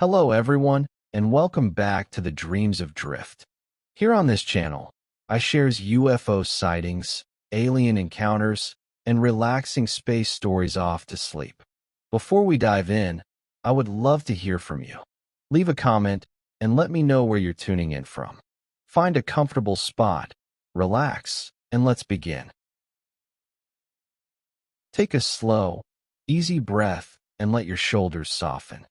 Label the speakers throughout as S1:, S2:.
S1: Hello everyone, and welcome back to the Dreams of Drift. Here on this channel, I shares UFO sightings, alien encounters, and relaxing space stories off to sleep. Before we dive in, I would love to hear from you. Leave a comment and let me know where you're tuning in from. Find a comfortable spot, relax, and let's begin. Take a slow, easy breath and let your shoulders soften.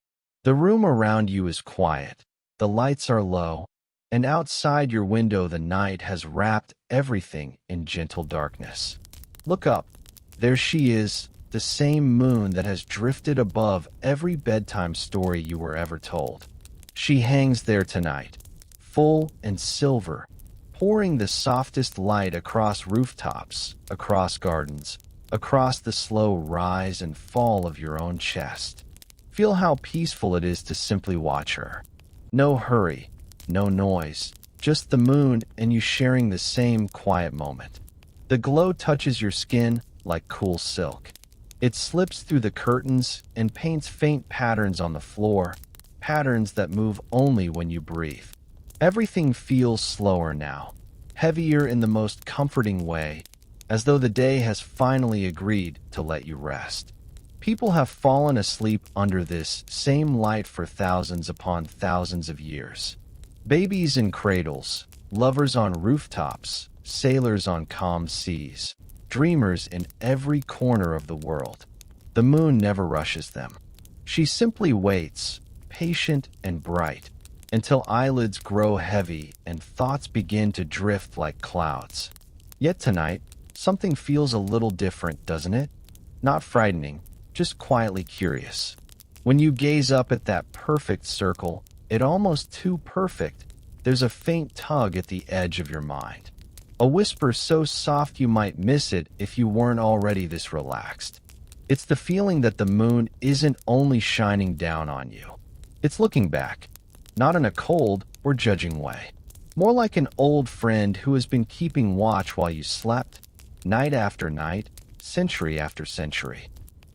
S1: The room around you is quiet, the lights are low, and outside your window the night has wrapped everything in gentle darkness. Look up. There she is, the same moon that has drifted above every bedtime story you were ever told. She hangs there tonight, full and silver, pouring the softest light across rooftops, across gardens, across the slow rise and fall of your own chest. Feel how peaceful it is to simply watch her. No hurry, no noise, just the moon and you sharing the same quiet moment. The glow touches your skin like cool silk. It slips through the curtains and paints faint patterns on the floor, patterns that move only when you breathe. Everything feels slower now, heavier in the most comforting way, as though the day has finally agreed to let you rest. People have fallen asleep under this same light for thousands upon thousands of years. Babies in cradles, lovers on rooftops, sailors on calm seas, dreamers in every corner of the world. The moon never rushes them. She simply waits, patient and bright, until eyelids grow heavy and thoughts begin to drift like clouds. Yet tonight, something feels a little different, doesn't it? Not frightening, just quietly curious. When you gaze up at that perfect circle, it almost too perfect, there's a faint tug at the edge of your mind. A whisper so soft you might miss it if you weren't already this relaxed. It's the feeling that the moon isn't only shining down on you. It's looking back, not in a cold or judging way. More like an old friend who has been keeping watch while you slept, night after night, century after century.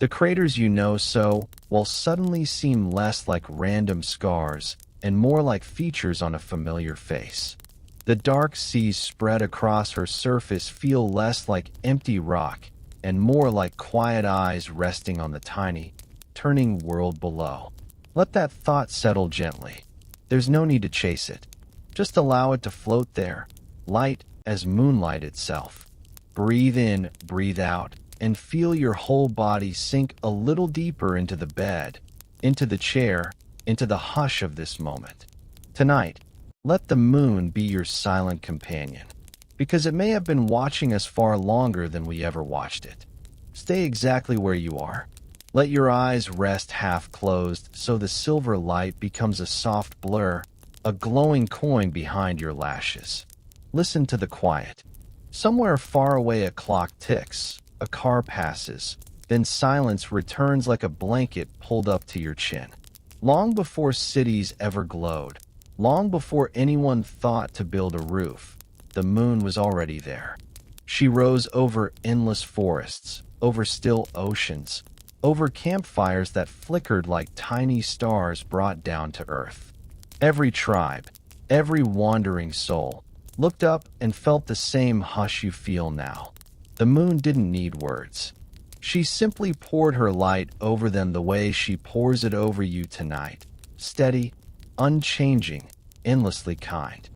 S1: The craters you know so will suddenly seem less like random scars and more like features on a familiar face. The dark seas spread across her surface feel less like empty rock and more like quiet eyes resting on the tiny, turning world below. Let that thought settle gently. There's no need to chase it. Just allow it to float there, light as moonlight itself. Breathe in, breathe out, and feel your whole body sink a little deeper into the bed, into the chair, into the hush of this moment. Tonight, let the moon be your silent companion, because it may have been watching us far longer than we ever watched it. Stay exactly where you are. Let your eyes rest half closed so the silver light becomes a soft blur, a glowing coin behind your lashes. Listen to the quiet. Somewhere far away a clock ticks, a car passes, then silence returns like a blanket pulled up to your chin. Long before cities ever glowed, long before anyone thought to build a roof, the moon was already there. She rose over endless forests, over still oceans, over campfires that flickered like tiny stars brought down to earth. Every tribe, every wandering soul, looked up and felt the same hush you feel now. The moon didn't need words. She simply poured her light over them the way she pours it over you tonight. Steady, unchanging, endlessly kind.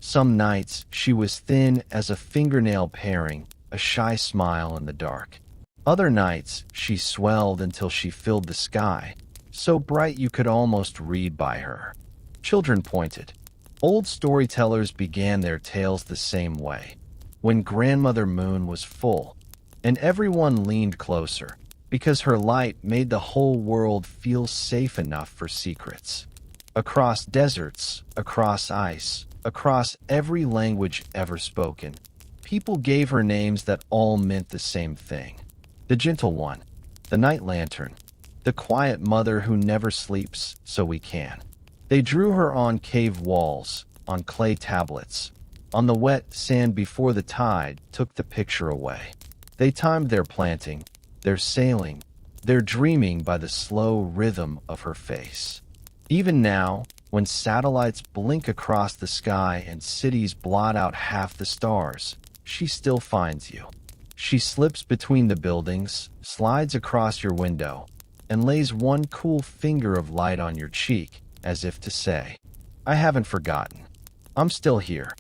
S1: Some nights she was thin as a fingernail paring, a shy smile in the dark. Other nights she swelled until she filled the sky, so bright you could almost read by her. Children pointed. Old storytellers began their tales the same way. When Grandmother Moon was full, and everyone leaned closer, because her light made the whole world feel safe enough for secrets. Across deserts, across ice, across every language ever spoken, people gave her names that all meant the same thing. The Gentle One, the Night Lantern, the Quiet Mother who never sleeps, so we can. They drew her on cave walls, on clay tablets, on the wet sand before the tide took the picture away. They timed their planting, their sailing, their dreaming by the slow rhythm of her face. Even now, when satellites blink across the sky and cities blot out half the stars, she still finds you. She slips between the buildings, slides across your window, and lays one cool finger of light on your cheek, as if to say, I haven't forgotten. I'm still here.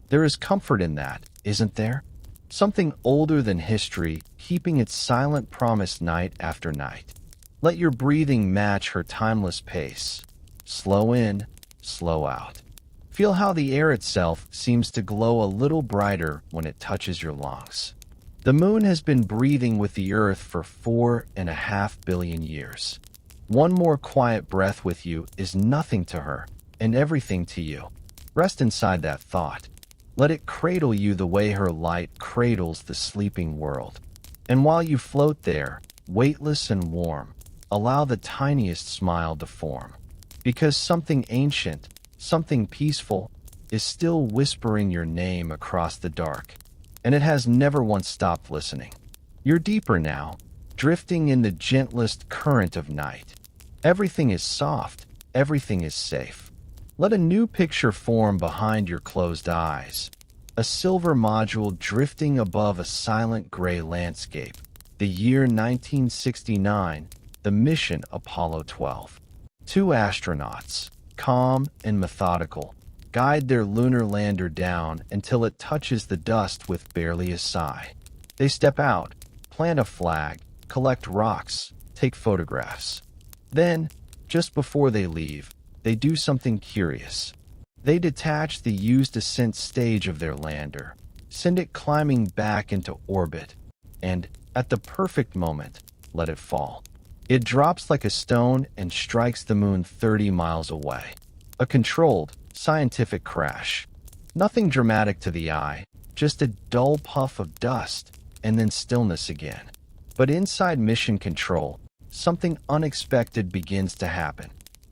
S1: There is comfort in that, isn't there? Something older than history, keeping its silent promise night after night. Let your breathing match her timeless pace. Slow in, slow out. Feel how the air itself seems to glow a little brighter when it touches your lungs. The moon has been breathing with the earth for 4.5 billion years. One more quiet breath with you is nothing to her, and everything to you. Rest inside that thought. Let it cradle you the way her light cradles the sleeping world. And while you float there, weightless and warm, allow the tiniest smile to form. Because something ancient, something peaceful, is still whispering your name across the dark. And it has never once stopped listening. You're deeper now, drifting in the gentlest current of night. Everything is soft, everything is safe. Let a new picture form behind your closed eyes. A silver module drifting above a silent gray landscape. The year 1969, the mission Apollo 12. Two astronauts, calm and methodical, guide their lunar lander down until it touches the dust with barely a sigh. They step out, plant a flag, collect rocks, take photographs. Then, just before they leave, they do something curious. They detach the used ascent stage of their lander, send it climbing back into orbit, and, at the perfect moment, let it fall. It drops like a stone and strikes the moon 30 miles away. A controlled, scientific crash. Nothing dramatic to the eye, just a dull puff of dust, and then stillness again. But inside mission control, something unexpected begins to happen.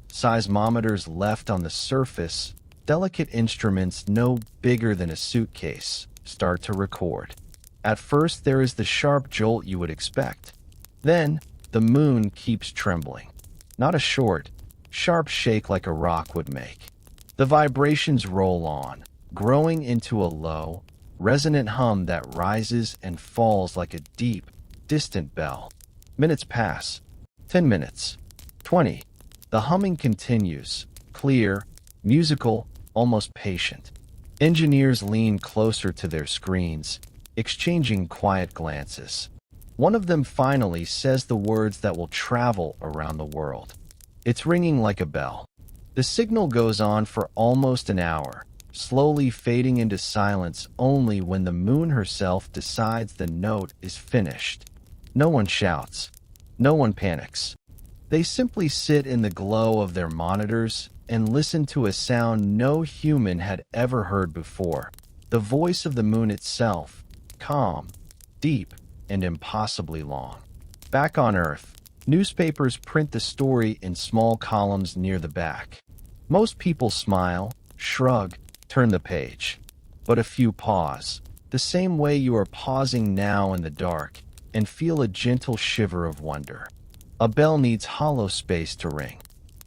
S1: Seismometers left on the surface, delicate instruments no bigger than a suitcase, start to record. At first there is the sharp jolt you would expect. Then, the moon keeps trembling. Not a short, sharp shake like a rock would make. The vibrations roll on, growing into a low, resonant hum that rises and falls like a deep, distant bell. Minutes pass. 10 minutes. 20. The humming continues, clear, musical, almost patient. Engineers lean closer to their screens, exchanging quiet glances. One of them finally says the words that will travel around the world. It's ringing like a bell. The signal goes on for almost an hour, slowly fading into silence only when the moon herself decides the note is finished. No one shouts. No one panics. They simply sit in the glow of their monitors and listen to a sound no human had ever heard before. The voice of the moon itself, calm, deep, and impossibly long. Back on Earth, newspapers print the story in small columns near the back. Most people smile, shrug, turn the page. But a few pause, the same way you are pausing now in the dark, and feel a gentle shiver of wonder. A bell needs hollow space to ring.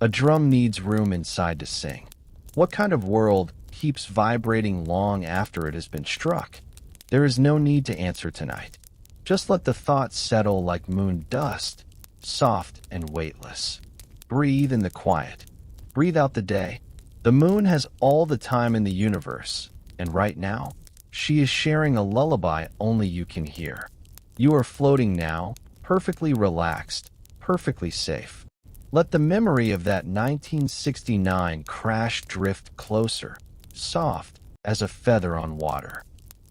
S1: A drum needs room inside to sing. What kind of world keeps vibrating long after it has been struck? There is no need to answer tonight. Just let the thoughts settle like moon dust, soft and weightless. Breathe in the quiet. Breathe out the day. The moon has all the time in the universe, and right now, she is sharing a lullaby only you can hear. You are floating now, perfectly relaxed, perfectly safe. Let the memory of that 1969 crash drift closer, soft as a feather on water.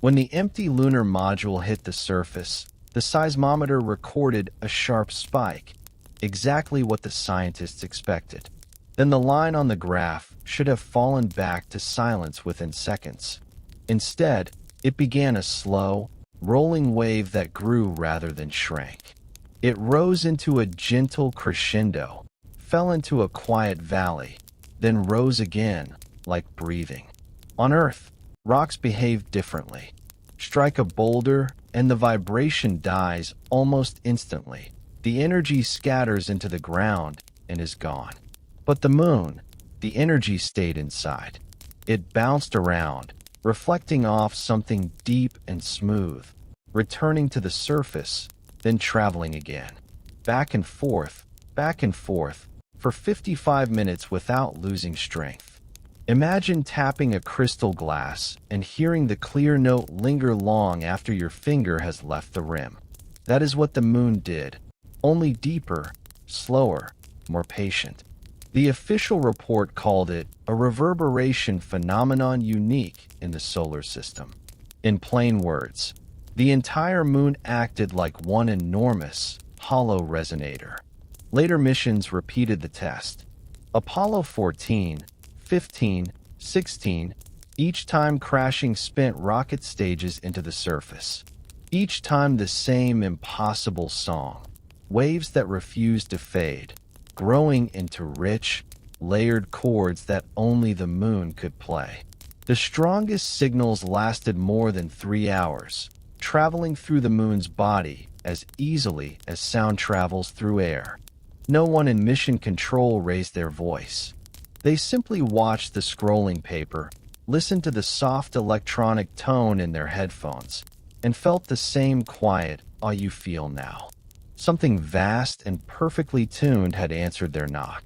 S1: When the empty lunar module hit the surface, the seismometer recorded a sharp spike, exactly what the scientists expected. Then the line on the graph should have fallen back to silence within seconds. Instead, it began a slow, rolling wave that grew rather than shrank. It rose into a gentle crescendo, fell into a quiet valley, then rose again, like breathing. On Earth, rocks behave differently. Strike a boulder, and the vibration dies almost instantly. The energy scatters into the ground and is gone. But the moon, the energy stayed inside. It bounced around, reflecting off something deep and smooth, returning to the surface, then traveling again. Back and forth, for 55 minutes without losing strength. Imagine tapping a crystal glass and hearing the clear note linger long after your finger has left the rim. That is what the moon did, only deeper, slower, more patient. The official report called it a reverberation phenomenon unique in the solar system. In plain words, the entire moon acted like one enormous, hollow resonator. Later missions repeated the test. Apollo 14, 15, 16, each time crashing spent rocket stages into the surface. Each time the same impossible song, waves that refused to fade, growing into rich, layered chords that only the moon could play. The strongest signals lasted more than 3 hours, traveling through the moon's body as easily as sound travels through air. No one in mission control raised their voice. They simply watched the scrolling paper, listened to the soft electronic tone in their headphones, and felt the same quiet awe you feel now. Something vast and perfectly tuned had answered their knock.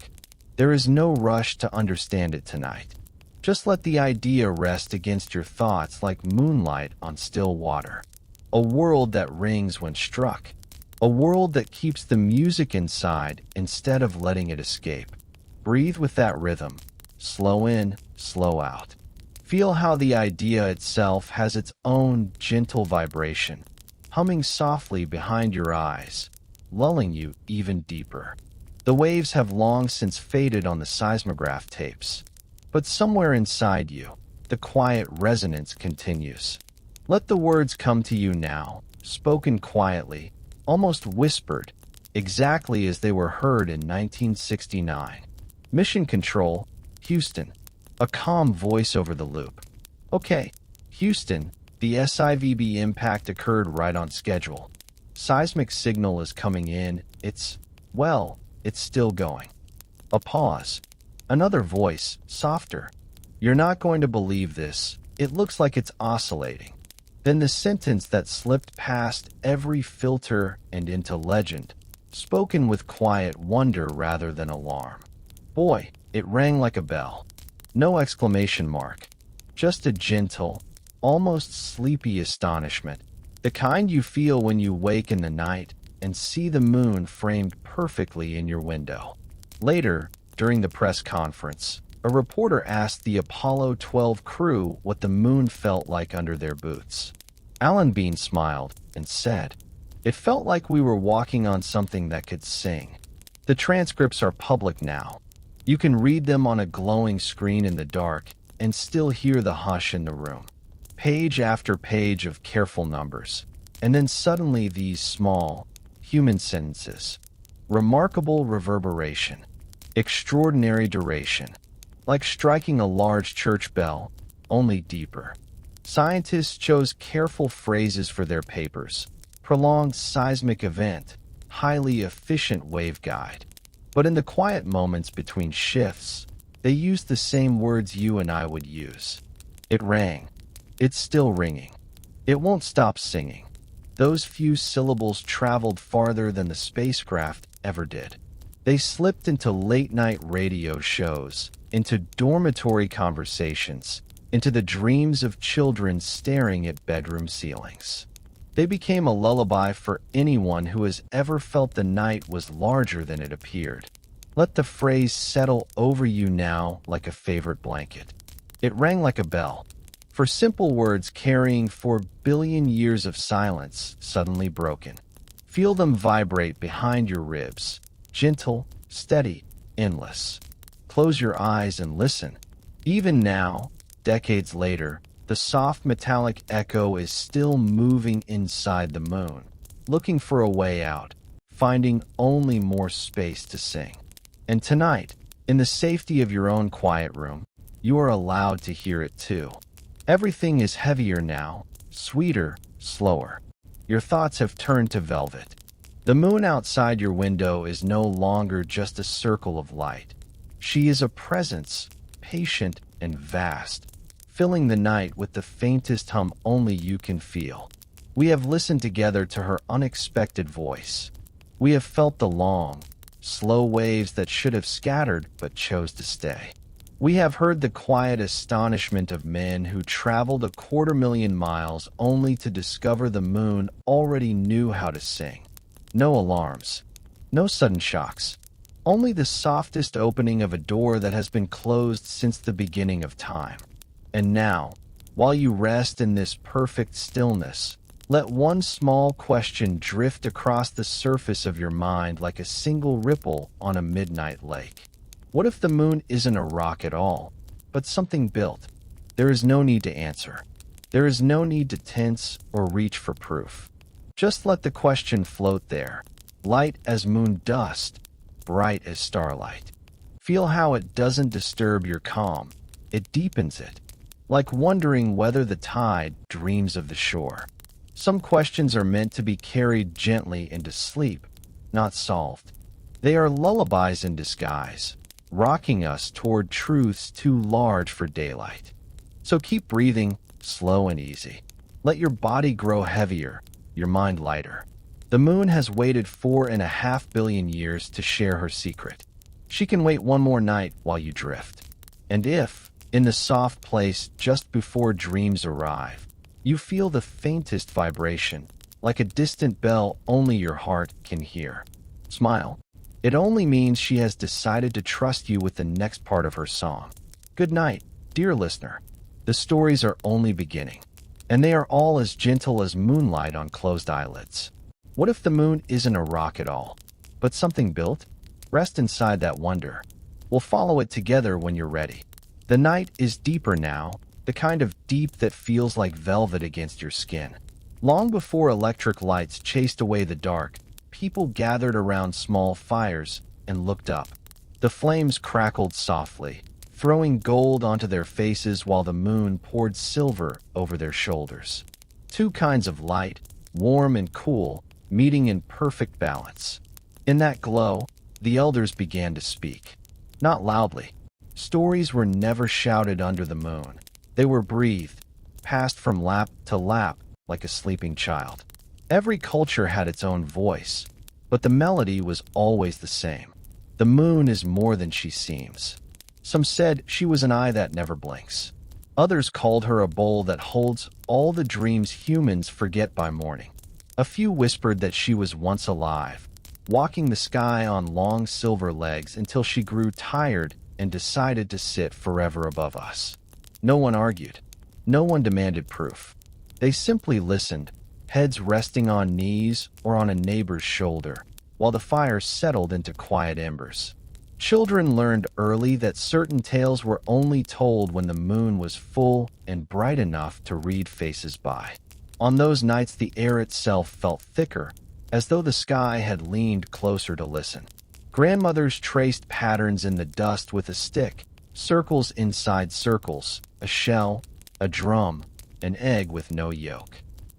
S1: There is no rush to understand it tonight. Just let the idea rest against your thoughts like moonlight on still water. A world that rings when struck. A world that keeps the music inside instead of letting it escape. Breathe with that rhythm. Slow in, slow out. Feel how the idea itself has its own gentle vibration, humming softly behind your eyes, lulling you even deeper. The waves have long since faded on the seismograph tapes, but somewhere inside you, the quiet resonance continues. Let the words come to you now, spoken quietly, almost whispered, exactly as they were heard in 1969. Mission Control, Houston. A calm voice over the loop. Okay, Houston, the SIVB impact occurred right on schedule. Seismic signal is coming in. It's still going. A pause. Another voice, softer. You're not going to believe this. It looks like it's oscillating. Then the sentence that slipped past every filter and into legend, spoken with quiet wonder rather than alarm. Boy, it rang like a bell. No exclamation mark. Just a gentle, almost sleepy astonishment, the kind you feel when you wake in the night and see the moon framed perfectly in your window. Later, during the press conference, a reporter asked the Apollo 12 crew what the moon felt like under their boots. Alan Bean smiled and said, "It felt like we were walking on something that could sing." The transcripts are public now. You can read them on a glowing screen in the dark and still hear the hush in the room. Page after page of careful numbers, and then suddenly these small, human sentences. Remarkable reverberation. Extraordinary duration. Like striking a large church bell, only deeper. Scientists chose careful phrases for their papers. Prolonged seismic event. Highly efficient waveguide. But in the quiet moments between shifts, they used the same words you and I would use. It rang. It's still ringing. It won't stop singing. Those few syllables traveled farther than the spacecraft ever did. They slipped into late-night radio shows, into dormitory conversations, into the dreams of children staring at bedroom ceilings. They became a lullaby for anyone who has ever felt the night was larger than it appeared. Let the phrase settle over you now like a favorite blanket. It rang like a bell, for simple words carrying 4 billion years of silence suddenly broken. Feel them vibrate behind your ribs, gentle, steady, endless. Close your eyes and listen. Even now, decades later, the soft metallic echo is still moving inside the moon, looking for a way out, finding only more space to sing. And tonight, in the safety of your own quiet room, you are allowed to hear it too. Everything is heavier now, sweeter, slower. Your thoughts have turned to velvet. The moon outside your window is no longer just a circle of light. She is a presence, patient and vast, filling the night with the faintest hum only you can feel. We have listened together to her unexpected voice. We have felt the long, slow waves that should have scattered but chose to stay. We have heard the quiet astonishment of men who traveled 250,000 miles only to discover the moon already knew how to sing. No alarms, no sudden shocks, only the softest opening of a door that has been closed since the beginning of time. And now, while you rest in this perfect stillness, let one small question drift across the surface of your mind like a single ripple on a midnight lake. What if the moon isn't a rock at all, but something built? There is no need to answer. There is no need to tense or reach for proof. Just let the question float there, light as moon dust, bright as starlight. Feel how it doesn't disturb your calm, it deepens it, like wondering whether the tide dreams of the shore. Some questions are meant to be carried gently into sleep, not solved. They are lullabies in disguise, rocking us toward truths too large for daylight. So keep breathing, slow and easy. Let your body grow heavier, your mind lighter. The moon has waited 4.5 billion years to share her secret. She can wait one more night while you drift. And if, in the soft place just before dreams arrive, you feel the faintest vibration, like a distant bell only your heart can hear, smile. It only means she has decided to trust you with the next part of her song. Good night, dear listener. The stories are only beginning, and they are all as gentle as moonlight on closed eyelids. What if the moon isn't a rock at all, but something built? Rest inside that wonder. We'll follow it together when you're ready. The night is deeper now, the kind of deep that feels like velvet against your skin. Long before electric lights chased away the dark, people gathered around small fires and looked up. The flames crackled softly, throwing gold onto their faces while the moon poured silver over their shoulders. Two kinds of light, warm and cool, meeting in perfect balance. In that glow, the elders began to speak. Not loudly. Stories were never shouted under the moon. They were breathed, passed from lap to lap like a sleeping child. Every culture had its own voice, but the melody was always the same. The moon is more than she seems. Some said she was an eye that never blinks. Others called her a bowl that holds all the dreams humans forget by morning. A few whispered that she was once alive, walking the sky on long silver legs until she grew tired and decided to sit forever above us. No one argued. No one demanded proof. They simply listened, heads resting on knees or on a neighbor's shoulder, while the fire settled into quiet embers. Children learned early that certain tales were only told when the moon was full and bright enough to read faces by. On those nights the air itself felt thicker, as though the sky had leaned closer to listen. Grandmothers traced patterns in the dust with a stick, circles inside circles, a shell, a drum, an egg with no yolk.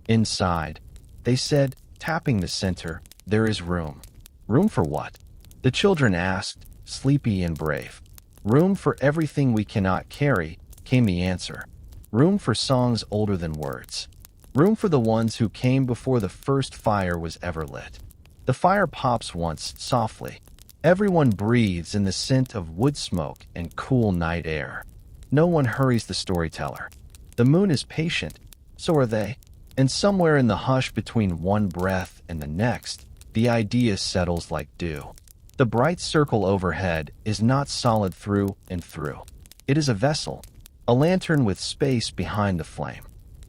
S1: Inside, they said, tapping the center, there is room. Room for what? The children asked, sleepy and brave. Room for everything we cannot carry, came the answer. Room for songs older than words. Room for the ones who came before the first fire was ever lit. The fire pops once, softly. Everyone breathes in the scent of wood smoke and cool night air. No one hurries the storyteller. The moon is patient, so are they. And somewhere in the hush between one breath and the next, the idea settles like dew. The bright circle overhead is not solid through and through. It is a vessel, a lantern with space behind the flame,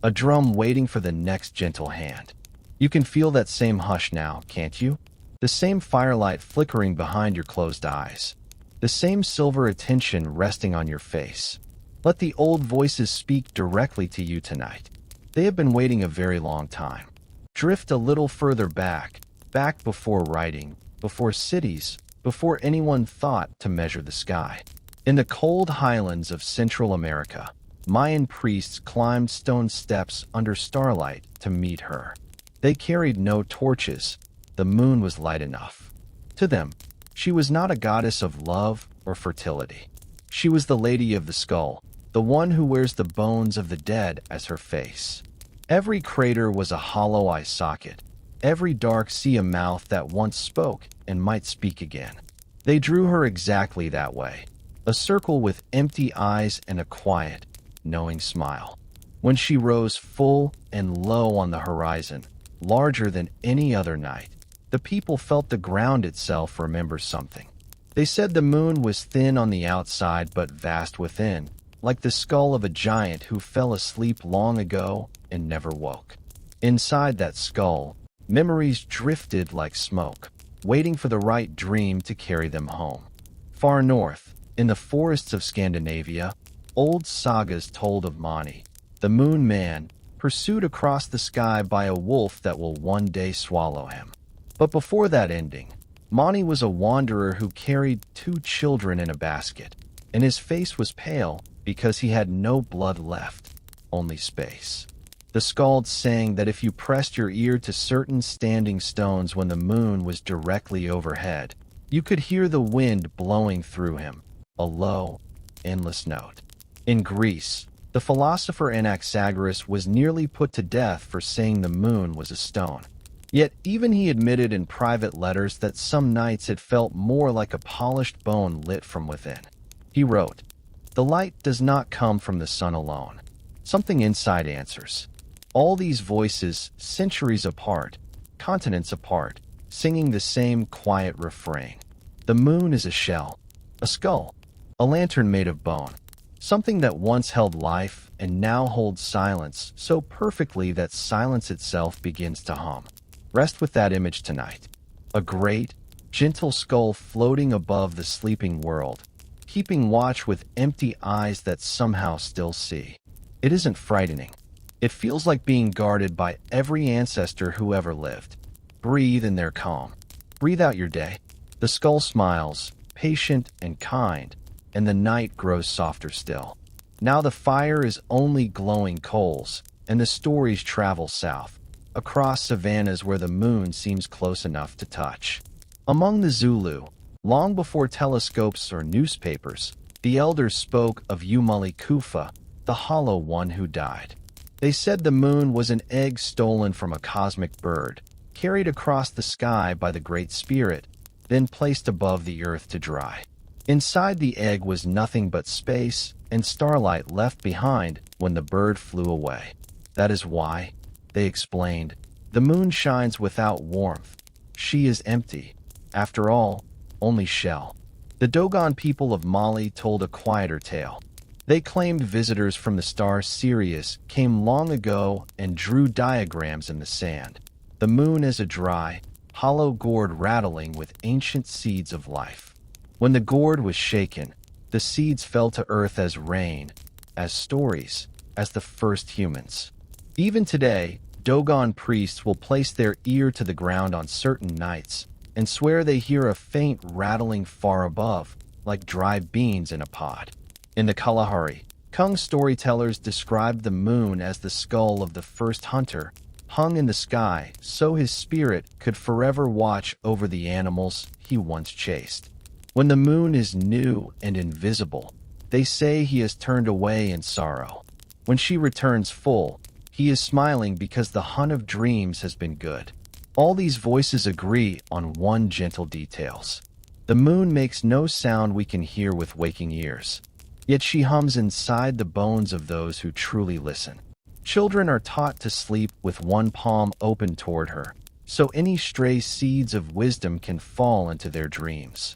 S1: a drum waiting for the next gentle hand. You can feel that same hush now, can't you? The same firelight flickering behind your closed eyes. The same silver attention resting on your face. Let the old voices speak directly to you tonight. They have been waiting a very long time. Drift a little further back before writing, before cities, before anyone thought to measure the sky. In the cold highlands of Central America, Mayan priests climbed stone steps under starlight to meet her. They carried no torches. The moon was light enough. To them, she was not a goddess of love, or fertility. She was the Lady of the Skull, the one who wears the bones of the dead as her face. Every crater was a hollow eye socket, every dark sea a mouth that once spoke and might speak again. They drew her exactly that way, a circle with empty eyes and a quiet, knowing smile. When she rose full and low on the horizon, larger than any other night, the people felt the ground itself remember something. They said the moon was thin on the outside but vast within, like the skull of a giant who fell asleep long ago and never woke. Inside that skull, memories drifted like smoke, waiting for the right dream to carry them home. Far north, in the forests of Scandinavia, old sagas told of Mani, the Moon Man, pursued across the sky by a wolf that will one day swallow him. But before that ending, Mani was a wanderer who carried 2 children in a basket, and his face was pale because he had no blood left, only space. The Scald sang that if you pressed your ear to certain standing stones when the moon was directly overhead, you could hear the wind blowing through him, a low, endless note. In Greece, the philosopher Anaxagoras was nearly put to death for saying the moon was a stone. Yet even he admitted in private letters that some nights it felt more like a polished bone lit from within. He wrote, "The light does not come from the sun alone. Something inside answers." All these voices, centuries apart, continents apart, singing the same quiet refrain. The moon is a shell, a skull, a lantern made of bone, something that once held life and now holds silence so perfectly that silence itself begins to hum. Rest with that image tonight. A great, gentle skull floating above the sleeping world, keeping watch with empty eyes that somehow still see. It isn't frightening. It feels like being guarded by every ancestor who ever lived. Breathe in their calm. Breathe out your day. The skull smiles, patient and kind, and the night grows softer still. Now the fire is only glowing coals, and the stories travel south, across savannas where the moon seems close enough to touch. Among the Zulu, long before telescopes or newspapers, the elders spoke of Umali Kufa, the hollow one who died. They said the moon was an egg stolen from a cosmic bird, carried across the sky by the Great Spirit, then placed above the earth to dry. Inside the egg was nothing but space and starlight left behind when the bird flew away. That is why, they explained, the moon shines without warmth. She is empty. After all, only shell. The Dogon people of Mali told a quieter tale. They claimed visitors from the star Sirius came long ago and drew diagrams in the sand. The moon is a dry, hollow gourd rattling with ancient seeds of life. When the gourd was shaken, the seeds fell to earth as rain, as stories, as the first humans. Even today, Dogon priests will place their ear to the ground on certain nights and swear they hear a faint rattling far above, like dry beans in a pod. In the Kalahari, Kung storytellers described the moon as the skull of the first hunter, hung in the sky so his spirit could forever watch over the animals he once chased. When the moon is new and invisible, they say he has turned away in sorrow. When she returns full, he is smiling because the hunt of dreams has been good. All these voices agree on one gentle details. The moon makes no sound we can hear with waking ears. Yet she hums inside the bones of those who truly listen. Children are taught to sleep with one palm open toward her, so any stray seeds of wisdom can fall into their dreams.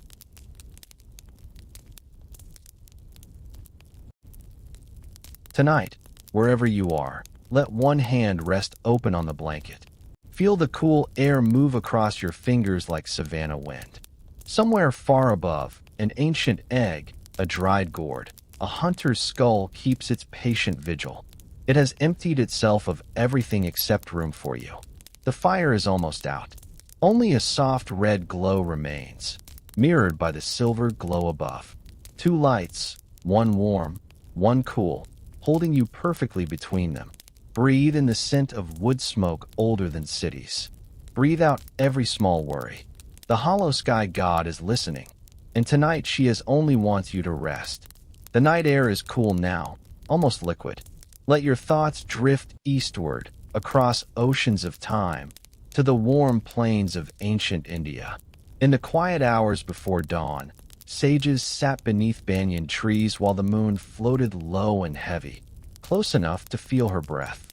S1: Tonight, wherever you are, let one hand rest open on the blanket. Feel the cool air move across your fingers like savanna wind. Somewhere far above, an ancient egg, a dried gourd, a hunter's skull keeps its patient vigil. It has emptied itself of everything except room for you. The fire is almost out. Only a soft red glow remains, mirrored by the silver glow above. 2 lights, one warm, one cool, holding you perfectly between them. Breathe in the scent of wood smoke older than cities. Breathe out every small worry. The hollow sky god is listening. and tonight she only wants you to rest. The night air is cool now, almost liquid. Let your thoughts drift eastward, across oceans of time, to the warm plains of ancient India. In the quiet hours before dawn, sages sat beneath banyan trees while the moon floated low and heavy, close enough to feel her breath.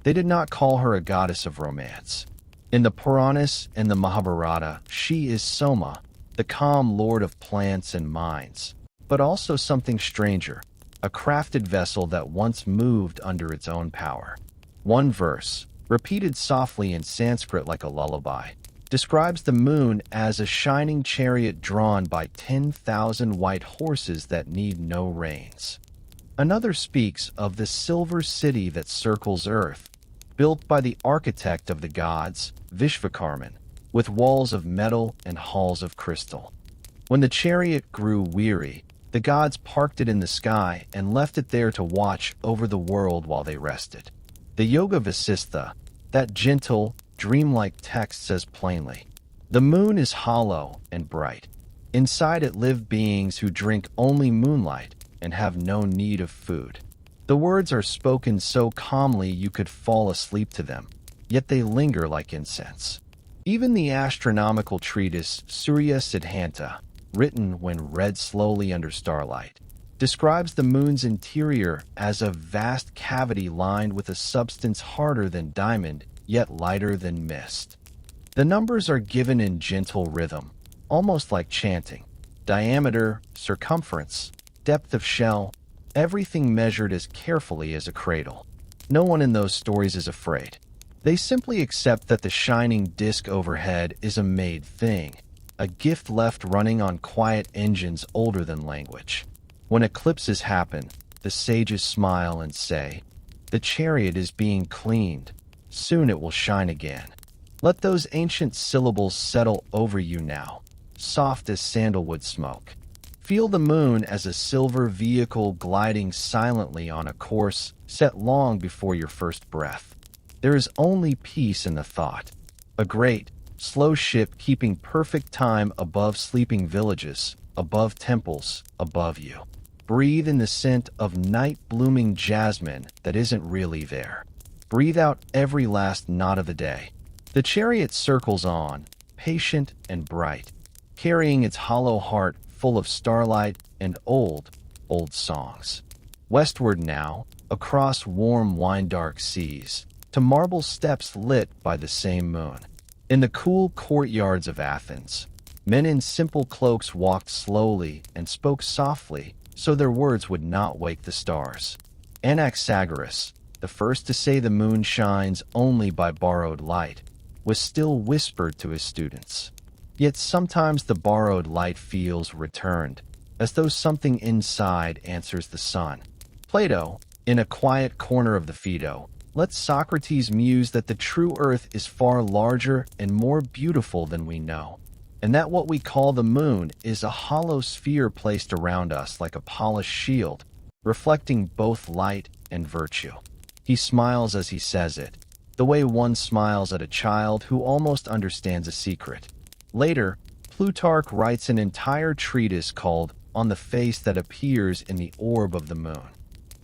S1: They did not call her a goddess of romance. In the Puranas and the Mahabharata, she is Soma, the calm lord of plants and minds, but also something stranger, a crafted vessel that once moved under its own power. One verse, repeated softly in Sanskrit like a lullaby, describes the moon as a shining chariot drawn by 10,000 white horses that need no reins. Another speaks of the silver city that circles Earth, built by the architect of the gods, Vishvakarman, with walls of metal and halls of crystal. When the chariot grew weary, the gods parked it in the sky and left it there to watch over the world while they rested. The Yoga Vasistha, that gentle, dreamlike text says plainly, "The moon is hollow and bright. Inside it live beings who drink only moonlight and have no need of food." The words are spoken so calmly you could fall asleep to them, yet they linger like incense. Even the astronomical treatise Surya Siddhanta, written when read slowly under starlight, describes the moon's interior as a vast cavity lined with a substance harder than diamond, yet lighter than mist. The numbers are given in gentle rhythm, almost like chanting. Diameter, circumference, depth of shell, everything measured as carefully as a cradle. No one in those stories is afraid. They simply accept that the shining disk overhead is a made thing, a gift left running on quiet engines older than language. When eclipses happen, the sages smile and say, "The chariot is being cleaned. Soon it will shine again." Let those ancient syllables settle over you now, soft as sandalwood smoke. Feel the moon as a silver vehicle gliding silently on a course set long before your first breath. There is only peace in the thought. A great, slow ship keeping perfect time above sleeping villages, above temples, above you. Breathe in the scent of night-blooming jasmine that isn't really there. Breathe out every last knot of the day. The chariot circles on, patient and bright, carrying its hollow heart full of starlight and old, old songs. Westward now, across warm wine-dark seas, to marble steps lit by the same moon. In the cool courtyards of Athens, men in simple cloaks walked slowly and spoke softly so their words would not wake the stars. Anaxagoras, the first to say the moon shines only by borrowed light, was still whispered to his students. Yet sometimes the borrowed light feels returned, as though something inside answers the sun. Plato, in a quiet corner of the Phaedo, lets Socrates muse that the true earth is far larger and more beautiful than we know, and that what we call the moon is a hollow sphere placed around us like a polished shield, reflecting both light and virtue. He smiles as he says it, the way one smiles at a child who almost understands a secret. Later, Plutarch writes an entire treatise called On the Face That Appears in the Orb of the Moon.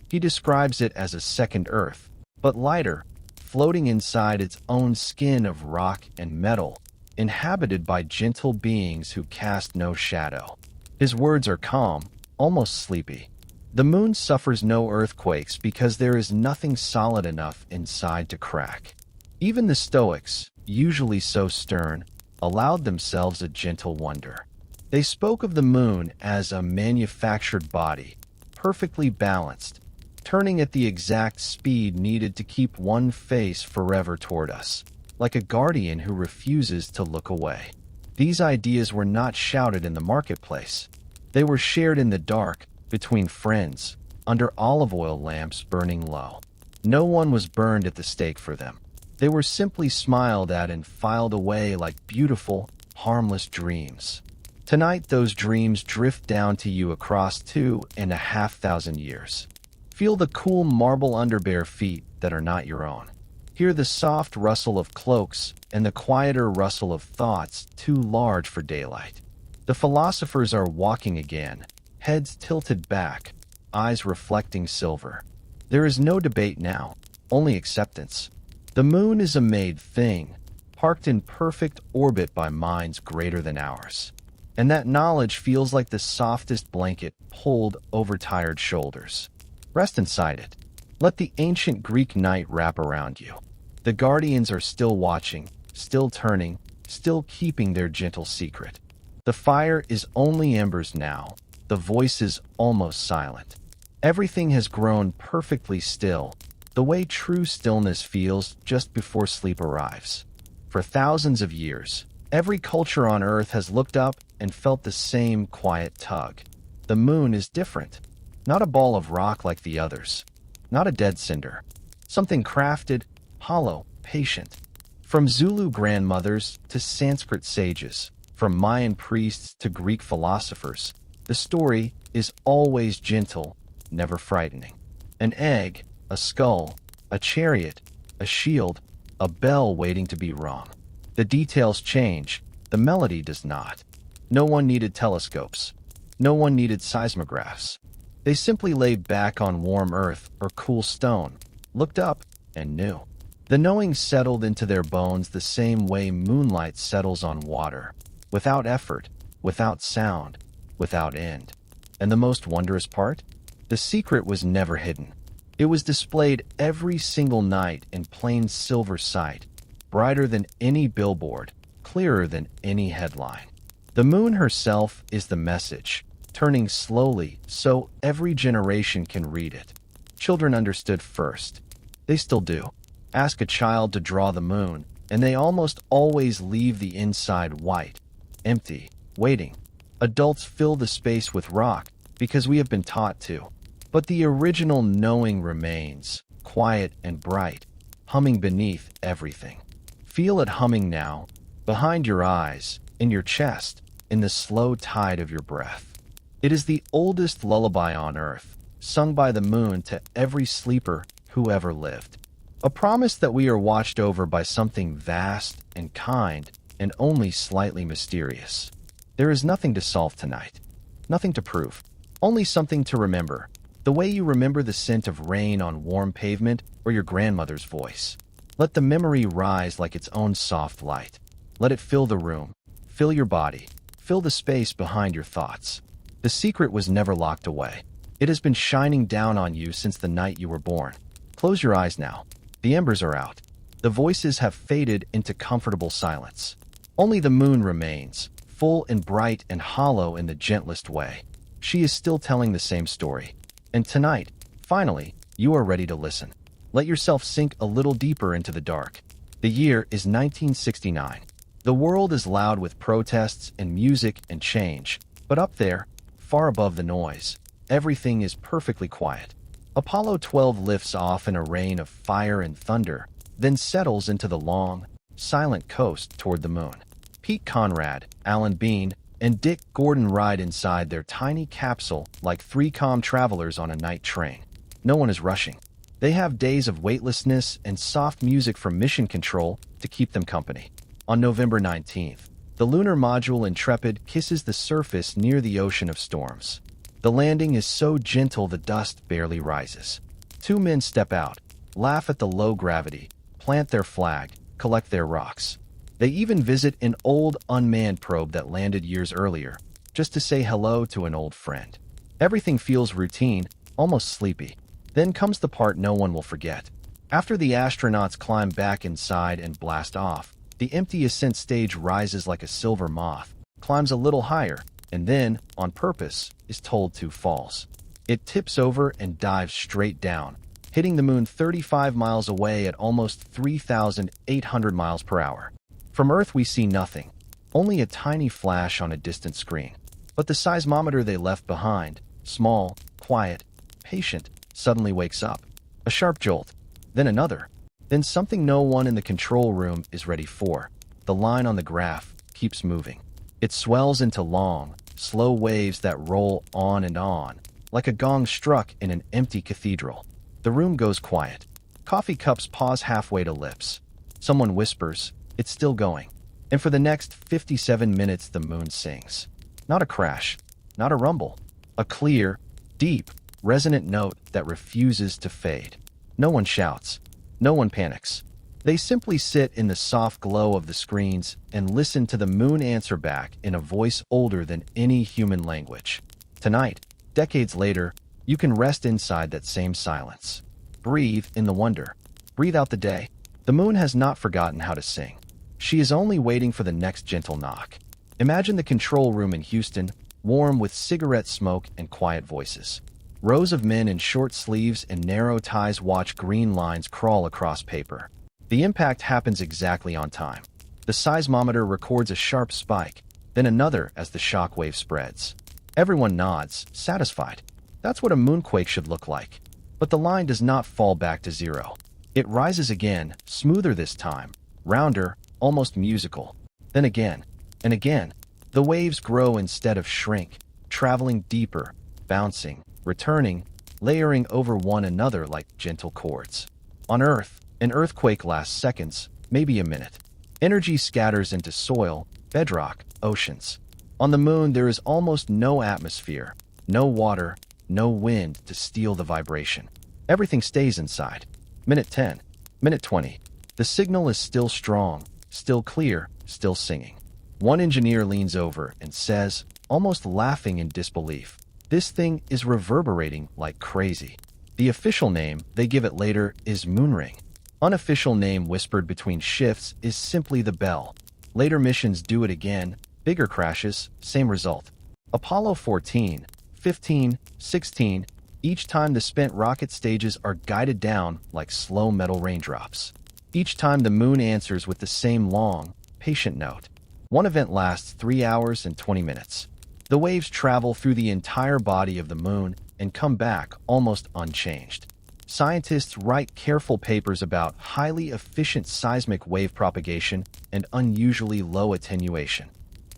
S1: He describes it as a second Earth, but lighter, floating inside its own skin of rock and metal, inhabited by gentle beings who cast no shadow. His words are calm, almost sleepy. The moon suffers no earthquakes because there is nothing solid enough inside to crack. Even the Stoics, usually so stern, allowed themselves a gentle wonder. They spoke of the moon as a manufactured body, perfectly balanced, turning at the exact speed needed to keep one face forever toward us, like a guardian who refuses to look away. These ideas were not shouted in the marketplace. They were shared in the dark, between friends, under olive oil lamps burning low. No one was burned at the stake for them. They were simply smiled at and filed away like beautiful, harmless dreams. Tonight those dreams drift down to you across 2,500 years. Feel the cool marble under bare feet that are not your own. Hear the soft rustle of cloaks and the quieter rustle of thoughts too large for daylight. The philosophers are walking again, heads tilted back, eyes reflecting silver. There is no debate now, only acceptance. The moon is a made thing, parked in perfect orbit by minds greater than ours. And that knowledge feels like the softest blanket pulled over tired shoulders. Rest inside it. Let the ancient Greek night wrap around you. The guardians are still watching, still turning, still keeping their gentle secret. The fire is only embers now, the voice is almost silent. Everything has grown perfectly still, the way true stillness feels just before sleep arrives. For thousands of years, every culture on Earth has looked up and felt the same quiet tug. The moon is different. Not a ball of rock like the others. Not a dead cinder. Something crafted, hollow, patient. From Zulu grandmothers to Sanskrit sages, from Mayan priests to Greek philosophers, the story is always gentle, never frightening. An egg, a skull, a chariot, a shield, a bell waiting to be rung. The details change, the melody does not. No one needed telescopes. No one needed seismographs. They simply lay back on warm earth or cool stone, looked up, and knew. The knowing settled into their bones the same way moonlight settles on water, without effort, without sound, without end. And the most wondrous part? The secret was never hidden. It was displayed every single night in plain silver sight, brighter than any billboard, clearer than any headline. The moon herself is the message, turning slowly so every generation can read it. Children understood first. They still do. Ask a child to draw the moon, and they almost always leave the inside white, empty, waiting. Adults fill the space with rock because we have been taught to. But the original knowing remains, quiet and bright, humming beneath everything. Feel it humming now, behind your eyes, in your chest, in the slow tide of your breath. It is the oldest lullaby on earth, sung by the moon to every sleeper who ever lived. A promise that we are watched over by something vast and kind and only slightly mysterious. There is nothing to solve tonight, nothing to prove, only something to remember, the way you remember the scent of rain on warm pavement or your grandmother's voice. Let the memory rise like its own soft light. Let it fill the room, fill your body, fill the space behind your thoughts. The secret was never locked away. It has been shining down on you since the night you were born. Close your eyes now. The embers are out. The voices have faded into comfortable silence. Only the moon remains, full and bright and hollow in the gentlest way. She is still telling the same story. And tonight, finally, you are ready to listen. Let yourself sink a little deeper into the dark. The year is 1969. The world is loud with protests and music and change. But up there, far above the noise, everything is perfectly quiet. Apollo 12 lifts off in a rain of fire and thunder, then settles into the long, silent coast toward the moon. Pete Conrad, Alan Bean, and Dick Gordon ride inside their tiny capsule like three calm travelers on a night train. No one is rushing. They have days of weightlessness and soft music from mission control to keep them company. On November 19th, the lunar module Intrepid kisses the surface near the ocean of storms. The landing is so gentle the dust barely rises. Two men step out, laugh at the low gravity, plant their flag, collect their rocks. They even visit an old unmanned probe that landed years earlier, just to say hello to an old friend. Everything feels routine, almost sleepy. Then comes the part no one will forget. After the astronauts climb back inside and blast off, the empty ascent stage rises like a silver moth, climbs a little higher, and then, on purpose, is told to falls. It tips over and dives straight down, hitting the moon 35 miles away at almost 3,800 miles per hour. From Earth we see nothing, only a tiny flash on a distant screen. But the seismometer they left behind, small, quiet, patient, suddenly wakes up. A sharp jolt, then another, then something no one in the control room is ready for. The line on the graph keeps moving. It swells into long, slow waves that roll on, like a gong struck in an empty cathedral. The room goes quiet. Coffee cups pause halfway to lips. Someone whispers, "It's still going." And for the next 57 minutes the moon sings. Not a crash, not a rumble. A clear, deep, resonant note that refuses to fade. No one shouts. No one panics. They simply sit in the soft glow of the screens and listen to the moon answer back in a voice older than any human language. Tonight, decades later, you can rest inside that same silence. Breathe in the wonder. Breathe out the day. The moon has not forgotten how to sing. She is only waiting for the next gentle knock. Imagine the control room in Houston, warm with cigarette smoke and quiet voices. Rows of men in short sleeves and narrow ties watch green lines crawl across paper. The impact happens exactly on time. The seismometer records a sharp spike, then another as the shock wave spreads. Everyone nods, satisfied. That's what a moonquake should look like. But the line does not fall back to zero. It rises again, smoother this time, rounder, almost musical. Then again, and again. The waves grow instead of shrink, traveling deeper, bouncing, returning, layering over one another like gentle chords. On Earth, an earthquake lasts seconds, maybe a minute. Energy scatters into soil, bedrock, oceans. On the moon, there is almost no atmosphere, no water, no wind to steal the vibration. Everything stays inside. Minute 10, minute 20. The signal is still strong, still clear, still singing. One engineer leans over and says, almost laughing in disbelief, "This thing is reverberating like crazy." The official name, they give it later, is Moonring. Unofficial name whispered between shifts is simply the bell. Later missions do it again, bigger crashes, same result. Apollo 14, 15, 16, each time the spent rocket stages are guided down like slow metal raindrops. Each time the moon answers with the same long, patient note. One event lasts 3 hours and 20 minutes. The waves travel through the entire body of the moon and come back almost unchanged. Scientists write careful papers about highly efficient seismic wave propagation and unusually low attenuation.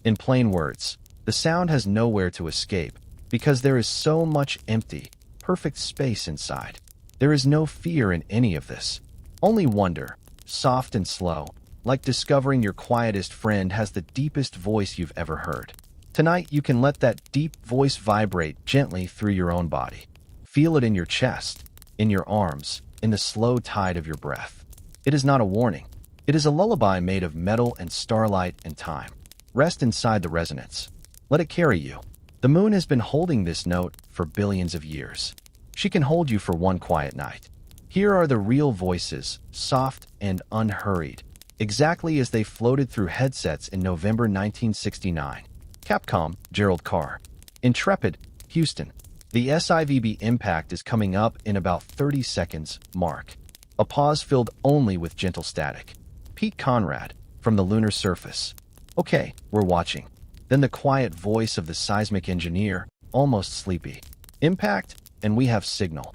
S1: In plain words, the sound has nowhere to escape because there is so much empty, perfect space inside. There is no fear in any of this. Only wonder, soft and slow, like discovering your quietest friend has the deepest voice you've ever heard. Tonight, you can let that deep voice vibrate gently through your own body. Feel it in your chest, in your arms, in the slow tide of your breath. It is not a warning. It is a lullaby made of metal and starlight and time. Rest inside the resonance. Let it carry you. The moon has been holding this note for billions of years. She can hold you for one quiet night. Here are the real voices, soft and unhurried, exactly as they floated through headsets in November 1969. Capcom, Gerald Carr. Intrepid, Houston. The SIVB impact is coming up in about 30 seconds, mark. A pause filled only with gentle static. Pete Conrad, from the lunar surface. Okay, we're watching. Then the quiet voice of the seismic engineer, almost sleepy. Impact, and we have signal.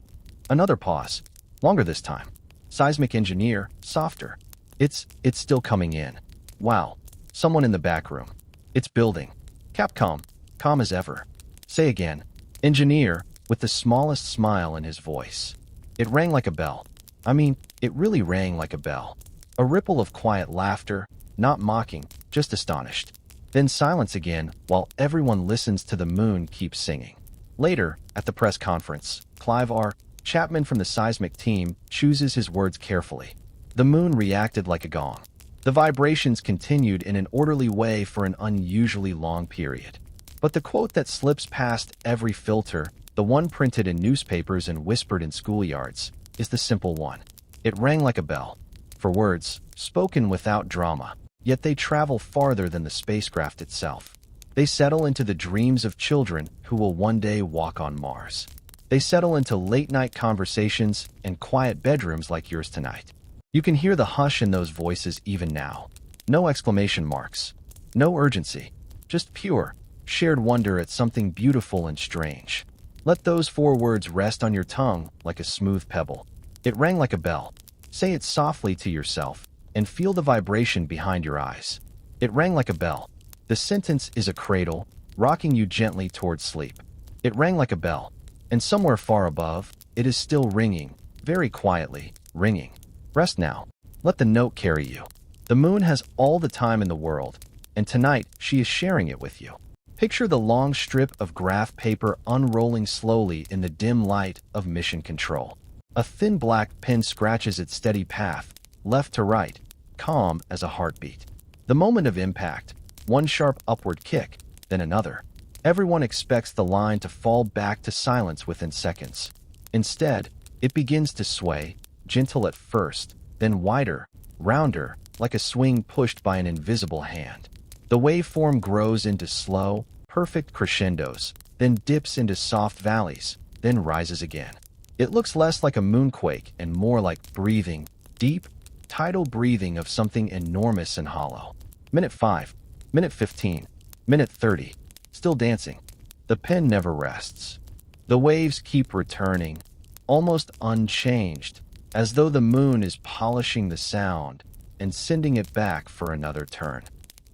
S1: Another pause. Longer this time. Seismic engineer, softer. It's still coming in. Wow. Someone in the back room. It's building. Capcom, calm as ever. Say again. Engineer, with the smallest smile in his voice. It rang like a bell. I mean, it really rang like a bell. A ripple of quiet laughter, not mocking, just astonished. Then silence again while everyone listens to the moon keep singing. Later, at the press conference, Clive R. Chapman from the seismic team chooses his words carefully. The moon reacted like a gong. The vibrations continued in an orderly way for an unusually long period. But the quote that slips past every filter, the one printed in newspapers and whispered in schoolyards, is the simple one. It rang like a bell. For words, spoken without drama, yet they travel farther than the spacecraft itself. They settle into the dreams of children who will one day walk on Mars. They settle into late-night conversations and quiet bedrooms like yours tonight. You can hear the hush in those voices even now. No exclamation marks. No urgency. Just pure, shared wonder at something beautiful and strange. Let those 4 words rest on your tongue like a smooth pebble. It rang like a bell. Say it softly to yourself and feel the vibration behind your eyes. It rang like a bell. The sentence is a cradle, rocking you gently towards sleep. It rang like a bell. And somewhere far above, it is still ringing, very quietly, ringing. Rest now. Let the note carry you. The moon has all the time in the world, and tonight she is sharing it with you. Picture the long strip of graph paper unrolling slowly in the dim light of mission control. A thin black pen scratches its steady path, left to right, calm as a heartbeat. The moment of impact, one sharp upward kick, then another. Everyone expects the line to fall back to silence within seconds. Instead, it begins to sway, gentle at first, then wider, rounder, like a swing pushed by an invisible hand. The waveform grows into slow, perfect crescendos, then dips into soft valleys, then rises again. It looks less like a moonquake and more like breathing, deep, tidal breathing of something enormous and hollow. Minute 5, minute 15, minute 30, still dancing. The pen never rests. The waves keep returning, almost unchanged, as though the moon is polishing the sound and sending it back for another turn.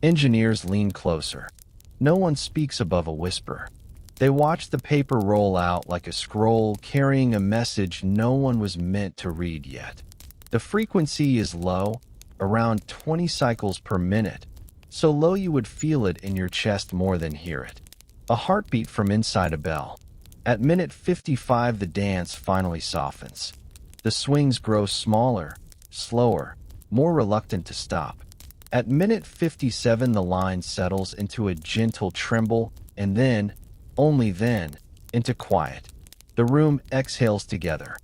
S1: Engineers lean closer. No one speaks above a whisper. They watch the paper roll out like a scroll carrying a message no one was meant to read yet. The frequency is low, around 20 cycles per minute, so low you would feel it in your chest more than hear it. A heartbeat from inside a bell. At minute 55, the dance finally softens. The swings grow smaller, slower, more reluctant to stop. At minute 57, the line settles into a gentle tremble, and then, only then, into quiet. The room exhales together.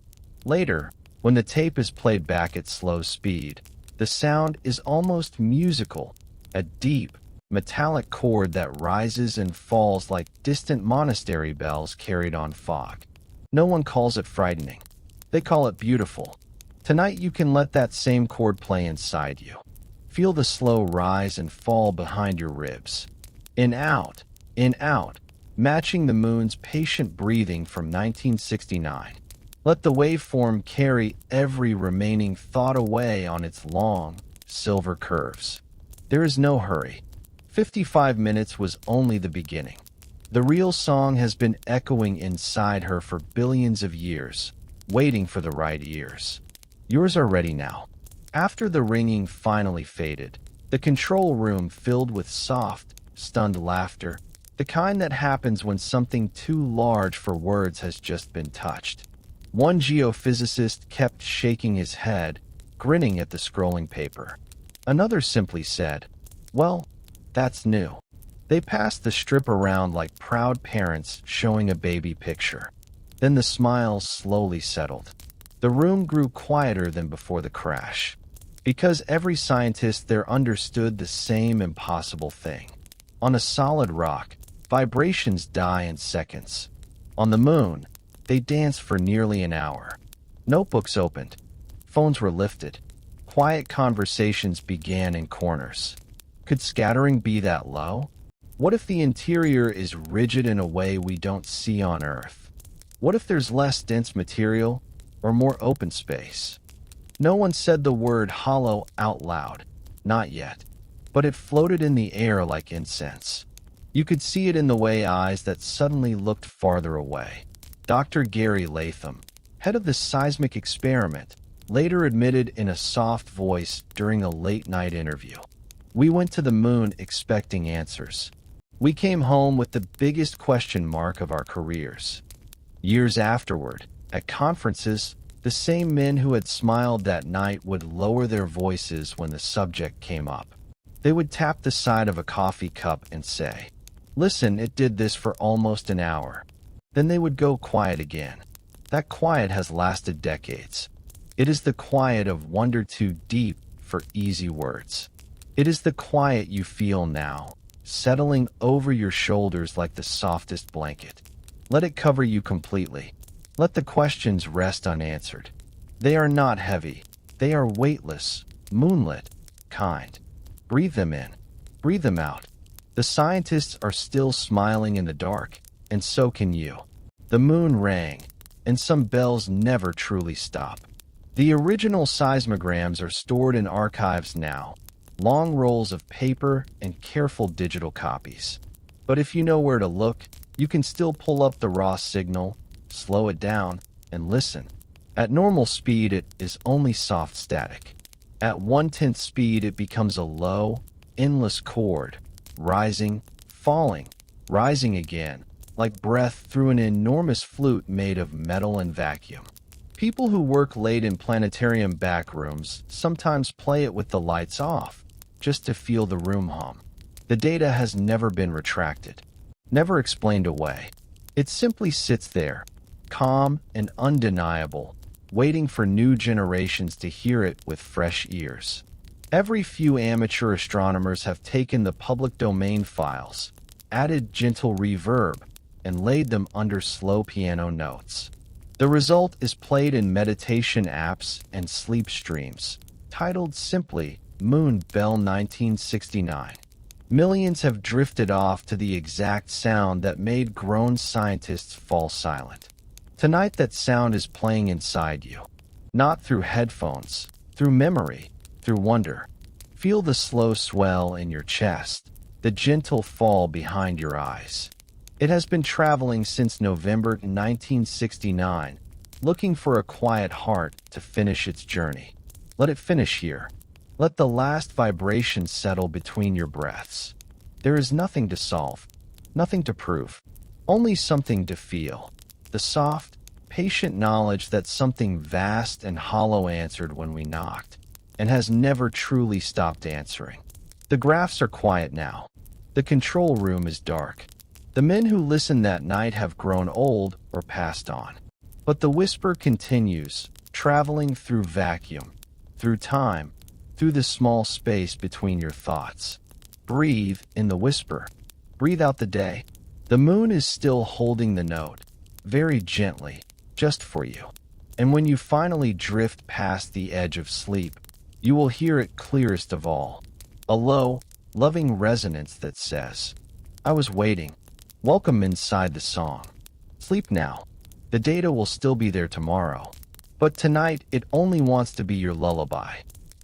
S1: Later, when the tape is played back at slow speed, the sound is almost musical, a deep, metallic chord that rises and falls like distant monastery bells carried on fog. No one calls it frightening. They call it beautiful. Tonight you can let that same chord play inside you. Feel the slow rise and fall behind your ribs. In out, matching the moon's patient breathing from 1969. Let the waveform carry every remaining thought away on its long, silver curves. There is no hurry. 55 minutes was only the beginning. The real song has been echoing inside her for billions of years, waiting for the right ears. Yours are ready now. After the ringing finally faded, the control room filled with soft, stunned laughter, the kind that happens when something too large for words has just been touched. One geophysicist kept shaking his head, grinning at the scrolling paper. Another simply said, "Well, that's new." They passed the strip around like proud parents showing a baby picture. Then the smiles slowly settled. The room grew quieter than before the crash. Because every scientist there understood the same impossible thing. On a solid rock, vibrations die in seconds. On the moon, they danced for nearly an hour. Notebooks opened. Phones were lifted. Quiet conversations began in corners. Could scattering be that low? What if the interior is rigid in a way we don't see on Earth? What if there's less dense material or more open space? No one said the word hollow out loud, not yet, but it floated in the air like incense. You could see it in the way eyes that suddenly looked farther away. Dr. Gary Latham, head of the seismic experiment, later admitted in a soft voice during a late-night interview. "We went to the moon expecting answers. We came home with the biggest question mark of our careers." Years afterward, at conferences, the same men who had smiled that night would lower their voices when the subject came up. They would tap the side of a coffee cup and say, "Listen, it did this for almost an hour." Then they would go quiet again. That quiet has lasted decades. It is the quiet of wonder too deep for easy words. It is the quiet you feel now, settling over your shoulders like the softest blanket. Let it cover you completely. Let the questions rest unanswered. They are not heavy. They are weightless, moonlit, kind. Breathe them in. Breathe them out. The scientists are still smiling in the dark, and so can you. The moon rang, and some bells never truly stop. The original seismograms are stored in archives now, long rolls of paper and careful digital copies. But if you know where to look, you can still pull up the raw signal, slow it down, and listen. At normal speed, it is only soft static. At 1/10 speed, it becomes a low, endless chord, rising, falling, rising again, like breath through an enormous flute made of metal and vacuum. People who work late in planetarium backrooms sometimes play it with the lights off, just to feel the room hum. The data has never been retracted, never explained away. It simply sits there, calm and undeniable, waiting for new generations to hear it with fresh ears. Every few amateur astronomers have taken the public domain files, added gentle reverb, and laid them under slow piano notes. The result is played in meditation apps and sleep streams, titled simply Moon Bell 1969. Millions have drifted off to the exact sound that made grown scientists fall silent. Tonight that sound is playing inside you, not through headphones, through memory, through wonder. Feel the slow swell in your chest, the gentle fall behind your eyes. It has been traveling since November 1969, looking for a quiet heart to finish its journey. Let it finish here. Let the last vibration settle between your breaths. There is nothing to solve, nothing to prove, only something to feel. The soft, patient knowledge that something vast and hollow answered when we knocked, and has never truly stopped answering. The graphs are quiet now. The control room is dark. The men who listened that night have grown old or passed on. But the whisper continues, traveling through vacuum, through time, through the small space between your thoughts. Breathe in the whisper. Breathe out the day. The moon is still holding the note, very gently, just for you. And when you finally drift past the edge of sleep, you will hear it clearest of all. A low, loving resonance that says, I was waiting. Welcome inside the song. Sleep now. The data will still be there tomorrow. But tonight, it only wants to be your lullaby.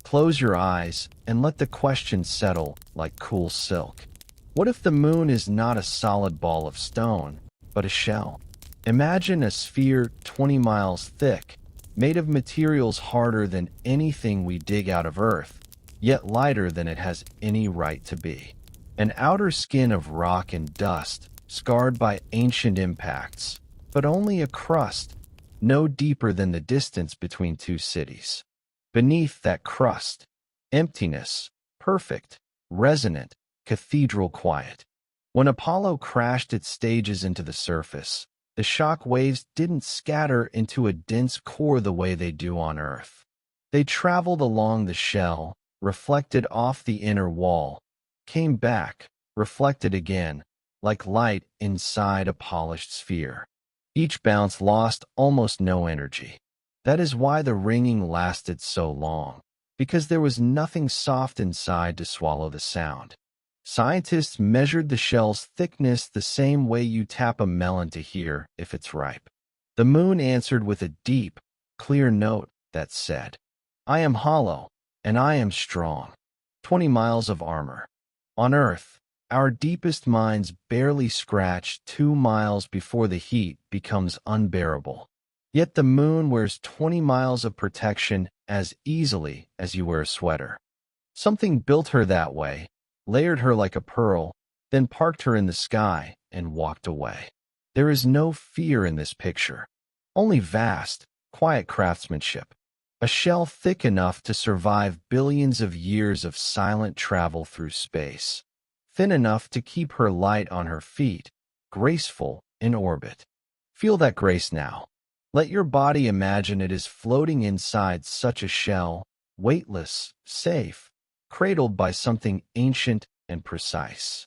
S1: Close your eyes and let the question settle like cool silk. What if the moon is not a solid ball of stone, but a shell? Imagine a sphere 20 miles thick, made of materials harder than anything we dig out of Earth, yet lighter than it has any right to be. An outer skin of rock and dust, scarred by ancient impacts, but only a crust, no deeper than the distance between two cities. Beneath that crust, emptiness, perfect, resonant, cathedral quiet. When Apollo crashed its stages into the surface, the shock waves didn't scatter into a dense core the way they do on Earth. They traveled along the shell, reflected off the inner wall, came back, reflected again, like light inside a polished sphere. Each bounce lost almost no energy. That is why the ringing lasted so long, because there was nothing soft inside to swallow the sound. Scientists measured the shell's thickness the same way you tap a melon to hear if it's ripe. The moon answered with a deep, clear note that said, I am hollow, and I am strong. 20 miles of armor. On Earth, our deepest minds barely scratch 2 miles before the heat becomes unbearable. Yet the moon wears 20 miles of protection as easily as you wear a sweater. Something built her that way, layered her like a pearl, then parked her in the sky and walked away. There is no fear in this picture, only vast, quiet craftsmanship. A shell thick enough to survive billions of years of silent travel through space, thin enough to keep her light on her feet, graceful in orbit. Feel that grace now. Let your body imagine it is floating inside such a shell, weightless, safe, cradled by something ancient and precise.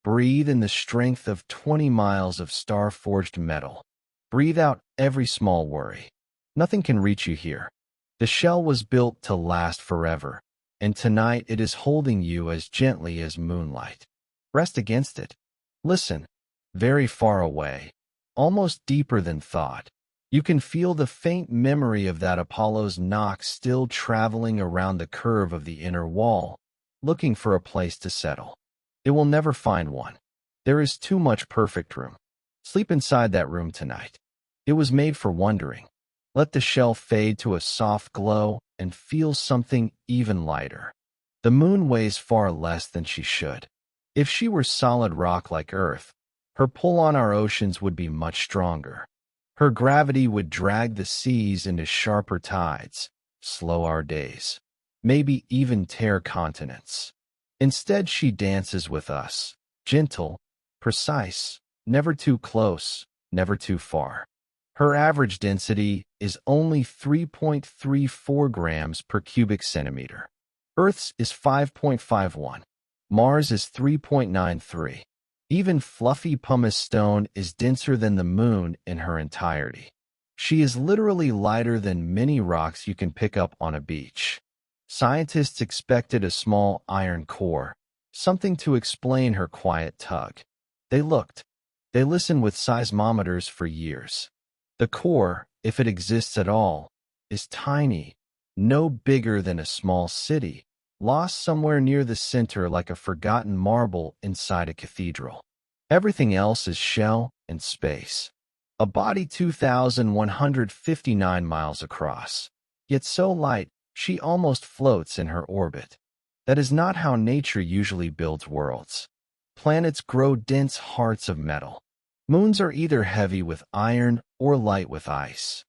S1: Breathe in the strength of 20 miles of star-forged metal. Breathe out every small worry. Nothing can reach you here. The shell was built to last forever, and tonight it is holding you as gently as moonlight. Rest against it. Listen, very far away, almost deeper than thought. You can feel the faint memory of that Apollo's knock still traveling around the curve of the inner wall, looking for a place to settle. It will never find one. There is too much perfect room. Sleep inside that room tonight. It was made for wondering. Let the shell fade to a soft glow and feel something even lighter. The moon weighs far less than she should. If she were solid rock like Earth, Her pull on our oceans would be much stronger. Her gravity would drag the seas into sharper tides, slow our days, maybe even tear continents. Instead, she dances with us, gentle, precise, never too close, never too far. Her average density is only 3.34 grams per cubic centimeter. Earth's is 5.51. Mars is 3.93. Even fluffy pumice stone is denser than the moon in her entirety. She is literally lighter than many rocks you can pick up on a beach. Scientists expected a small iron core, something to explain her quiet tug. They looked. They listened with seismometers for years. The core, if it exists at all, is tiny, no bigger than a small city, lost somewhere near the center like a forgotten marble inside a cathedral. Everything else is shell and space. A body 2,159 miles across, yet so light she almost floats in her orbit. That is not how nature usually builds worlds. Planets grow dense hearts of metal. Moons are either heavy with iron or light with ice.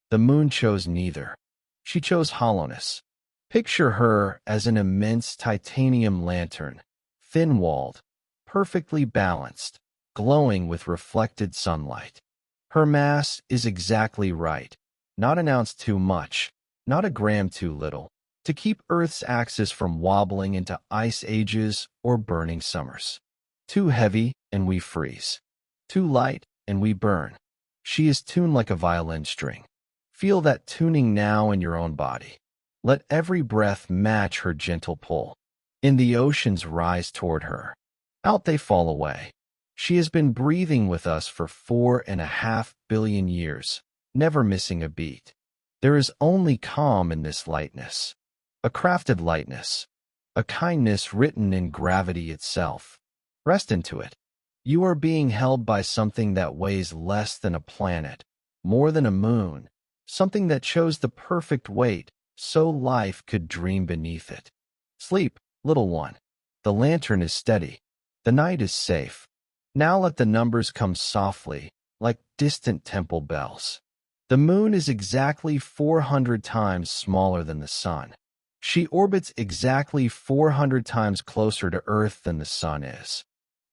S1: The moon chose neither. She chose hollowness. Picture her as an immense titanium lantern, thin-walled, perfectly balanced, glowing with reflected sunlight. Her mass is exactly right, not an ounce too much, not a gram too little, to keep Earth's axis from wobbling into ice ages or burning summers. Too heavy, and we freeze. Too light, and we burn. She is tuned like a violin string. Feel that tuning now in your own body. Let every breath match her gentle pull. In the oceans rise toward her. Out they fall away. She has been breathing with us for 4.5 billion years, never missing a beat. There is only calm in this lightness. A crafted lightness. A kindness written in gravity itself. Rest into it. You are being held by something that weighs less than a planet, more than a moon, something that chose the perfect weight so life could dream beneath it. Sleep, little one. The lantern is steady. The night is safe. Now let the numbers come softly, like distant temple bells. The moon is exactly 400 times smaller than the sun. She orbits exactly 400 times closer to Earth than the sun is.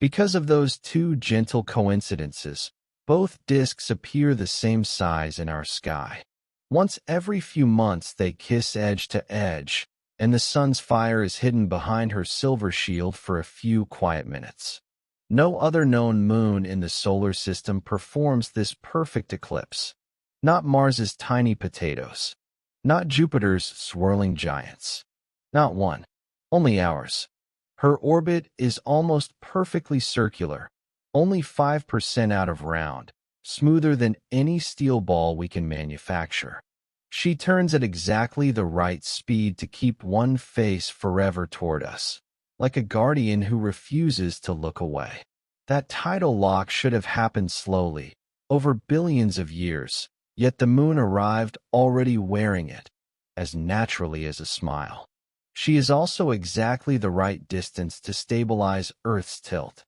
S1: Because of those two gentle coincidences, both disks appear the same size in our sky. Once every few months they kiss edge to edge, and the sun's fire is hidden behind her silver shield for a few quiet minutes. No other known moon in the solar system performs this perfect eclipse. Not Mars's tiny potatoes. Not Jupiter's swirling giants. Not one. Only ours. Her orbit is almost perfectly circular, only 5% out of round, smoother than any steel ball we can manufacture. She turns at exactly the right speed to keep one face forever toward us, like a guardian who refuses to look away. That tidal lock should have happened slowly, over billions of years, yet the moon arrived already wearing it, as naturally as a smile. She is also exactly the right distance to stabilize Earth's tilt.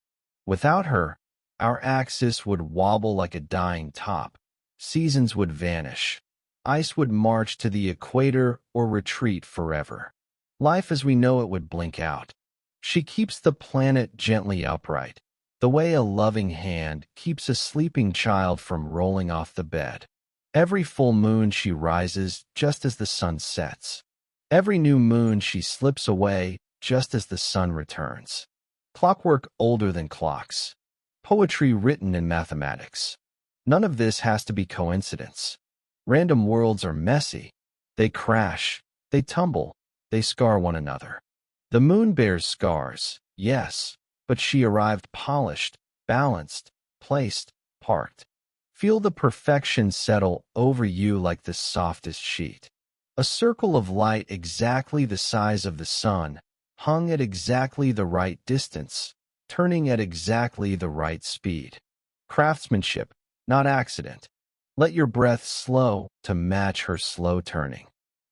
S1: Without her, our axis would wobble like a dying top, seasons would vanish, ice would march to the equator or retreat forever. Life as we know it would blink out. She keeps the planet gently upright, the way a loving hand keeps a sleeping child from rolling off the bed. Every full moon she rises just as the sun sets. Every new moon she slips away just as the sun returns. Clockwork older than clocks. Poetry written in mathematics. None of this has to be coincidence. Random worlds are messy. They crash, they tumble, they scar one another. The moon bears scars, yes, but she arrived polished, balanced, placed, parked. Feel the perfection settle over you like the softest sheet. A circle of light exactly the size of the sun, hung at exactly the right distance, turning at exactly the right speed. Craftsmanship, not accident. Let your breath slow to match her slow turning.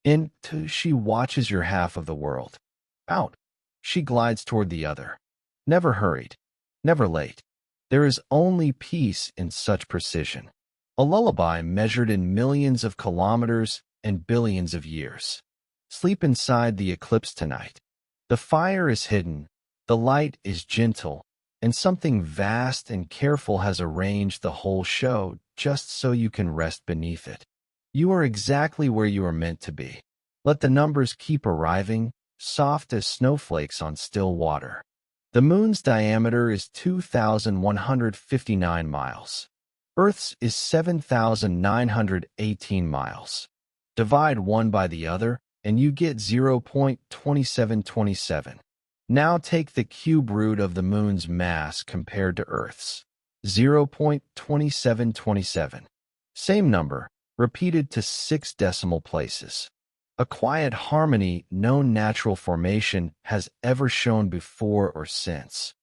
S1: In, she watches your half of the world. Out, she glides toward the other. Never hurried, never late. There is only peace in such precision. A lullaby measured in millions of kilometers and billions of years. Sleep inside the eclipse tonight. The fire is hidden, the light is gentle, and something vast and careful has arranged the whole show just so you can rest beneath it. You are exactly where you are meant to be. Let the numbers keep arriving, soft as snowflakes on still water. The moon's diameter is 2,159 miles. Earth's is 7,918 miles. Divide one by the other, and you get 0.2727. Now take the cube root of the moon's mass compared to Earth's. 0.2727. Same number, repeated to 6 decimal places. A quiet harmony no natural formation has ever shown before or since.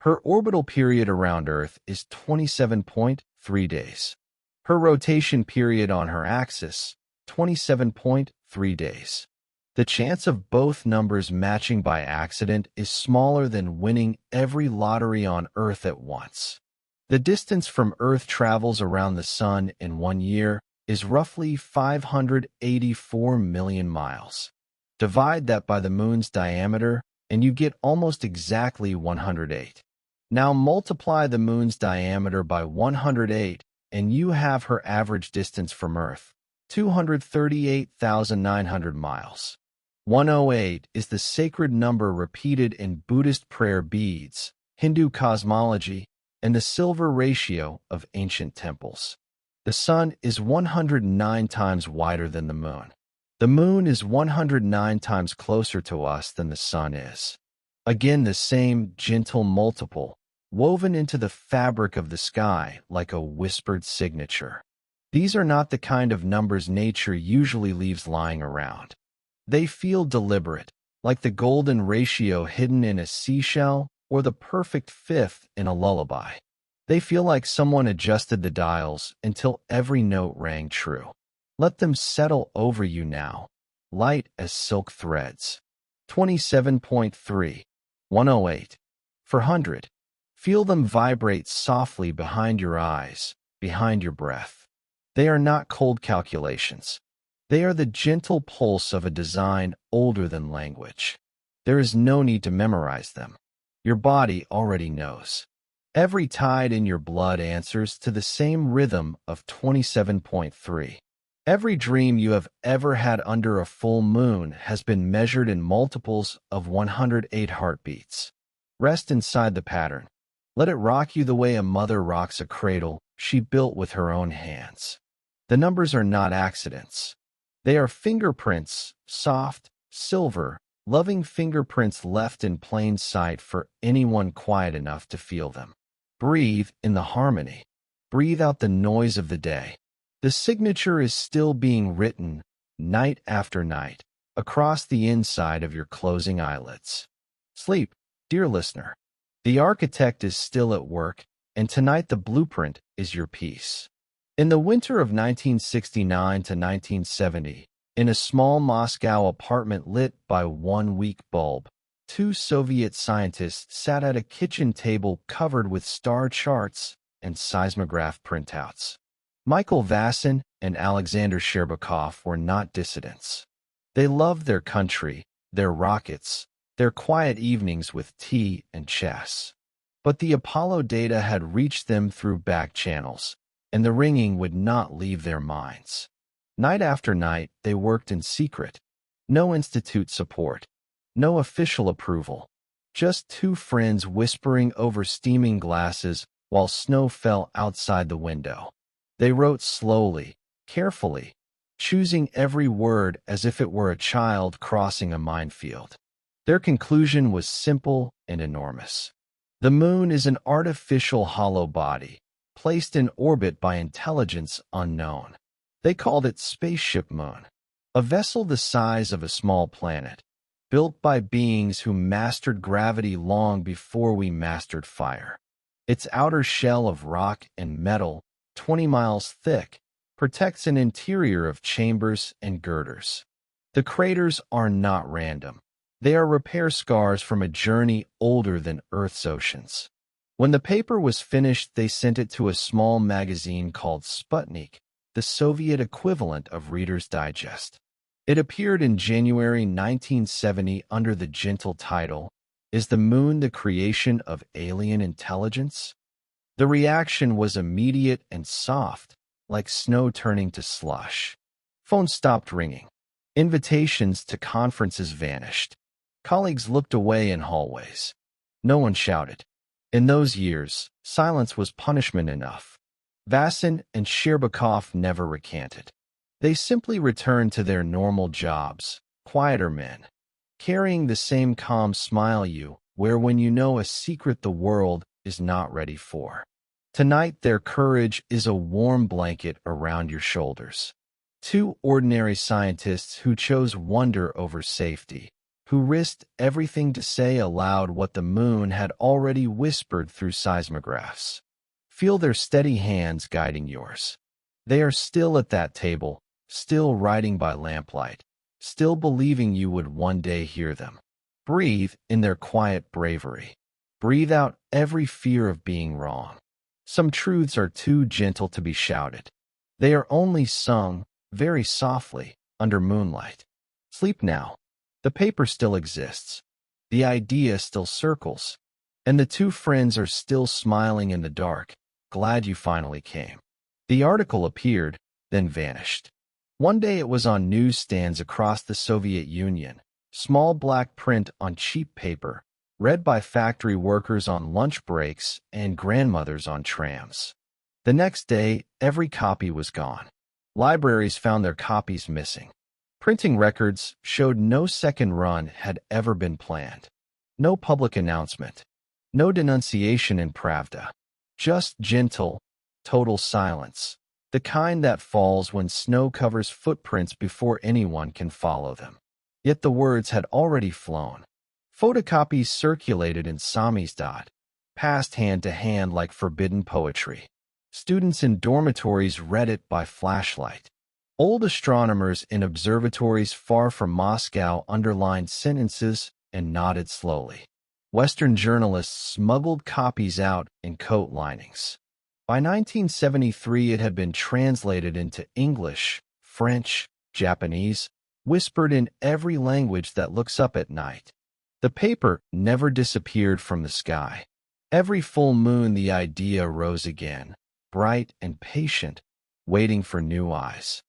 S1: Her orbital period around Earth is 27.3 days. Her rotation period on her axis, 27.3 days. The chance of both numbers matching by accident is smaller than winning every lottery on Earth at once. The distance from Earth travels around the Sun in 1 year is roughly 584 million miles. Divide that by the moon's diameter, and you get almost exactly 108. Now multiply the moon's diameter by 108, and you have her average distance from Earth, 238,900 miles. 108 is the sacred number repeated in Buddhist prayer beads, Hindu cosmology, and the silver ratio of ancient temples. The Sun is 109 times wider than the Moon. The Moon is 109 times closer to us than the Sun is. Again, the same gentle multiple, woven into the fabric of the sky like a whispered signature. These are not the kind of numbers nature usually leaves lying around. They feel deliberate, like the golden ratio hidden in a seashell or the perfect fifth in a lullaby. They feel like someone adjusted the dials until every note rang true. Let them settle over you now, light as silk threads. 27.3, 108. For 100. Feel them vibrate softly behind your eyes, behind your breath. They are not cold calculations. They are the gentle pulse of a design older than language. There is no need to memorize them. Your body already knows. Every tide in your blood answers to the same rhythm of 27.3. Every dream you have ever had under a full moon has been measured in multiples of 108 heartbeats. Rest inside the pattern. Let it rock you the way a mother rocks a cradle she built with her own hands. The numbers are not accidents. They are fingerprints, soft, silver, loving fingerprints left in plain sight for anyone quiet enough to feel them. Breathe in the harmony. Breathe out the noise of the day. The signature is still being written, night after night, across the inside of your closing eyelids. Sleep, dear listener. The architect is still at work, and tonight the blueprint is your peace. In the winter of 1969 to 1970, in a small Moscow apartment lit by one weak bulb, 2 Soviet scientists sat at a kitchen table covered with star charts and seismograph printouts. Michael Vassin and Alexander Sherbakov were not dissidents. They loved their country, their rockets, their quiet evenings with tea and chess. But the Apollo data had reached them through back channels, and the ringing would not leave their minds. Night after night, they worked in secret. No institute support. No official approval. Just 2 friends whispering over steaming glasses while snow fell outside the window. They wrote slowly, carefully, choosing every word as if it were a child crossing a minefield. Their conclusion was simple and enormous. The moon is an artificial hollow body, placed in orbit by intelligence unknown. They called it Spaceship Moon, a vessel the size of a small planet, built by beings who mastered gravity long before we mastered fire. Its outer shell of rock and metal, 20 miles thick, protects an interior of chambers and girders. The craters are not random. They are repair scars from a journey older than Earth's oceans. When the paper was finished, they sent it to a small magazine called Sputnik, the Soviet equivalent of Reader's Digest. It appeared in January 1970 under the gentle title, "Is the Moon the Creation of Alien Intelligence?" The reaction was immediate and soft, like snow turning to slush. Phones stopped ringing. Invitations to conferences vanished. Colleagues looked away in hallways. No one shouted. In those years, silence was punishment enough. Vassin and Sherbakov never recanted. They simply returned to their normal jobs, quieter men, carrying the same calm smile you wear when you know a secret the world is not ready for. Tonight, their courage is a warm blanket around your shoulders. Two ordinary scientists who chose wonder over safety, who risked everything to say aloud what the moon had already whispered through seismographs. Feel their steady hands guiding yours. They are still at that table, still writing by lamplight, still believing you would one day hear them. Breathe in their quiet bravery. Breathe out every fear of being wrong. Some truths are too gentle to be shouted. They are only sung, very softly, under moonlight. Sleep now. The paper still exists. The idea still circles. And the two friends are still smiling in the dark, glad you finally came. The article appeared, then vanished. One day it was on newsstands across the Soviet Union, small black print on cheap paper, read by factory workers on lunch breaks and grandmothers on trams. The next day, every copy was gone. Libraries found their copies missing. Printing records showed no second run had ever been planned. No public announcement. No denunciation in Pravda. Just gentle, total silence. The kind that falls when snow covers footprints before anyone can follow them. Yet the words had already flown. Photocopies circulated in samizdat, passed hand to hand like forbidden poetry. Students in dormitories read it by flashlight. Old astronomers in observatories far from Moscow underlined sentences and nodded slowly. Western journalists smuggled copies out in coat linings. By 1973, it had been translated into English, French, Japanese, whispered in every language that looks up at night. The paper never disappeared from the sky. Every full moon the idea rose again, bright and patient, waiting for new eyes.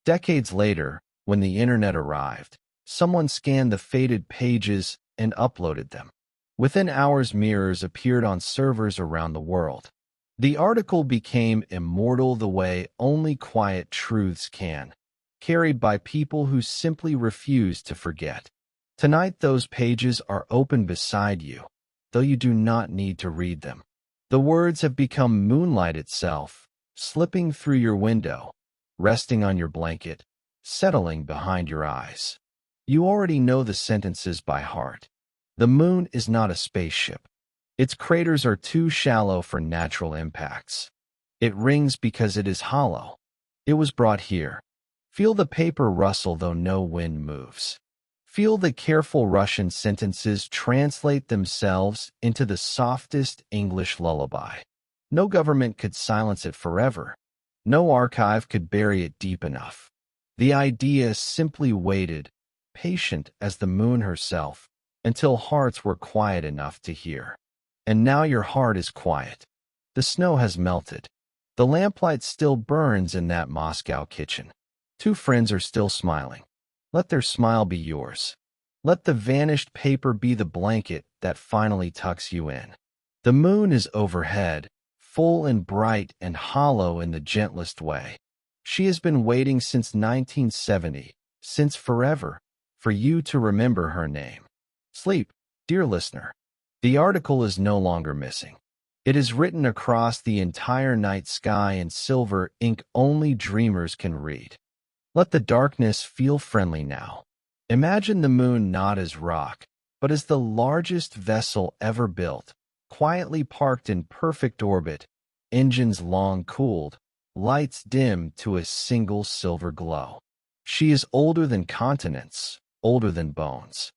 S1: Decades later, when the internet arrived, someone scanned the faded pages and uploaded them. Within hours, mirrors appeared on servers around the world. The article became immortal the way only quiet truths can, carried by people who simply refuse to forget. Tonight, those pages are open beside you, though you do not need to read them. The words have become moonlight itself, slipping through your window, resting on your blanket, settling behind your eyes. You already know the sentences by heart. The moon is not a spaceship. Its craters are too shallow for natural impacts. It rings because it is hollow. It was brought here. Feel the paper rustle though no wind moves. Feel the careful Russian sentences translate themselves into the softest English lullaby. No government could silence it forever. No archive could bury it deep enough. The idea simply waited, patient as the moon herself, until hearts were quiet enough to hear. And now your heart is quiet. The snow has melted. The lamplight still burns in that Moscow kitchen. Two friends are still smiling. Let their smile be yours. Let the vanished paper be the blanket that finally tucks you in. The moon is overhead, full and bright and hollow in the gentlest way. She has been waiting since 1970, since forever, for you to remember her name. Sleep, dear listener. The article is no longer missing. It is written across the entire night sky in silver ink only dreamers can read. Let the darkness feel friendly now. Imagine the moon not as rock, but as the largest vessel ever built, quietly parked in perfect orbit, engines long cooled, lights dimmed to a single silver glow. She is older than continents, older than bones.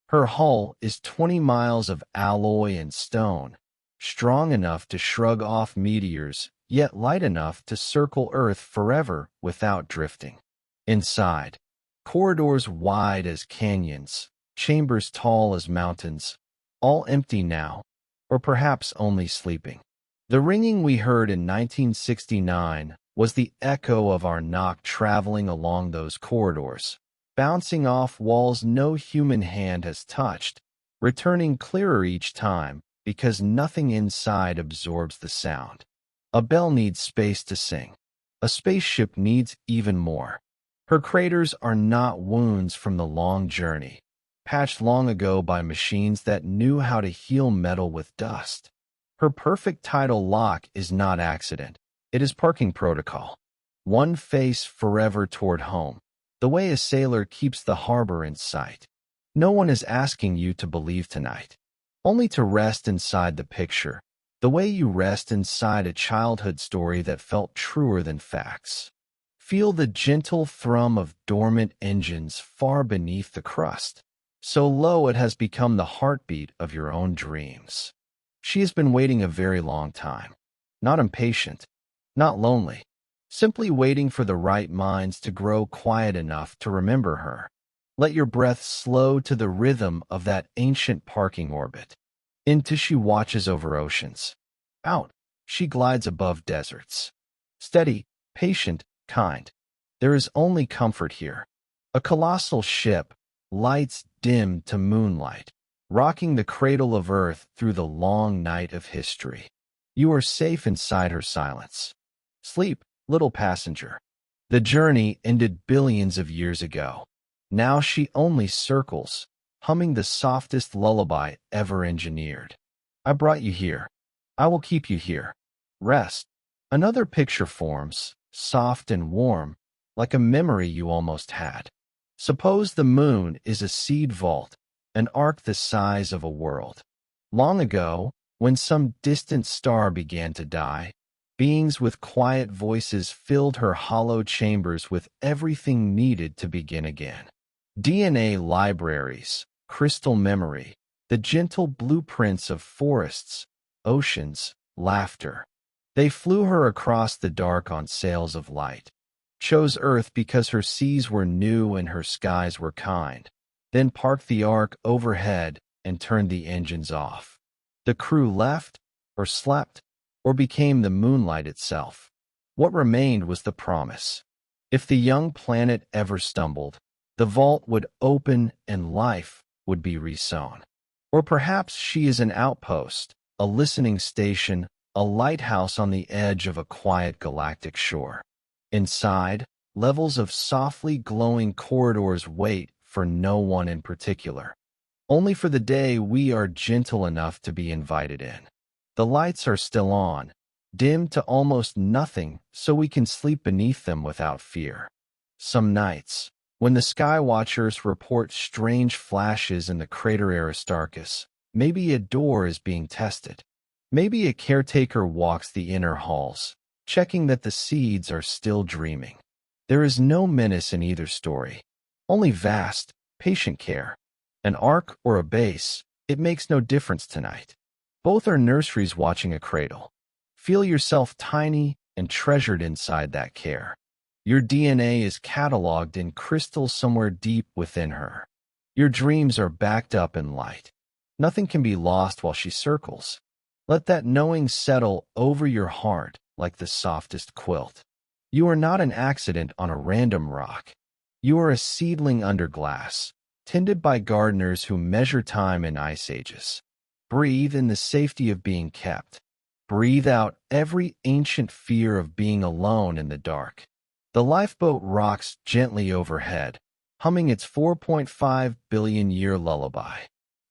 S1: Her hull is 20 miles of alloy and stone, strong enough to shrug off meteors, yet light enough to circle Earth forever without drifting. Inside, corridors wide as canyons, chambers tall as mountains, all empty now, or perhaps only sleeping. The ringing we heard in 1969 was the echo of our knock traveling along those corridors, bouncing off walls no human hand has touched, returning clearer each time because nothing inside absorbs the sound. A bell needs space to sing. A spaceship needs even more. Her craters are not wounds from the long journey, patched long ago by machines that knew how to heal metal with dust. Her perfect tidal lock is not accident. It is parking protocol. One face forever toward home, the way a sailor keeps the harbor in sight. No one is asking you to believe tonight, only to rest inside the picture, the way you rest inside a childhood story that felt truer than facts. Feel the gentle thrum of dormant engines far beneath the crust, so low it has become the heartbeat of your own dreams. She has been waiting a very long time, not impatient, not lonely, simply waiting for the right minds to grow quiet enough to remember her. Let your breath slow to the rhythm of that ancient parking orbit. Into she watches over oceans. Out, she glides above deserts. Steady, patient, kind. There is only comfort here. A colossal ship, lights dim to moonlight, rocking the cradle of Earth through the long night of history. You are safe inside her silence. Sleep, little passenger. The journey ended billions of years ago. Now she only circles, humming the softest lullaby ever engineered. I brought you here. I will keep you here. Rest. Another picture forms, soft and warm, like a memory you almost had. Suppose the moon is a seed vault, an arc the size of a world. Long ago, when some distant star began to die, beings with quiet voices filled her hollow chambers with everything needed to begin again. DNA libraries, crystal memory, the gentle blueprints of forests, oceans, laughter. They flew her across the dark on sails of light, chose Earth because her seas were new and her skies were kind, then parked the ark overhead and turned the engines off. The crew left, or slept, or became the moonlight itself. What remained was the promise. If the young planet ever stumbled, the vault would open and life would be resown. Or perhaps she is an outpost, a listening station, a lighthouse on the edge of a quiet galactic shore. Inside, levels of softly glowing corridors wait for no one in particular. Only for the day we are gentle enough to be invited in. The lights are still on, dim to almost nothing, so we can sleep beneath them without fear. Some nights, when the sky watchers report strange flashes in the crater Aristarchus, maybe a door is being tested. Maybe a caretaker walks the inner halls, checking that the seeds are still dreaming. There is no menace in either story, only vast, patient care. An ark or a base, it makes no difference tonight. Both are nurseries watching a cradle. Feel yourself tiny and treasured inside that care. Your DNA is cataloged in crystal somewhere deep within her. Your dreams are backed up in light. Nothing can be lost while she circles. Let that knowing settle over your heart like the softest quilt. You are not an accident on a random rock. You are a seedling under glass, tended by gardeners who measure time in ice ages. Breathe in the safety of being kept. Breathe out every ancient fear of being alone in the dark. The lifeboat rocks gently overhead, humming its 4.5 billion year lullaby.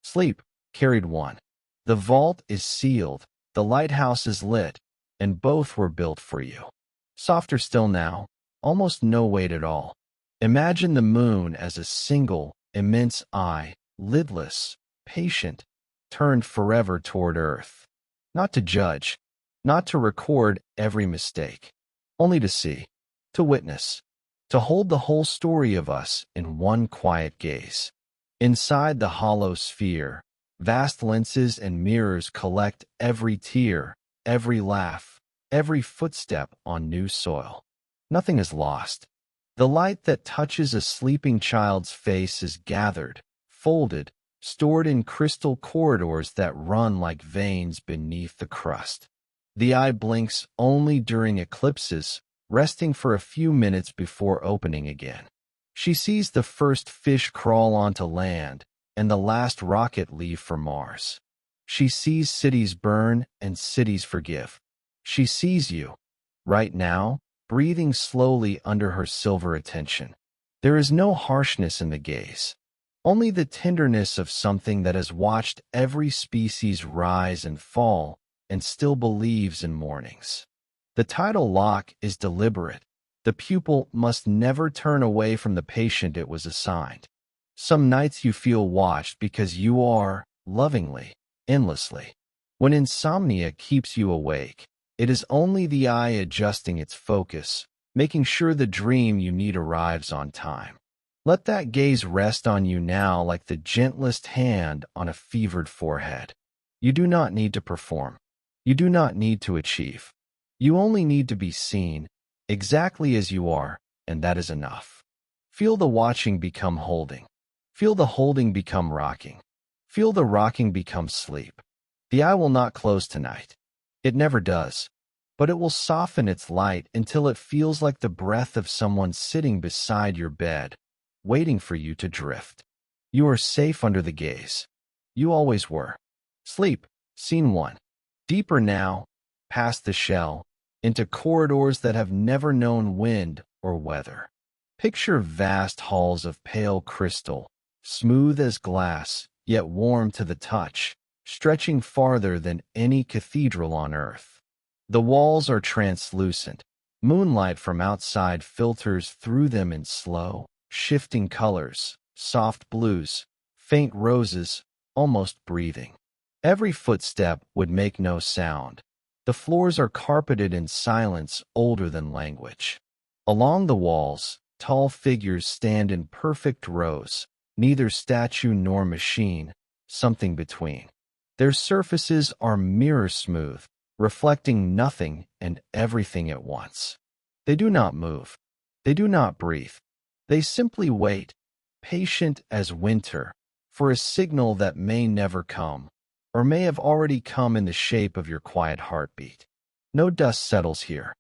S1: Sleep, carried one. The vault is sealed, the lighthouse is lit, and both were built for you. Softer still now, almost no weight at all. Imagine the moon as a single, immense eye, lidless, patient, turned forever toward Earth. Not to judge, not to record every mistake, only to see, to witness, to hold the whole story of us in one quiet gaze. Inside the hollow sphere, Vast lenses and mirrors collect every tear, every laugh, every footstep on new soil. Nothing is lost. The light that touches a sleeping child's face is gathered, folded, stored in crystal corridors that run like veins beneath the crust. The eye blinks only during eclipses, resting for a few minutes before opening again. She sees the first fish crawl onto land and the last rocket leave for Mars. She sees cities burn and cities forgive. She sees you, right now, breathing slowly under her silver attention. There is no harshness in the gaze, only the tenderness of something that has watched every species rise and fall and still believes in mornings. The tidal lock is deliberate. The pupil must never turn away from the patient it was assigned. Some nights you feel watched because you are, lovingly, endlessly. When insomnia keeps you awake, it is only the eye adjusting its focus, making sure the dream you need arrives on time. Let that gaze rest on you now like the gentlest hand on a fevered forehead. You do not need to perform. You do not need to achieve. You only need to be seen, exactly as you are, and that is enough. Feel the watching become holding. Feel the holding become rocking. Feel the rocking become sleep. The eye will not close tonight. It never does. But it will soften its light until it feels like the breath of someone sitting beside your bed, waiting for you to drift. You are safe under the gaze. You always were. Sleep, scene 1. Deeper now, past the shell, into corridors that have never known wind or weather. Picture vast halls of pale crystal, smooth as glass, yet warm to the touch, stretching farther than any cathedral on earth. The walls are translucent. Moonlight from outside filters through them in slow, shifting colors, soft blues, faint roses, almost breathing. Every footstep would make no sound. The floors are carpeted in silence older than language. Along the walls, tall figures stand in perfect rows, neither statue nor machine, something between. Their surfaces are mirror-smooth, reflecting nothing and everything at once. They do not move. They do not breathe. They simply wait, patient as winter, for a signal that may never come, or may have already come in the shape of your quiet heartbeat. No dust settles here.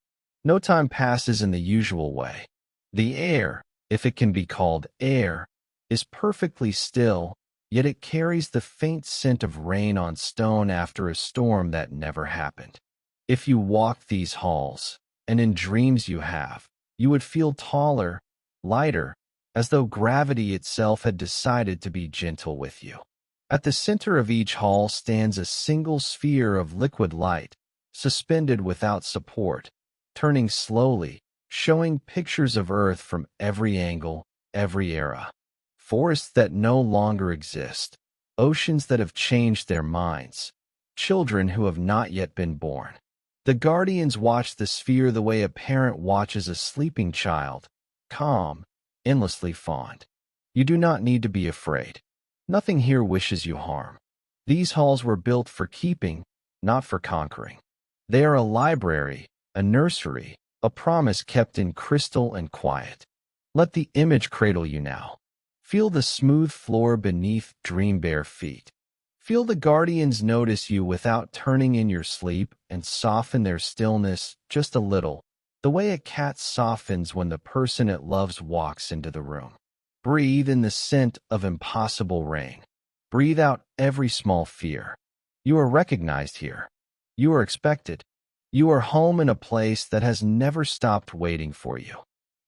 S1: No time passes in the usual way. The air, if it can be called air, is perfectly still, yet it carries the faint scent of rain on stone after a storm that never happened. If you walk these halls, and in dreams you would feel taller, lighter, as though gravity itself had decided to be gentle with you. At the center of each hall stands a single sphere of liquid light, suspended without support, turning slowly, showing pictures of Earth from every angle, every era. Forests that no longer exist, oceans that have changed their minds, children who have not yet been born. The guardians watch the sphere the way a parent watches a sleeping child, calm, endlessly fond. You do not need to be afraid. Nothing here wishes you harm. These halls were built for keeping, not for conquering. They are a library, a nursery, a promise kept in crystal and quiet. Let the image cradle you now. Feel the smooth floor beneath dream-bare feet. Feel the guardians notice you without turning in your sleep and soften their stillness just a little, the way a cat softens when the person it loves walks into the room. Breathe in the scent of impossible rain. Breathe out every small fear. You are recognized here. You are expected. You are home in a place that has never stopped waiting for you.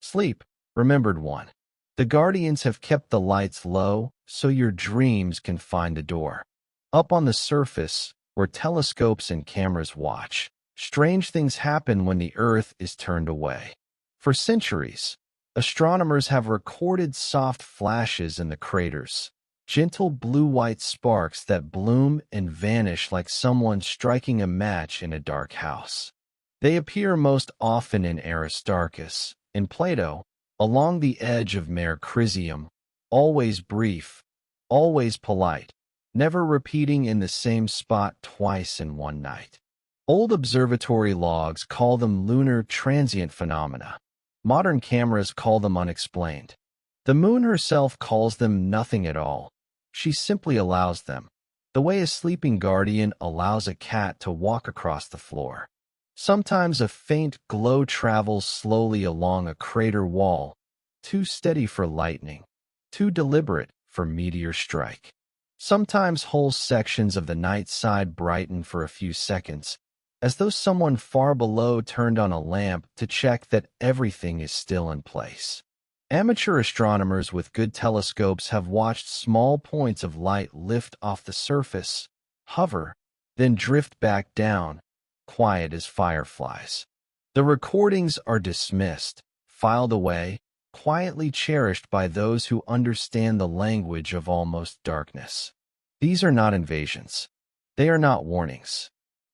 S1: Sleep, remembered one. The guardians have kept the lights low so your dreams can find a door. Up on the surface, where telescopes and cameras watch, strange things happen when the Earth is turned away. For centuries, astronomers have recorded soft flashes in the craters, gentle blue-white sparks that bloom and vanish like someone striking a match in a dark house. They appear most often in Aristarchus, in Plato, along the edge of Mare Crisium, always brief, always polite, never repeating in the same spot twice in one night. Old observatory logs call them lunar transient phenomena. Modern cameras call them unexplained. The moon herself calls them nothing at all. She simply allows them, the way a sleeping guardian allows a cat to walk across the floor. Sometimes a faint glow travels slowly along a crater wall, too steady for lightning, too deliberate for meteor strike. Sometimes whole sections of the night side brighten for a few seconds, as though someone far below turned on a lamp to check that everything is still in place. Amateur astronomers with good telescopes have watched small points of light lift off the surface, hover, then drift back down, quiet as fireflies. The recordings are dismissed, filed away, quietly cherished by those who understand the language of almost darkness. These are not invasions. They are not warnings.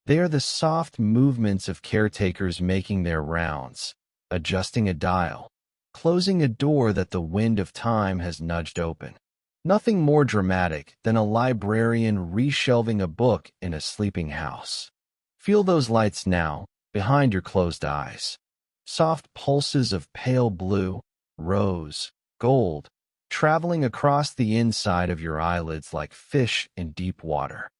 S1: They are the soft movements of caretakers making their rounds, adjusting a dial, closing a door that the wind of time has nudged open. Nothing more dramatic than a librarian reshelving a book in a sleeping house. Feel those lights now, behind your closed eyes. Soft pulses of pale blue, rose, gold, traveling across the inside of your eyelids like fish in deep water.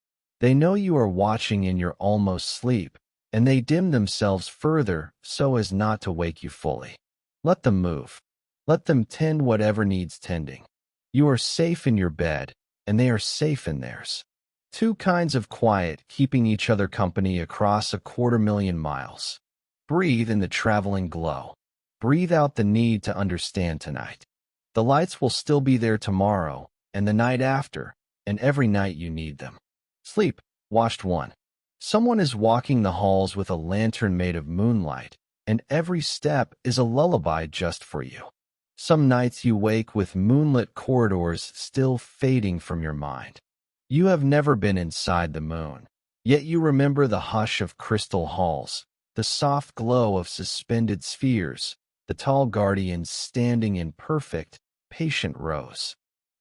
S1: They know you are watching in your almost sleep, and they dim themselves further so as not to wake you fully. Let them move. Let them tend whatever needs tending. You are safe in your bed, and they are safe in theirs. Two kinds of quiet keeping each other company across 250,000 miles. Breathe in the traveling glow. Breathe out the need to understand tonight. The lights will still be there tomorrow, and the night after, and every night you need them. Sleep. Watched 1. Someone is walking the halls with a lantern made of moonlight, and every step is a lullaby just for you. Some nights you wake with moonlit corridors still fading from your mind. You have never been inside the moon, yet you remember the hush of crystal halls, the soft glow of suspended spheres, the tall guardians standing in perfect, patient rows.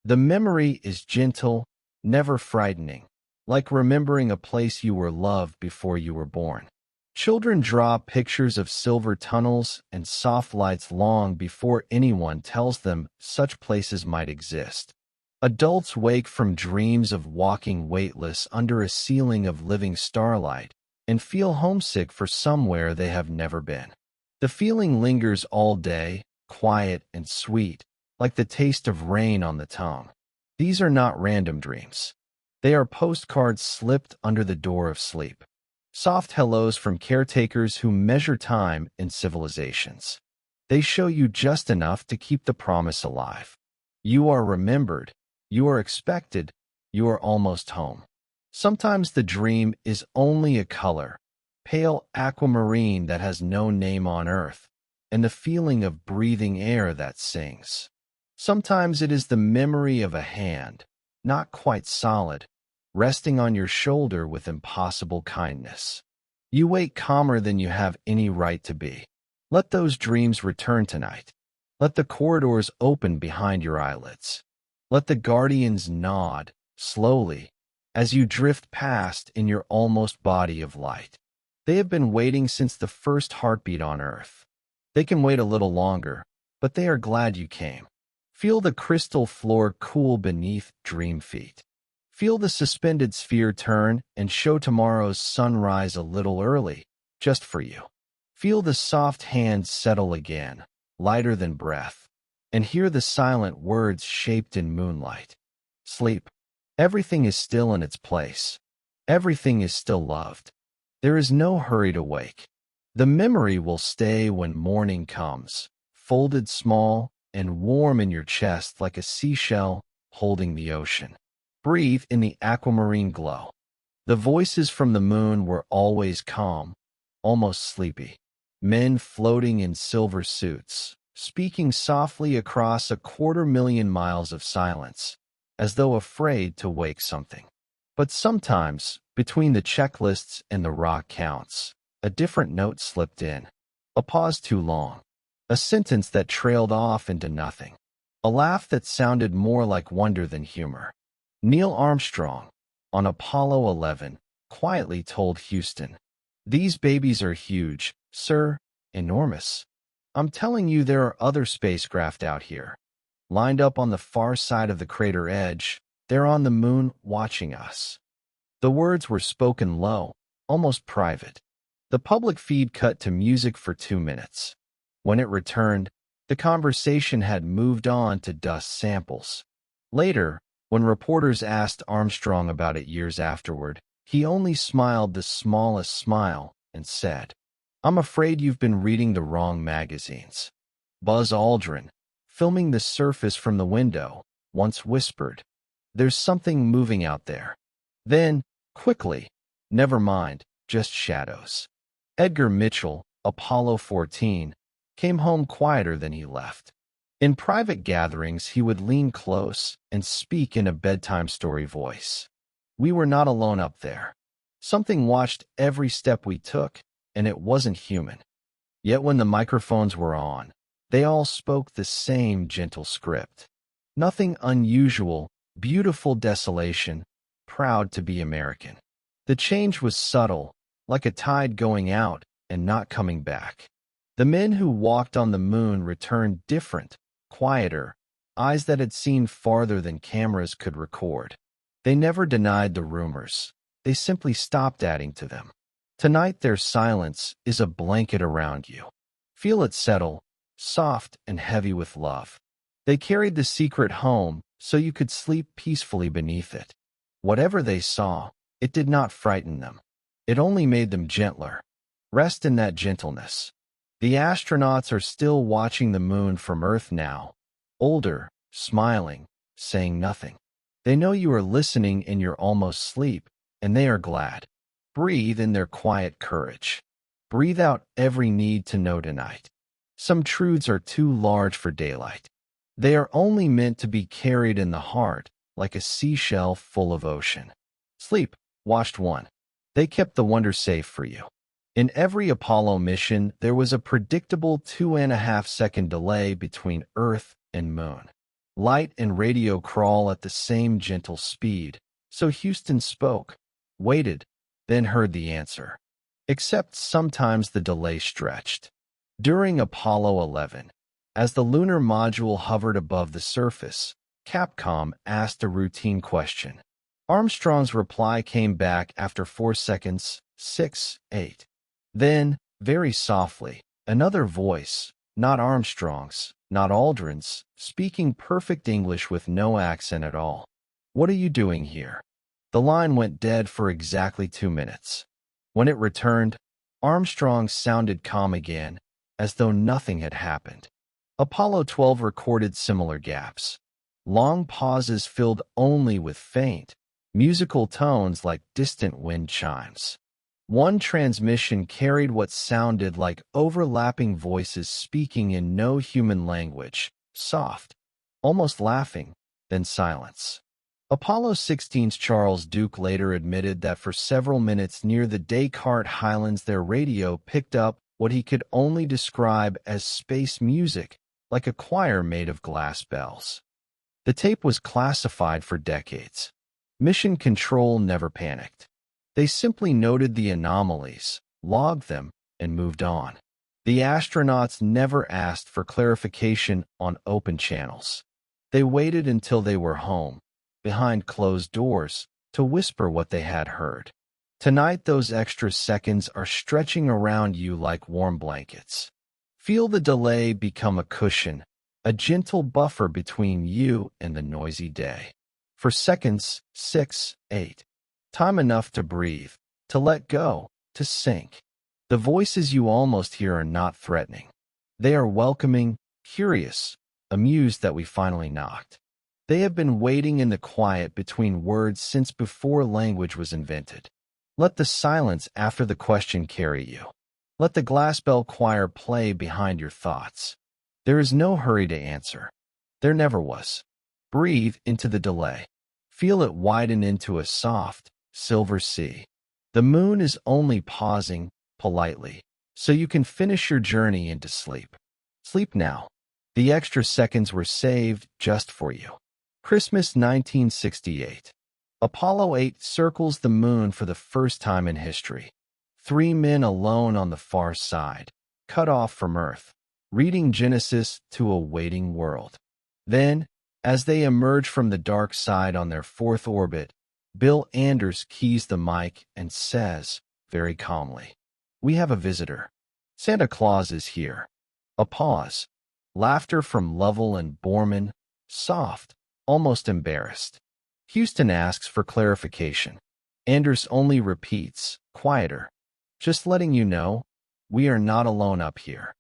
S1: The memory is gentle, never frightening, like remembering a place you were loved before you were born. Children draw pictures of silver tunnels and soft lights long before anyone tells them such places might exist. Adults wake from dreams of walking weightless under a ceiling of living starlight and feel homesick for somewhere they have never been. The feeling lingers all day, quiet and sweet, like the taste of rain on the tongue. These are not random dreams. They are postcards slipped under the door of sleep. Soft hellos from caretakers who measure time in civilizations. They show you just enough to keep the promise alive. You are remembered. You are expected. You are almost home. Sometimes the dream is only a color, pale aquamarine that has no name on earth, and the feeling of breathing air that sings. Sometimes it is the memory of a hand, not quite solid, resting on your shoulder with impossible kindness. You wake calmer than you have any right to be. Let those dreams return tonight. Let the corridors open behind your eyelids. Let the guardians nod, slowly, as you drift past in your almost body of light. They have been waiting since the first heartbeat on Earth. They can wait a little longer, but they are glad you came. Feel the crystal floor cool beneath dream feet. Feel the suspended sphere turn and show tomorrow's sunrise a little early, just for you. Feel the soft hands settle again, lighter than breath, and hear the silent words shaped in moonlight. Sleep. Everything is still in its place. Everything is still loved. There is no hurry to wake. The memory will stay when morning comes, folded small and warm in your chest like a seashell holding the ocean. Breathe in the aquamarine glow. The voices from the moon were always calm, almost sleepy. Men floating in silver suits, speaking softly across 250,000 miles of silence, as though afraid to wake something. But sometimes, between the checklists and the rock counts, a different note slipped in. A pause too long. A sentence that trailed off into nothing. A laugh that sounded more like wonder than humor. Neil Armstrong, on Apollo 11, quietly told Houston. These babies are huge, sir, enormous. I'm telling you there are other spacecraft out here. Lined up on the far side of the crater edge, they're on the moon watching us. The words were spoken low, almost private. The public feed cut to music for 2 minutes. When it returned, the conversation had moved on to dust samples. Later, when reporters asked Armstrong about it years afterward, he only smiled the smallest smile and said, "I'm afraid you've been reading the wrong magazines." Buzz Aldrin, filming the surface from the window, once whispered, "There's something moving out there." Then, quickly, "Never mind, just shadows." Edgar Mitchell, Apollo 14, came home quieter than he left. In private gatherings, he would lean close and speak in a bedtime story voice. We were not alone up there. Something watched every step we took, and it wasn't human. Yet when the microphones were on, they all spoke the same gentle script. Nothing unusual, beautiful desolation, proud to be American. The change was subtle, like a tide going out and not coming back. The men who walked on the moon returned different, quieter, eyes that had seen farther than cameras could record. They never denied the rumors. They simply stopped adding to them. Tonight their silence is a blanket around you. Feel it settle, soft and heavy with love. They carried the secret home so you could sleep peacefully beneath it. Whatever they saw, it did not frighten them. It only made them gentler. Rest in that gentleness. The astronauts are still watching the moon from Earth now, older, smiling, saying nothing. They know you are listening in your almost sleep, and they are glad. Breathe in their quiet courage. Breathe out every need to know tonight. Some truths are too large for daylight. They are only meant to be carried in the heart, like a seashell full of ocean. Sleep, washed one. They kept the wonder safe for you. In every Apollo mission, there was a predictable 2.5-second delay between Earth and Moon. Light and radio crawl at the same gentle speed, so Houston spoke, waited, then heard the answer. Except sometimes the delay stretched. During Apollo 11, as the lunar module hovered above the surface, Capcom asked a routine question. Armstrong's reply came back after 4 seconds, 6, 8. Then, very softly, another voice, not Armstrong's, not Aldrin's, speaking perfect English with no accent at all. "What are you doing here?" The line went dead for exactly 2 minutes. When it returned, Armstrong sounded calm again, as though nothing had happened. Apollo 12 recorded similar gaps. Long pauses filled only with faint, musical tones like distant wind chimes. One transmission carried what sounded like overlapping voices speaking in no human language, soft, almost laughing, then silence. Apollo 16's Charles Duke later admitted that for several minutes near the Descartes Highlands their radio picked up what he could only describe as space music, like a choir made of glass bells. The tape was classified for decades. Mission Control never panicked. They simply noted the anomalies, logged them, and moved on. The astronauts never asked for clarification on open channels. They waited until they were home, behind closed doors, to whisper what they had heard. Tonight those extra seconds are stretching around you like warm blankets. Feel the delay become a cushion, a gentle buffer between you and the noisy day. For seconds, 6, 8. Time enough to breathe, to let go, to sink. The voices you almost hear are not threatening. They are welcoming, curious, amused that we finally knocked. They have been waiting in the quiet between words since before language was invented. Let the silence after the question carry you. Let the glass bell choir play behind your thoughts. There is no hurry to answer. There never was. Breathe into the delay. Feel it widen into a soft, silver sea. The moon is only pausing, politely, so you can finish your journey into sleep. Sleep now. The extra seconds were saved just for you. Christmas 1968. Apollo 8 circles the moon for the first time in history. 3 men alone on the far side, cut off from Earth, reading Genesis to a waiting world. Then, as they emerge from the dark side on their 4th orbit, Bill Anders keys the mic and says, very calmly, "We have a visitor. Santa Claus is here." A pause. Laughter from Lovell and Borman, soft, almost embarrassed. Houston asks for clarification. Anders only repeats, quieter, "Just letting you know, we are not alone up here."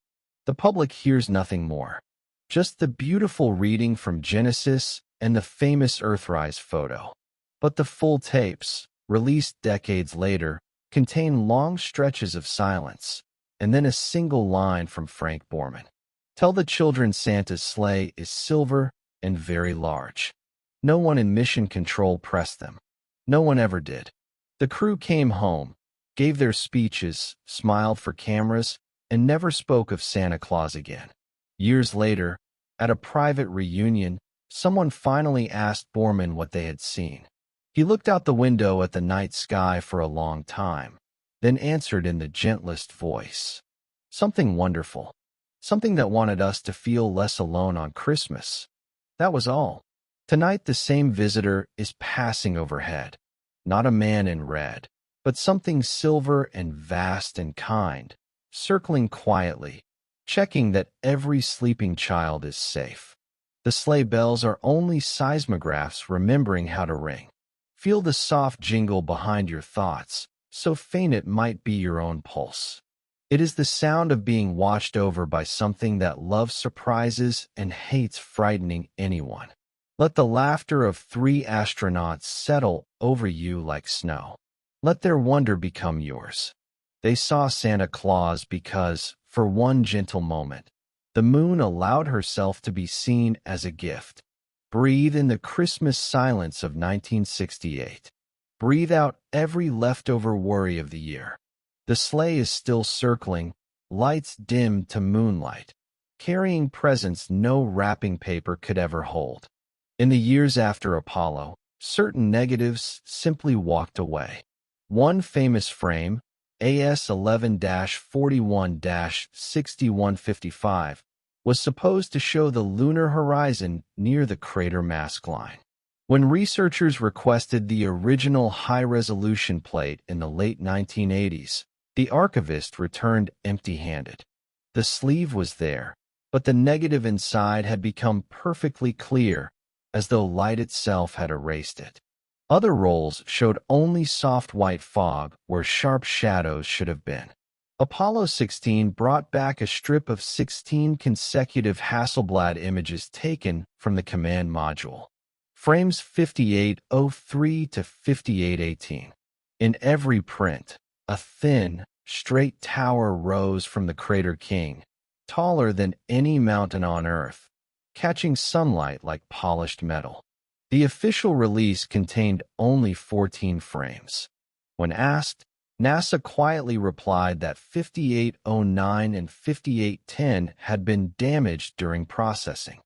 S1: The public hears nothing more. Just the beautiful reading from Genesis and the famous Earthrise photo. But the full tapes, released decades later, contain long stretches of silence, and then a single line from Frank Borman. "Tell the children Santa's sleigh is silver and very large." No one in Mission Control pressed them. No one ever did. The crew came home, gave their speeches, smiled for cameras, and never spoke of Santa Claus again. Years later, at a private reunion, someone finally asked Borman what they had seen. He looked out the window at the night sky for a long time, then answered in the gentlest voice, "Something wonderful. Something that wanted us to feel less alone on Christmas. That was all." Tonight the same visitor is passing overhead. Not a man in red, but something silver and vast and kind, circling quietly, checking that every sleeping child is safe. The sleigh bells are only seismographs remembering how to ring. Feel the soft jingle behind your thoughts, so faint it might be your own pulse. It is the sound of being watched over by something that loves surprises and hates frightening anyone. Let the laughter of 3 astronauts settle over you like snow. Let their wonder become yours. They saw Santa Claus because, for one gentle moment, the moon allowed herself to be seen as a gift. Breathe in the Christmas silence of 1968. Breathe out every leftover worry of the year. The sleigh is still circling, lights dim to moonlight, carrying presents no wrapping paper could ever hold. In the years after Apollo, certain negatives simply walked away. One famous frame, AS11-41-6155, was supposed to show the lunar horizon near the crater mask line. When researchers requested the original high-resolution plate in the late 1980s, the archivist returned empty-handed. The sleeve was there, but the negative inside had become perfectly clear, as though light itself had erased it. Other rolls showed only soft white fog where sharp shadows should have been. Apollo 16 brought back a strip of 16 consecutive Hasselblad images taken from the command module. Frames 5803 to 5818. In every print, a thin, straight tower rose from the crater king, taller than any mountain on Earth, catching sunlight like polished metal. The official release contained only 14 frames. When asked, NASA quietly replied that 5809 and 5810 had been damaged during processing.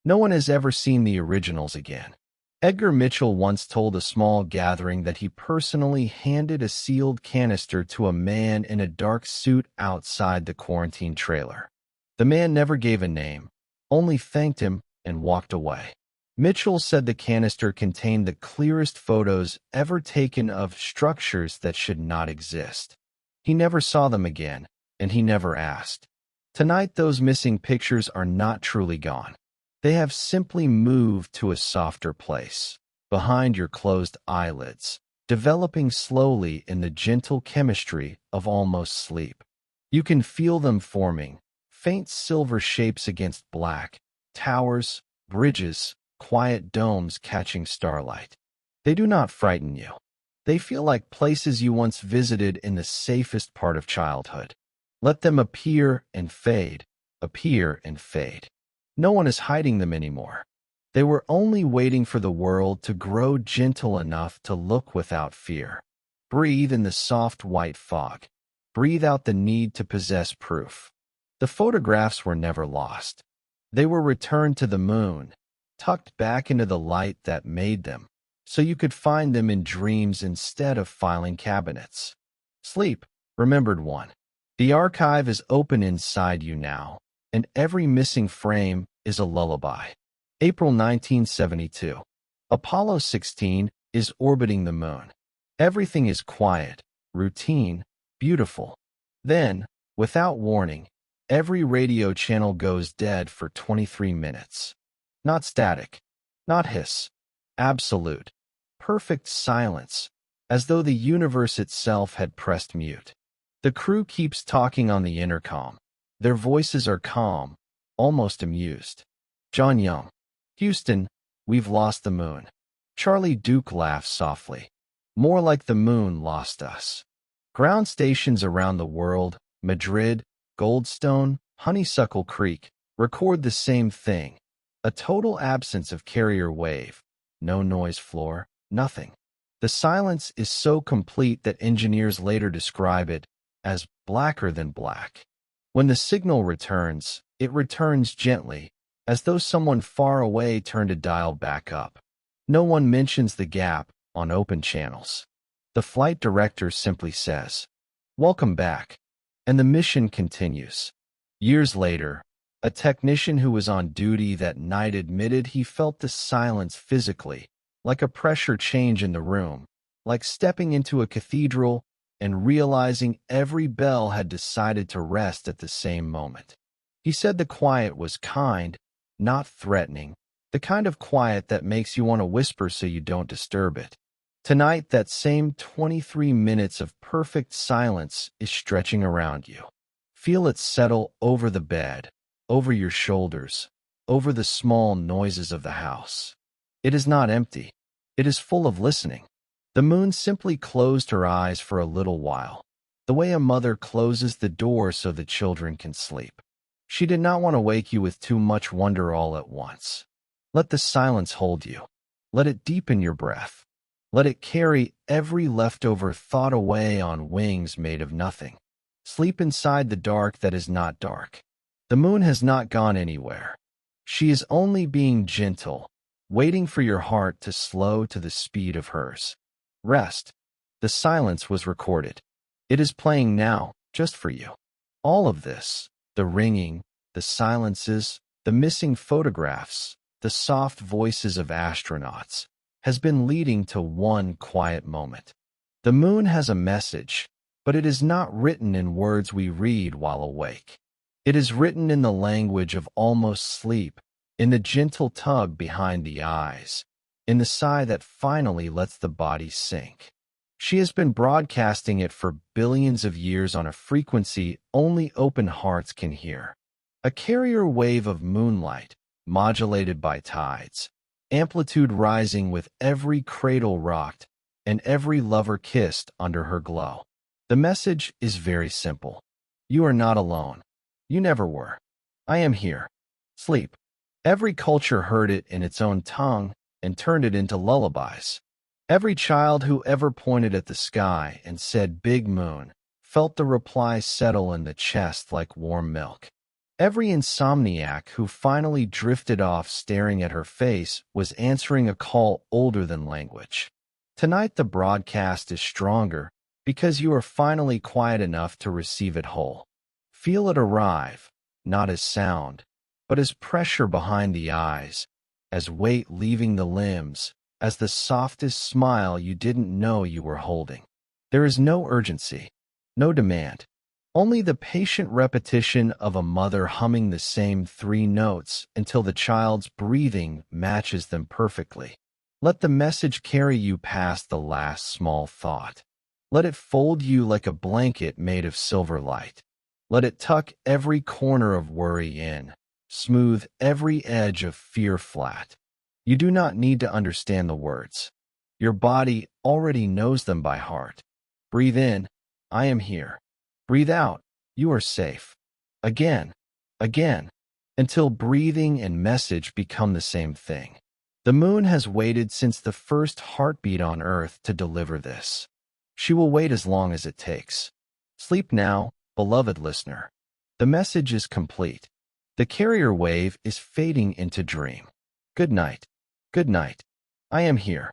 S1: No one has ever seen the originals again. Edgar Mitchell once told a small gathering that he personally handed a sealed canister to a man in a dark suit outside the quarantine trailer. The man never gave a name, only thanked him and walked away. Mitchell said the canister contained the clearest photos ever taken of structures that should not exist. He never saw them again, and he never asked. Tonight, those missing pictures are not truly gone. They have simply moved to a softer place, behind your closed eyelids, developing slowly in the gentle chemistry of almost sleep. You can feel them forming, faint silver shapes against black, towers, bridges, quiet domes catching starlight. They do not frighten you. They feel like places you once visited in the safest part of childhood. Let them appear and fade, appear and fade. No one is hiding them anymore. They were only waiting for the world to grow gentle enough to look without fear. Breathe in the soft white fog. Breathe out the need to possess proof. The photographs were never lost. They were returned to the moon, tucked back into the light that made them, so you could find them in dreams instead of filing cabinets. Sleep, remembered one. The archive is open inside you now, and every missing frame is a lullaby. April 1972. Apollo 16 is orbiting the moon. Everything is quiet, routine, beautiful. Then, without warning, every radio channel goes dead for 23 minutes. Not static, not hiss. Absolute, perfect silence, as though the universe itself had pressed mute. The crew keeps talking on the intercom. Their voices are calm, almost amused. John Young. Houston, we've lost the moon. Charlie Duke laughs softly. More like the moon lost us. Ground stations around the world, Madrid, Goldstone, Honeysuckle Creek, record the same thing. A total absence of carrier wave. No noise floor, nothing. The silence is so complete that engineers later describe it as blacker than black. When the signal returns, it returns gently, as though someone far away turned a dial back up. No one mentions the gap on open channels. The flight director simply says, "Welcome back," and the mission continues. Years later, a technician who was on duty that night admitted he felt the silence physically, like a pressure change in the room, like stepping into a cathedral and realizing every bell had decided to rest at the same moment. He said the quiet was kind, not threatening, the kind of quiet that makes you want to whisper so you don't disturb it. Tonight, that same 23 minutes of perfect silence is stretching around you. Feel it settle over the bed, over your shoulders, over the small noises of the house. It is not empty. It is full of listening. The moon simply closed her eyes for a little while, the way a mother closes the door so the children can sleep. She did not want to wake you with too much wonder all at once. Let the silence hold you. Let it deepen your breath. Let it carry every leftover thought away on wings made of nothing. Sleep inside the dark that is not dark. The moon has not gone anywhere. She is only being gentle, waiting for your heart to slow to the speed of hers. Rest. The silence was recorded. It is playing now, just for you. All of this, the ringing, the silences, the missing photographs, the soft voices of astronauts, has been leading to one quiet moment. The moon has a message, but it is not written in words we read while awake. It is written in the language of almost sleep, in the gentle tug behind the eyes, in the sigh that finally lets the body sink. She has been broadcasting it for billions of years on a frequency only open hearts can hear. A carrier wave of moonlight, modulated by tides, amplitude rising with every cradle rocked and every lover kissed under her glow. The message is very simple. You are not alone. You never were. I am here. Sleep. Every culture heard it in its own tongue and turned it into lullabies. Every child who ever pointed at the sky and said "Big Moon" felt the reply settle in the chest like warm milk. Every insomniac who finally drifted off staring at her face was answering a call older than language. Tonight the broadcast is stronger because you are finally quiet enough to receive it whole. Feel it arrive, not as sound, but as pressure behind the eyes, as weight leaving the limbs, as the softest smile you didn't know you were holding. There is no urgency, no demand, only the patient repetition of a mother humming the same 3 notes until the child's breathing matches them perfectly. Let the message carry you past the last small thought. Let it fold you like a blanket made of silver light. Let it tuck every corner of worry in, smooth every edge of fear flat. You do not need to understand the words. Your body already knows them by heart. Breathe in, I am here. Breathe out, you are safe. Again, until breathing and message become the same thing. The moon has waited since the first heartbeat on Earth to deliver this. She will wait as long as it takes. Sleep now, beloved listener. The message is complete. The carrier wave is fading into dream. Good night. Good night. I am here.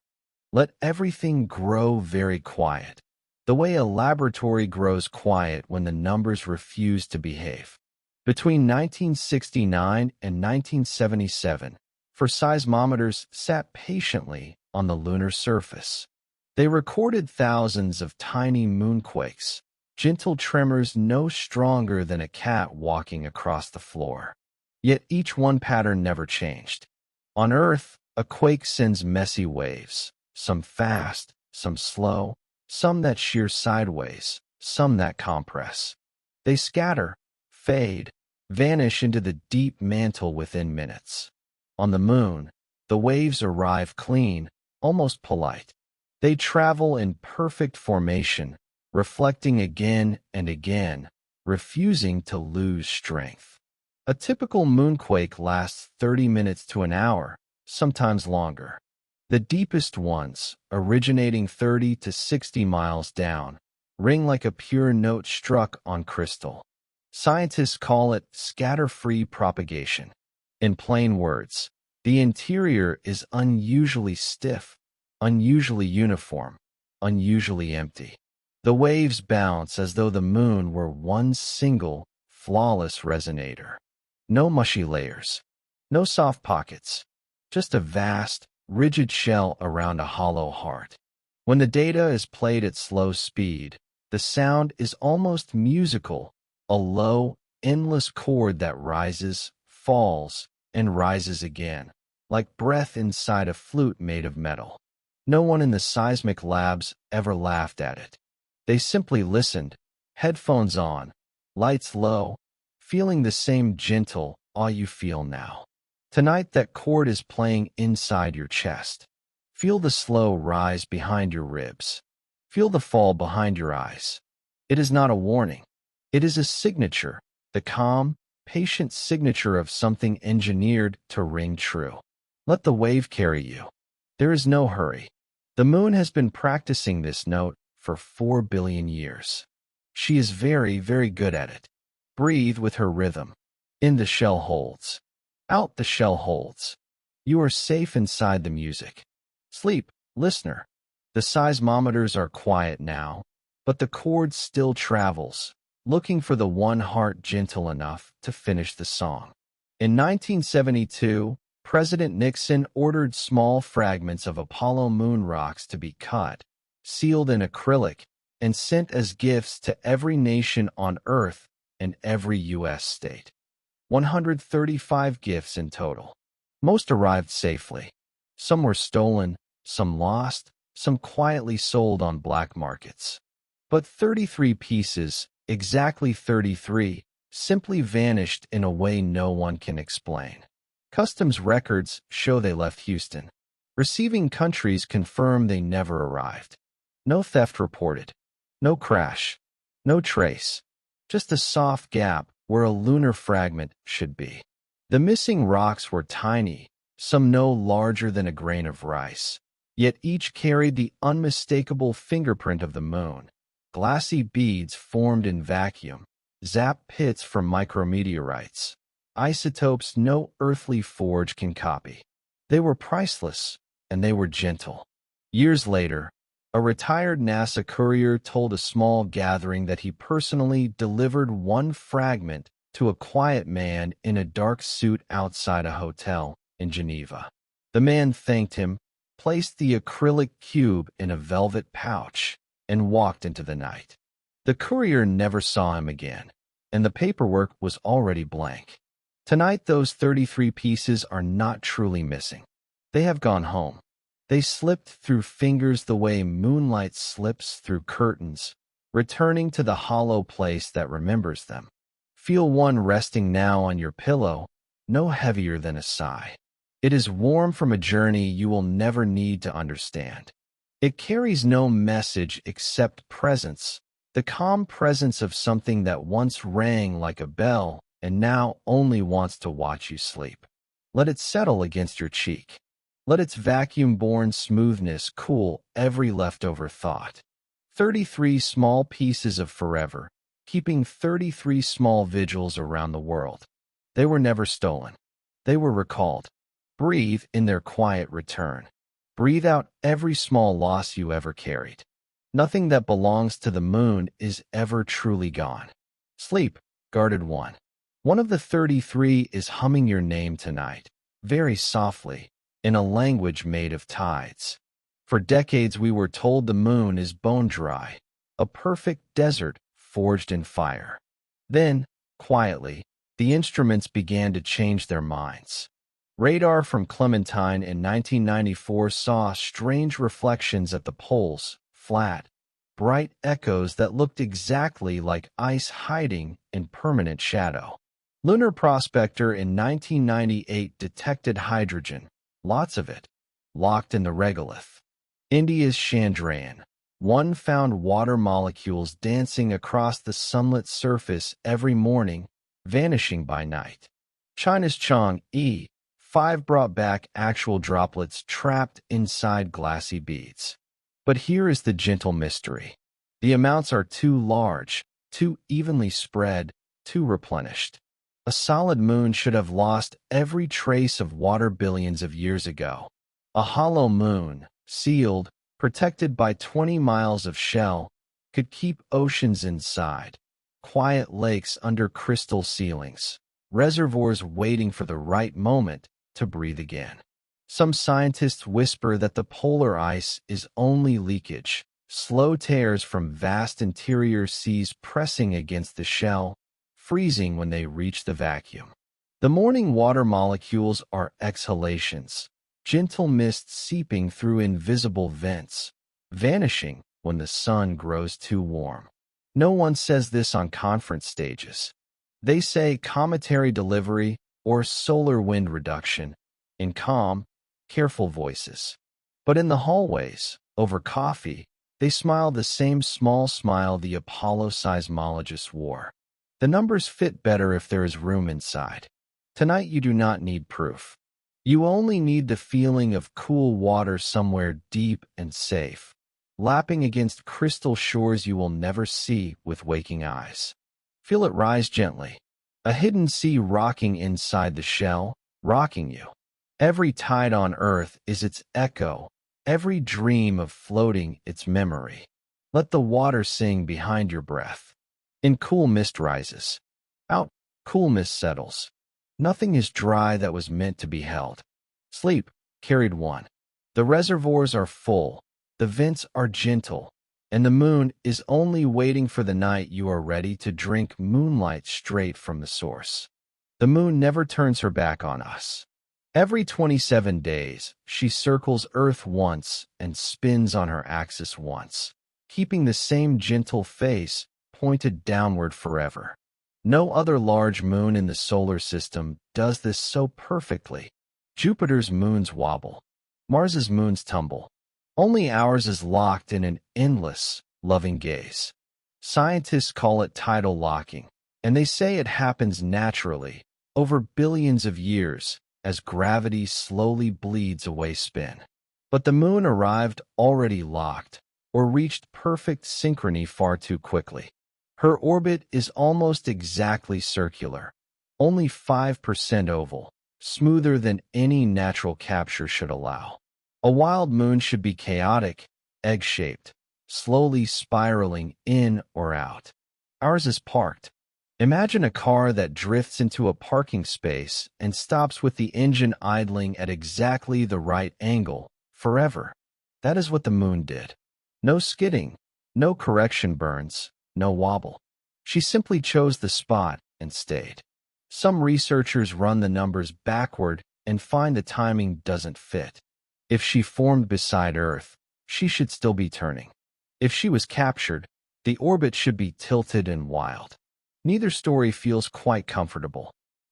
S1: Let everything grow very quiet, the way a laboratory grows quiet when the numbers refuse to behave. Between 1969 and 1977, for seismometers sat patiently on the lunar surface. They recorded thousands of tiny moonquakes, gentle tremors no stronger than a cat walking across the floor. Yet each one pattern never changed. On Earth, a quake sends messy waves, some fast, some slow, some that shear sideways, some that compress. They scatter, fade, vanish into the deep mantle within minutes. On the moon, the waves arrive clean, almost polite. They travel in perfect formation, reflecting again and again, refusing to lose strength. A typical moonquake lasts 30 minutes to an hour, sometimes longer. The deepest ones, originating 30 to 60 miles down, ring like a pure note struck on crystal. Scientists call it scatter-free propagation. In plain words, the interior is unusually stiff, unusually uniform, unusually empty. The waves bounce as though the moon were one single, flawless resonator. No mushy layers, no soft pockets, just a vast, rigid shell around a hollow heart. When the data is played at slow speed, the sound is almost musical, a low, endless chord that rises, falls, and rises again, like breath inside a flute made of metal. No one in the seismic labs ever laughed at it. They simply listened, headphones on, lights low, feeling the same gentle awe you feel now. Tonight that chord is playing inside your chest. Feel the slow rise behind your ribs. Feel the fall behind your eyes. It is not a warning. It is a signature, the calm, patient signature of something engineered to ring true. Let the wave carry you. There is no hurry. The moon has been practicing this note for 4 billion years. She is very, very good at it. Breathe with her rhythm. In the shell holds. Out the shell holds. You are safe inside the music. Sleep, listener. The seismometers are quiet now, but the chord still travels, looking for the one heart gentle enough to finish the song. In 1972, President Nixon ordered small fragments of Apollo moon rocks to be cut, sealed in acrylic, and sent as gifts to every nation on Earth and every U.S. state. 135 gifts in total. Most arrived safely. Some were stolen, some lost, some quietly sold on black markets. But 33 pieces, exactly 33, simply vanished in a way no one can explain. Customs records show they left Houston. Receiving countries confirm they never arrived. No theft reported. No crash. No trace. Just a soft gap where a lunar fragment should be. The missing rocks were tiny, some no larger than a grain of rice, yet each carried the unmistakable fingerprint of the moon. Glassy beads formed in vacuum, zap pits from micrometeorites, isotopes no earthly forge can copy. They were priceless, and they were gentle. Years later, a retired NASA courier told a small gathering that he personally delivered one fragment to a quiet man in a dark suit outside a hotel in Geneva. The man thanked him, placed the acrylic cube in a velvet pouch, and walked into the night. The courier never saw him again, and the paperwork was already blank. Tonight, those 33 pieces are not truly missing. They have gone home. They slipped through fingers the way moonlight slips through curtains, returning to the hollow place that remembers them. Feel one resting now on your pillow, no heavier than a sigh. It is warm from a journey you will never need to understand. It carries no message except presence, the calm presence of something that once rang like a bell and now only wants to watch you sleep. Let it settle against your cheek. Let its vacuum-borne smoothness cool every leftover thought. 33 small pieces of forever, keeping 33 small vigils around the world. They were never stolen. They were recalled. Breathe in their quiet return. Breathe out every small loss you ever carried. Nothing that belongs to the moon is ever truly gone. Sleep, guarded one. One of the 33 is humming your name tonight, very softly, in a language made of tides. For decades we were told the moon is bone dry, a perfect desert forged in fire. Then, quietly, the instruments began to change their minds. Radar from Clementine in 1994 saw strange reflections at the poles, flat, bright echoes that looked exactly like ice hiding in permanent shadow. Lunar Prospector in 1998 detected hydrogen, lots of it, locked in the regolith. India's Chandrayaan-1 found water molecules dancing across the sunlit surface every morning, vanishing by night. China's Chang'e-5 brought back actual droplets trapped inside glassy beads. But here is the gentle mystery. The amounts are too large, too evenly spread, too replenished. A solid moon should have lost every trace of water billions of years ago. A hollow moon, sealed, protected by 20 miles of shell, could keep oceans inside, quiet lakes under crystal ceilings, reservoirs waiting for the right moment to breathe again. Some scientists whisper that the polar ice is only leakage, slow tears from vast interior seas pressing against the shell, freezing when they reach the vacuum. The morning water molecules are exhalations, gentle mist seeping through invisible vents, vanishing when the sun grows too warm. No one says this on conference stages. They say cometary delivery or solar wind reduction in calm, careful voices. But in the hallways, over coffee, they smile the same small smile the Apollo seismologists wore. The numbers fit better if there is room inside. Tonight you do not need proof. You only need the feeling of cool water somewhere deep and safe, lapping against crystal shores you will never see with waking eyes. Feel it rise gently. A hidden sea rocking inside the shell, rocking you. Every tide on earth is its echo, every dream of floating its memory. Let the water sing behind your breath. In cool mist rises. Out, cool mist settles. Nothing is dry that was meant to be held. Sleep, carried one. The reservoirs are full, the vents are gentle, and the moon is only waiting for the night you are ready to drink moonlight straight from the source. The moon never turns her back on us. Every 27 days, she circles Earth once and spins on her axis once, keeping the same gentle face pointed downward forever. No other large moon in the solar system does this so perfectly. Jupiter's moons wobble. Mars's moons tumble. Only ours is locked in an endless, loving gaze. Scientists call it tidal locking, and they say it happens naturally, over billions of years, as gravity slowly bleeds away spin. But the moon arrived already locked, or reached perfect synchrony far too quickly. Her orbit is almost exactly circular, only 5% oval, smoother than any natural capture should allow. A wild moon should be chaotic, egg-shaped, slowly spiraling in or out. Ours is parked. Imagine a car that drifts into a parking space and stops with the engine idling at exactly the right angle, forever. That is what the moon did. No skidding, no correction burns, no wobble. She simply chose the spot and stayed. Some researchers run the numbers backward and find the timing doesn't fit. If she formed beside Earth, she should still be turning. If she was captured, the orbit should be tilted and wild. Neither story feels quite comfortable.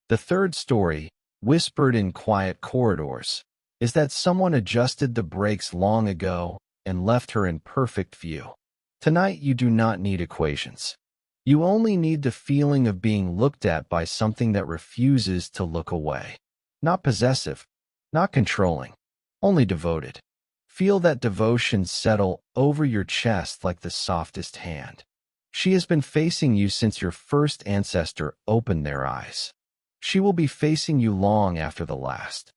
S1: The third story, whispered in quiet corridors, is that someone adjusted the brakes long ago and left her in perfect view. Tonight you do not need equations. You only need the feeling of being looked at by something that refuses to look away. Not possessive, not controlling, only devoted. Feel that devotion settle over your chest like the softest hand. She has been facing you since your first ancestor opened their eyes. She will be facing you long after the last.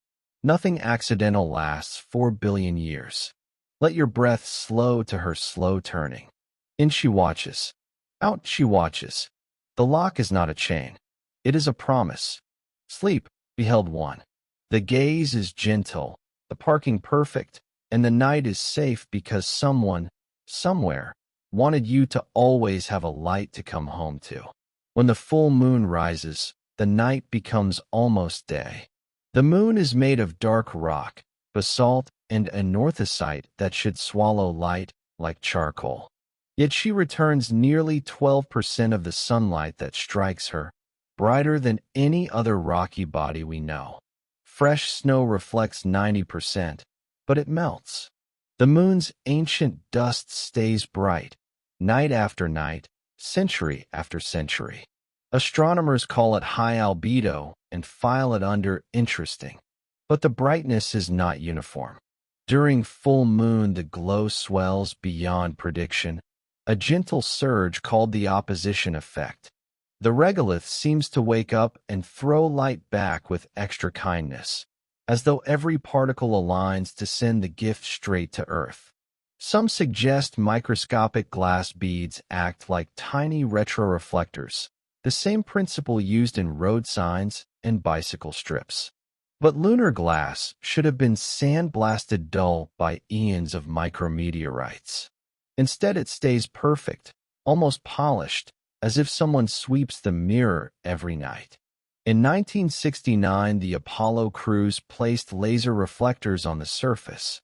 S1: Nothing accidental lasts 4 billion years. Let your breath slow to her slow turning. In she watches. Out she watches. The lock is not a chain. It is a promise. Sleep, beheld one. The gaze is gentle, the parking perfect, and the night is safe because someone, somewhere, wanted you to always have a light to come home to. When the full moon rises, the night becomes almost day. The moon is made of dark rock, basalt, and anorthosite that should swallow light like charcoal. Yet she returns nearly 12% of the sunlight that strikes her, brighter than any other rocky body we know. Fresh snow reflects 90%, but it melts. The moon's ancient dust stays bright, night after night, century after century. Astronomers call it high albedo and file it under interesting. But the brightness is not uniform. During full moon, the glow swells beyond prediction, a gentle surge called the opposition effect. The regolith seems to wake up and throw light back with extra kindness, as though every particle aligns to send the gift straight to Earth. Some suggest microscopic glass beads act like tiny retroreflectors, the same principle used in road signs and bicycle strips. But lunar glass should have been sandblasted dull by eons of micrometeorites. Instead, it stays perfect, almost polished, as if someone sweeps the mirror every night. In 1969, the Apollo crews placed laser reflectors on the surface.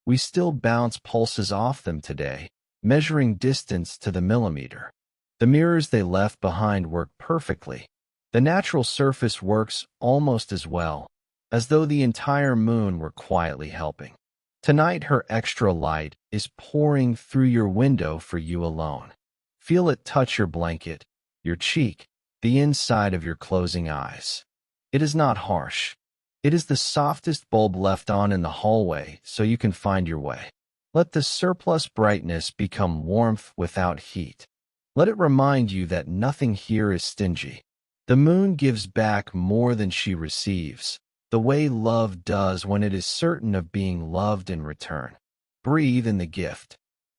S1: We still bounce pulses off them today, measuring distance to the millimeter. The mirrors they left behind work perfectly. The natural surface works almost as well, as though the entire moon were quietly helping. Tonight, her extra light is pouring through your window for you alone. Feel it touch your blanket, your cheek, the inside of your closing eyes. It is not harsh. It is the softest bulb left on in the hallway so you can find your way. Let the surplus brightness become warmth without heat. Let it remind you that nothing here is stingy. The moon gives back more than she receives, the way love does when it is certain of being loved in return. Breathe in the gift.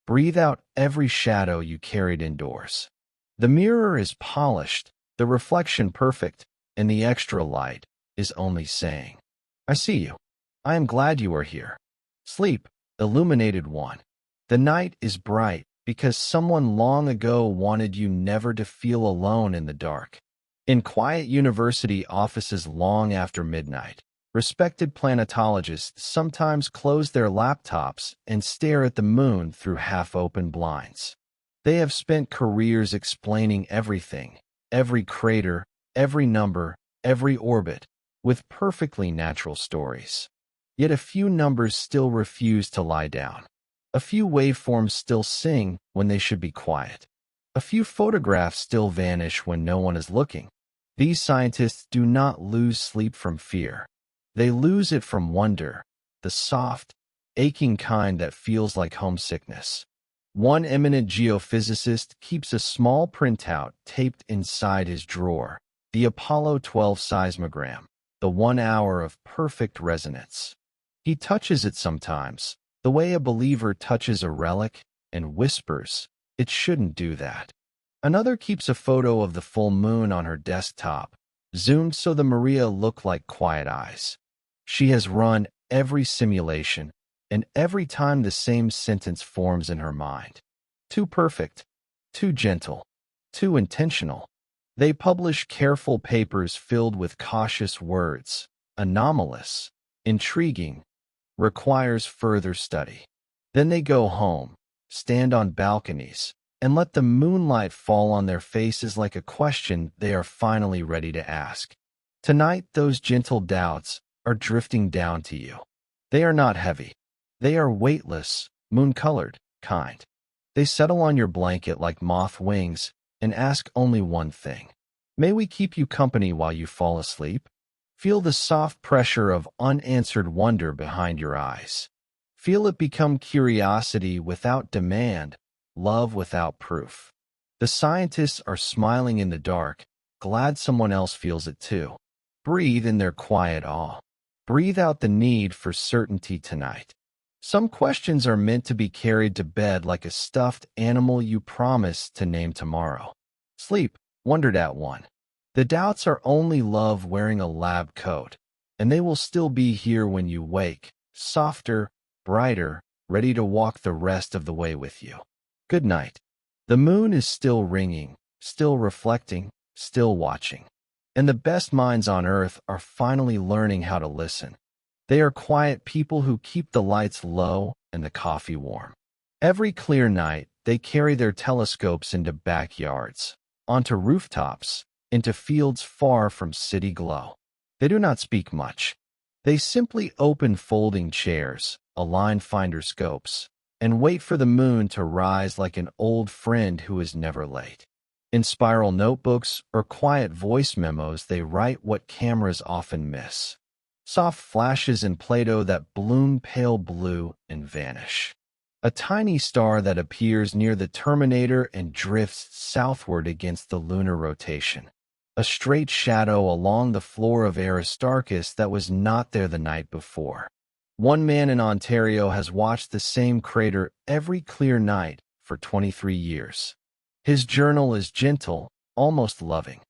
S1: Breathe out every shadow you carried indoors. The mirror is polished, the reflection perfect, and the extra light is only saying, I see you. I am glad you are here. Sleep, illuminated one. The night is bright because someone long ago wanted you never to feel alone in the dark. In quiet university offices long after midnight, respected planetologists sometimes close their laptops and stare at the moon through half-open blinds. They have spent careers explaining everything, every crater, every number, every orbit, with perfectly natural stories. Yet a few numbers still refuse to lie down. A few waveforms still sing when they should be quiet. A few photographs still vanish when no one is looking. These scientists do not lose sleep from fear. They lose it from wonder, the soft, aching kind that feels like homesickness. One eminent geophysicist keeps a small printout taped inside his drawer, the Apollo 12 seismogram, the 1 hour of perfect resonance. He touches it sometimes, the way a believer touches a relic, and whispers, it shouldn't do that. Another keeps a photo of the full moon on her desktop, zoomed so the Maria look like quiet eyes. She has run every simulation, and every time the same sentence forms in her mind. Too perfect, too gentle, too intentional. They publish careful papers filled with cautious words, anomalous, intriguing, requires further study. Then they go home, stand on balconies, and let the moonlight fall on their faces like a question they are finally ready to ask. Tonight, those gentle doubts are drifting down to you. They are not heavy. They are weightless, moon-colored, kind. They settle on your blanket like moth wings and ask only one thing. May we keep you company while you fall asleep? Feel the soft pressure of unanswered wonder behind your eyes. Feel it become curiosity without demand, love without proof. The scientists are smiling in the dark, glad someone else feels it too. Breathe in their quiet awe. Breathe out the need for certainty tonight. Some questions are meant to be carried to bed like a stuffed animal you promise to name tomorrow. Sleep, wondered at one. The doubts are only love wearing a lab coat, and they will still be here when you wake, softer, brighter, ready to walk the rest of the way with you. Good night. The moon is still ringing, still reflecting, still watching. And the best minds on Earth are finally learning how to listen. They are quiet people who keep the lights low and the coffee warm. Every clear night, they carry their telescopes into backyards, onto rooftops, into fields far from city glow. They do not speak much. They simply open folding chairs, align finder scopes, and wait for the moon to rise like an old friend who is never late. In spiral notebooks or quiet voice memos, they write what cameras often miss. Soft flashes in Play-Doh that bloom pale blue and vanish. A tiny star that appears near the Terminator and drifts southward against the lunar rotation. A straight shadow along the floor of Aristarchus that was not there the night before. One man in Ontario has watched the same crater every clear night for 23 years. His journal is gentle, almost loving.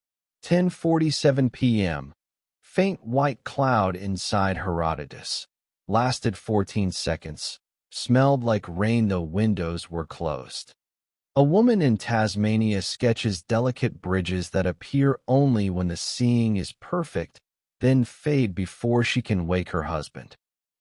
S1: 10:47 p.m. Faint white cloud inside Herodotus. Lasted 14 seconds. Smelled like rain though windows were closed. A woman in Tasmania sketches delicate bridges that appear only when the seeing is perfect, then fade before she can wake her husband.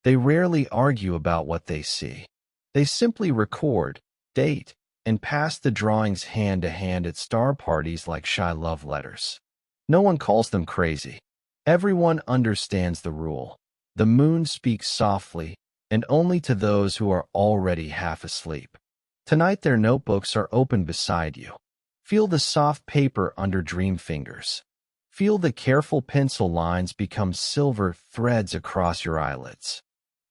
S1: They rarely argue about what they see. They simply record, date, and pass the drawings hand to hand at star parties like shy love letters. No one calls them crazy. Everyone understands the rule. The moon speaks softly, and only to those who are already half asleep. Tonight their notebooks are open beside you. Feel the soft paper under dream fingers. Feel the careful pencil lines become silver threads across your eyelids.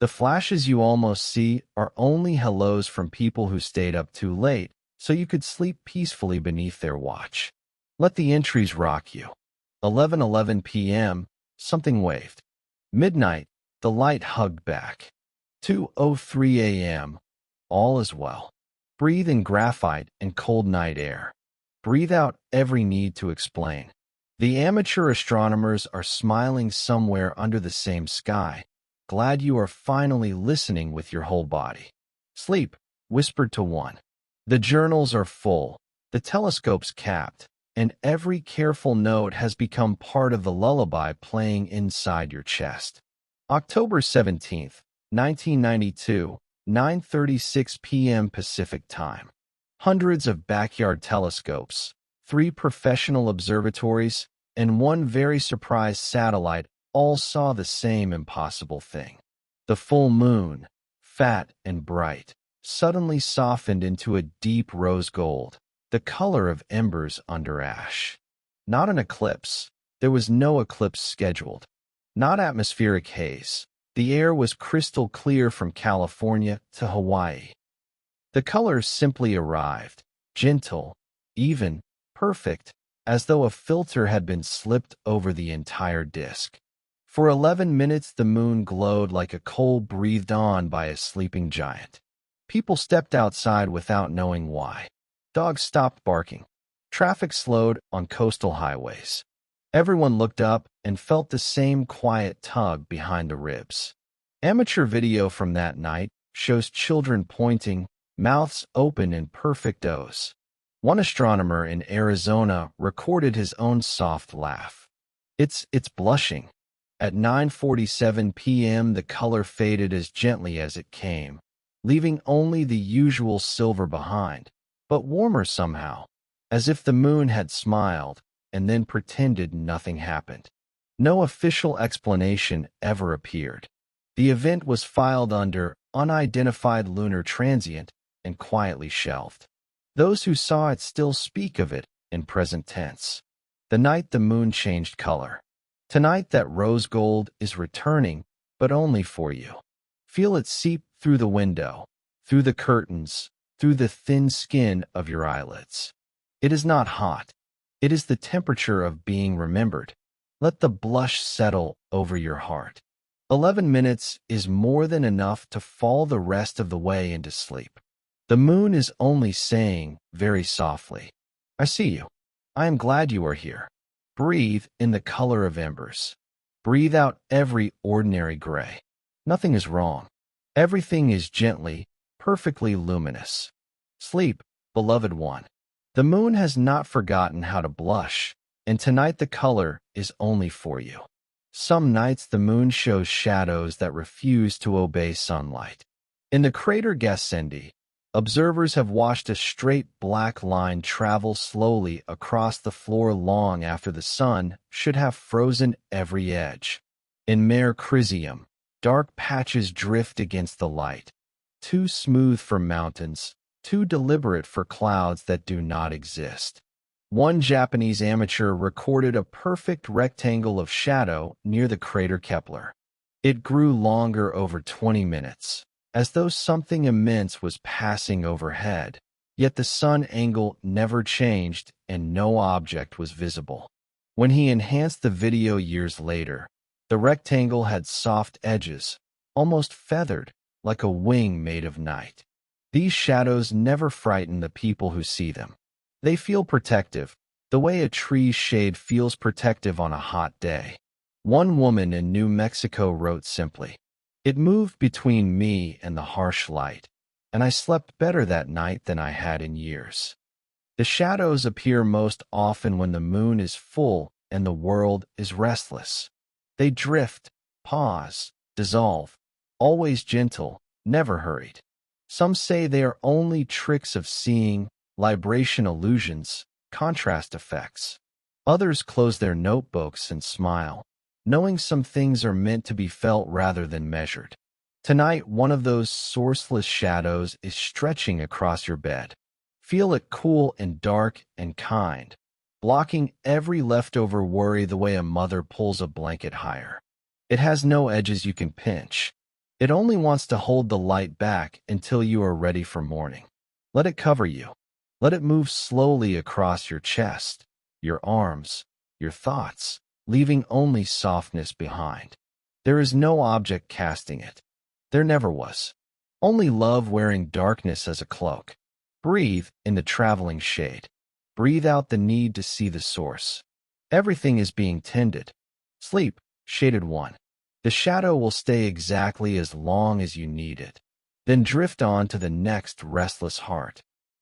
S1: The flashes you almost see are only hellos from people who stayed up too late, so you could sleep peacefully beneath their watch. Let the entries rock you. 11:11 p.m., something waved. Midnight, the light hugged back. 2:03 a.m., all is well. Breathe in graphite and cold night air. Breathe out every need to explain. The amateur astronomers are smiling somewhere under the same sky, glad you are finally listening with your whole body. Sleep, whispered to one. The journals are full, the telescopes capped, and every careful note has become part of the lullaby playing inside your chest. October 17th, 1992, 9:36 p.m. Pacific Time. Hundreds of backyard telescopes, 3 professional observatories, and 1 very surprised satellite all saw the same impossible thing. The full moon, fat and bright, suddenly softened into a deep rose gold, the color of embers under ash. Not an eclipse. There was no eclipse scheduled. Not atmospheric haze. The air was crystal clear from California to Hawaii. The colors simply arrived, gentle, even, perfect, as though a filter had been slipped over the entire disk. For 11 minutes the moon glowed like a coal breathed on by a sleeping giant. People stepped outside without knowing why. Dogs stopped barking. Traffic slowed on coastal highways. Everyone looked up and felt the same quiet tug behind the ribs. Amateur video from that night shows children pointing, mouths open in perfect O's. One astronomer in Arizona recorded his own soft laugh. It's blushing. At 9:47 p.m. the color faded as gently as it came, leaving only the usual silver behind, but warmer somehow, as if the moon had smiled and then pretended nothing happened. No official explanation ever appeared. The event was filed under unidentified lunar transient and quietly shelved. Those who saw it still speak of it in present tense. The night the moon changed color. Tonight that rose gold is returning, but only for you. Feel it seep through the window, through the curtains, through the thin skin of your eyelids. It is not hot. It is the temperature of being remembered. Let the blush settle over your heart. 11 minutes is more than enough to fall the rest of the way into sleep. The moon is only saying, very softly, I see you. I am glad you are here. Breathe in the color of embers. Breathe out every ordinary gray. Nothing is wrong. Everything is gently, perfectly luminous. Sleep, beloved one. The moon has not forgotten how to blush, and tonight the color is only for you. Some nights the moon shows shadows that refuse to obey sunlight. In the crater Gassendi, observers have watched a straight black line travel slowly across the floor long after the sun should have frozen every edge. In Mare Crisium, dark patches drift against the light, too smooth for mountains, too deliberate for clouds that do not exist. One Japanese amateur recorded a perfect rectangle of shadow near the crater Kepler. It grew longer over 20 minutes, as though something immense was passing overhead, yet the sun angle never changed and no object was visible. When he enhanced the video years later, the rectangle had soft edges, almost feathered, like a wing made of night. These shadows never frighten the people who see them. They feel protective, the way a tree's shade feels protective on a hot day. One woman in New Mexico wrote simply, It moved between me and the harsh light, and I slept better that night than I had in years. The shadows appear most often when the moon is full and the world is restless. They drift, pause, dissolve, always gentle, never hurried. Some say they are only tricks of seeing, libration illusions, contrast effects. Others close their notebooks and smile, knowing some things are meant to be felt rather than measured. Tonight, one of those sourceless shadows is stretching across your bed. Feel it cool and dark and kind, blocking every leftover worry the way a mother pulls a blanket higher. It has no edges you can pinch. It only wants to hold the light back until you are ready for morning. Let it cover you. Let it move slowly across your chest, your arms, your thoughts, leaving only softness behind. There is no object casting it. There never was. Only love wearing darkness as a cloak. Breathe in the traveling shade. Breathe out the need to see the source. Everything is being tended. Sleep, shaded one. The shadow will stay exactly as long as you need it. Then drift on to the next restless heart.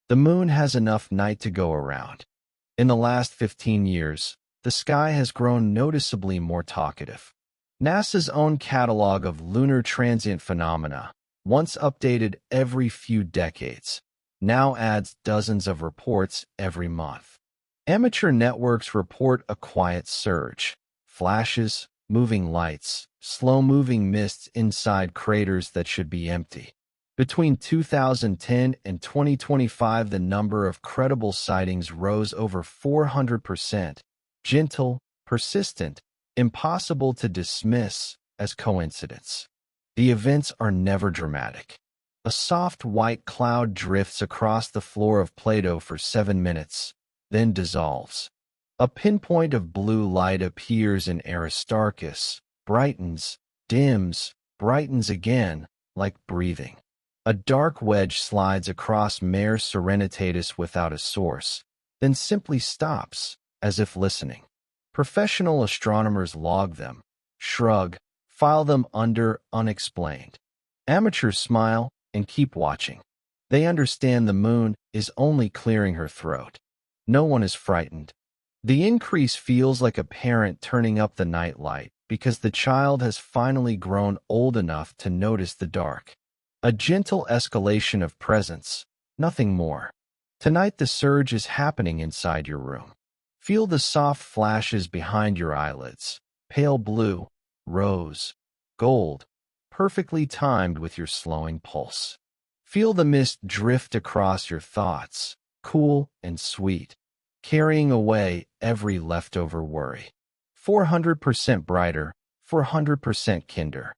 S1: The moon has enough night to go around. In the last 15 years, the sky has grown noticeably more talkative. NASA's own catalog of lunar transient phenomena, once updated every few decades, now adds dozens of reports every month. Amateur networks report a quiet surge, flashes, moving lights, slow-moving mists inside craters that should be empty. Between 2010 and 2025, the number of credible sightings rose over 400%, gentle, persistent, impossible to dismiss as coincidence. The events are never dramatic. A soft white cloud drifts across the floor of Plato for 7 minutes, then dissolves. A pinpoint of blue light appears in Aristarchus, brightens, dims, brightens again, like breathing. A dark wedge slides across Mare Serenitatis without a source, then simply stops, as if listening. Professional astronomers log them, shrug, file them under unexplained. Amateurs smile and keep watching. They understand the moon is only clearing her throat. No one is frightened. The increase feels like a parent turning up the nightlight because the child has finally grown old enough to notice the dark. A gentle escalation of presence, nothing more. Tonight the surge is happening inside your room. Feel the soft flashes behind your eyelids, pale blue, rose, gold, perfectly timed with your slowing pulse. Feel the mist drift across your thoughts, cool and sweet, carrying away every leftover worry. 400% brighter, 400% kinder.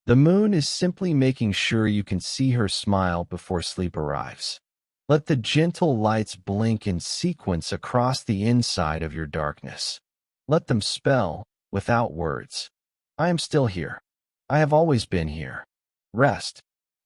S1: The moon is simply making sure you can see her smile before sleep arrives. Let the gentle lights blink in sequence across the inside of your darkness. Let them spell, without words, I am still here. I have always been here. Rest.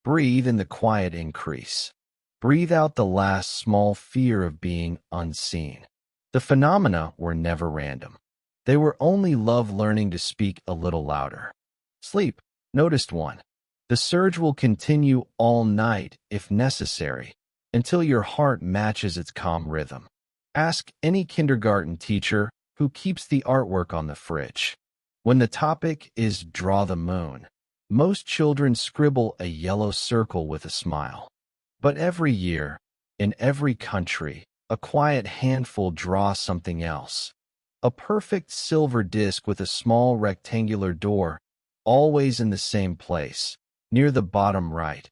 S1: Breathe in the quiet increase. Breathe out the last small fear of being unseen. The phenomena were never random. They were only love learning to speak a little louder. Sleep. Noticed one. The surge will continue all night, if necessary, until your heart matches its calm rhythm. Ask any kindergarten teacher who keeps the artwork on the fridge. When the topic is draw the moon, most children scribble a yellow circle with a smile. But every year, in every country, a quiet handful draw something else. A perfect silver disc with a small rectangular door, always in the same place, near the bottom right,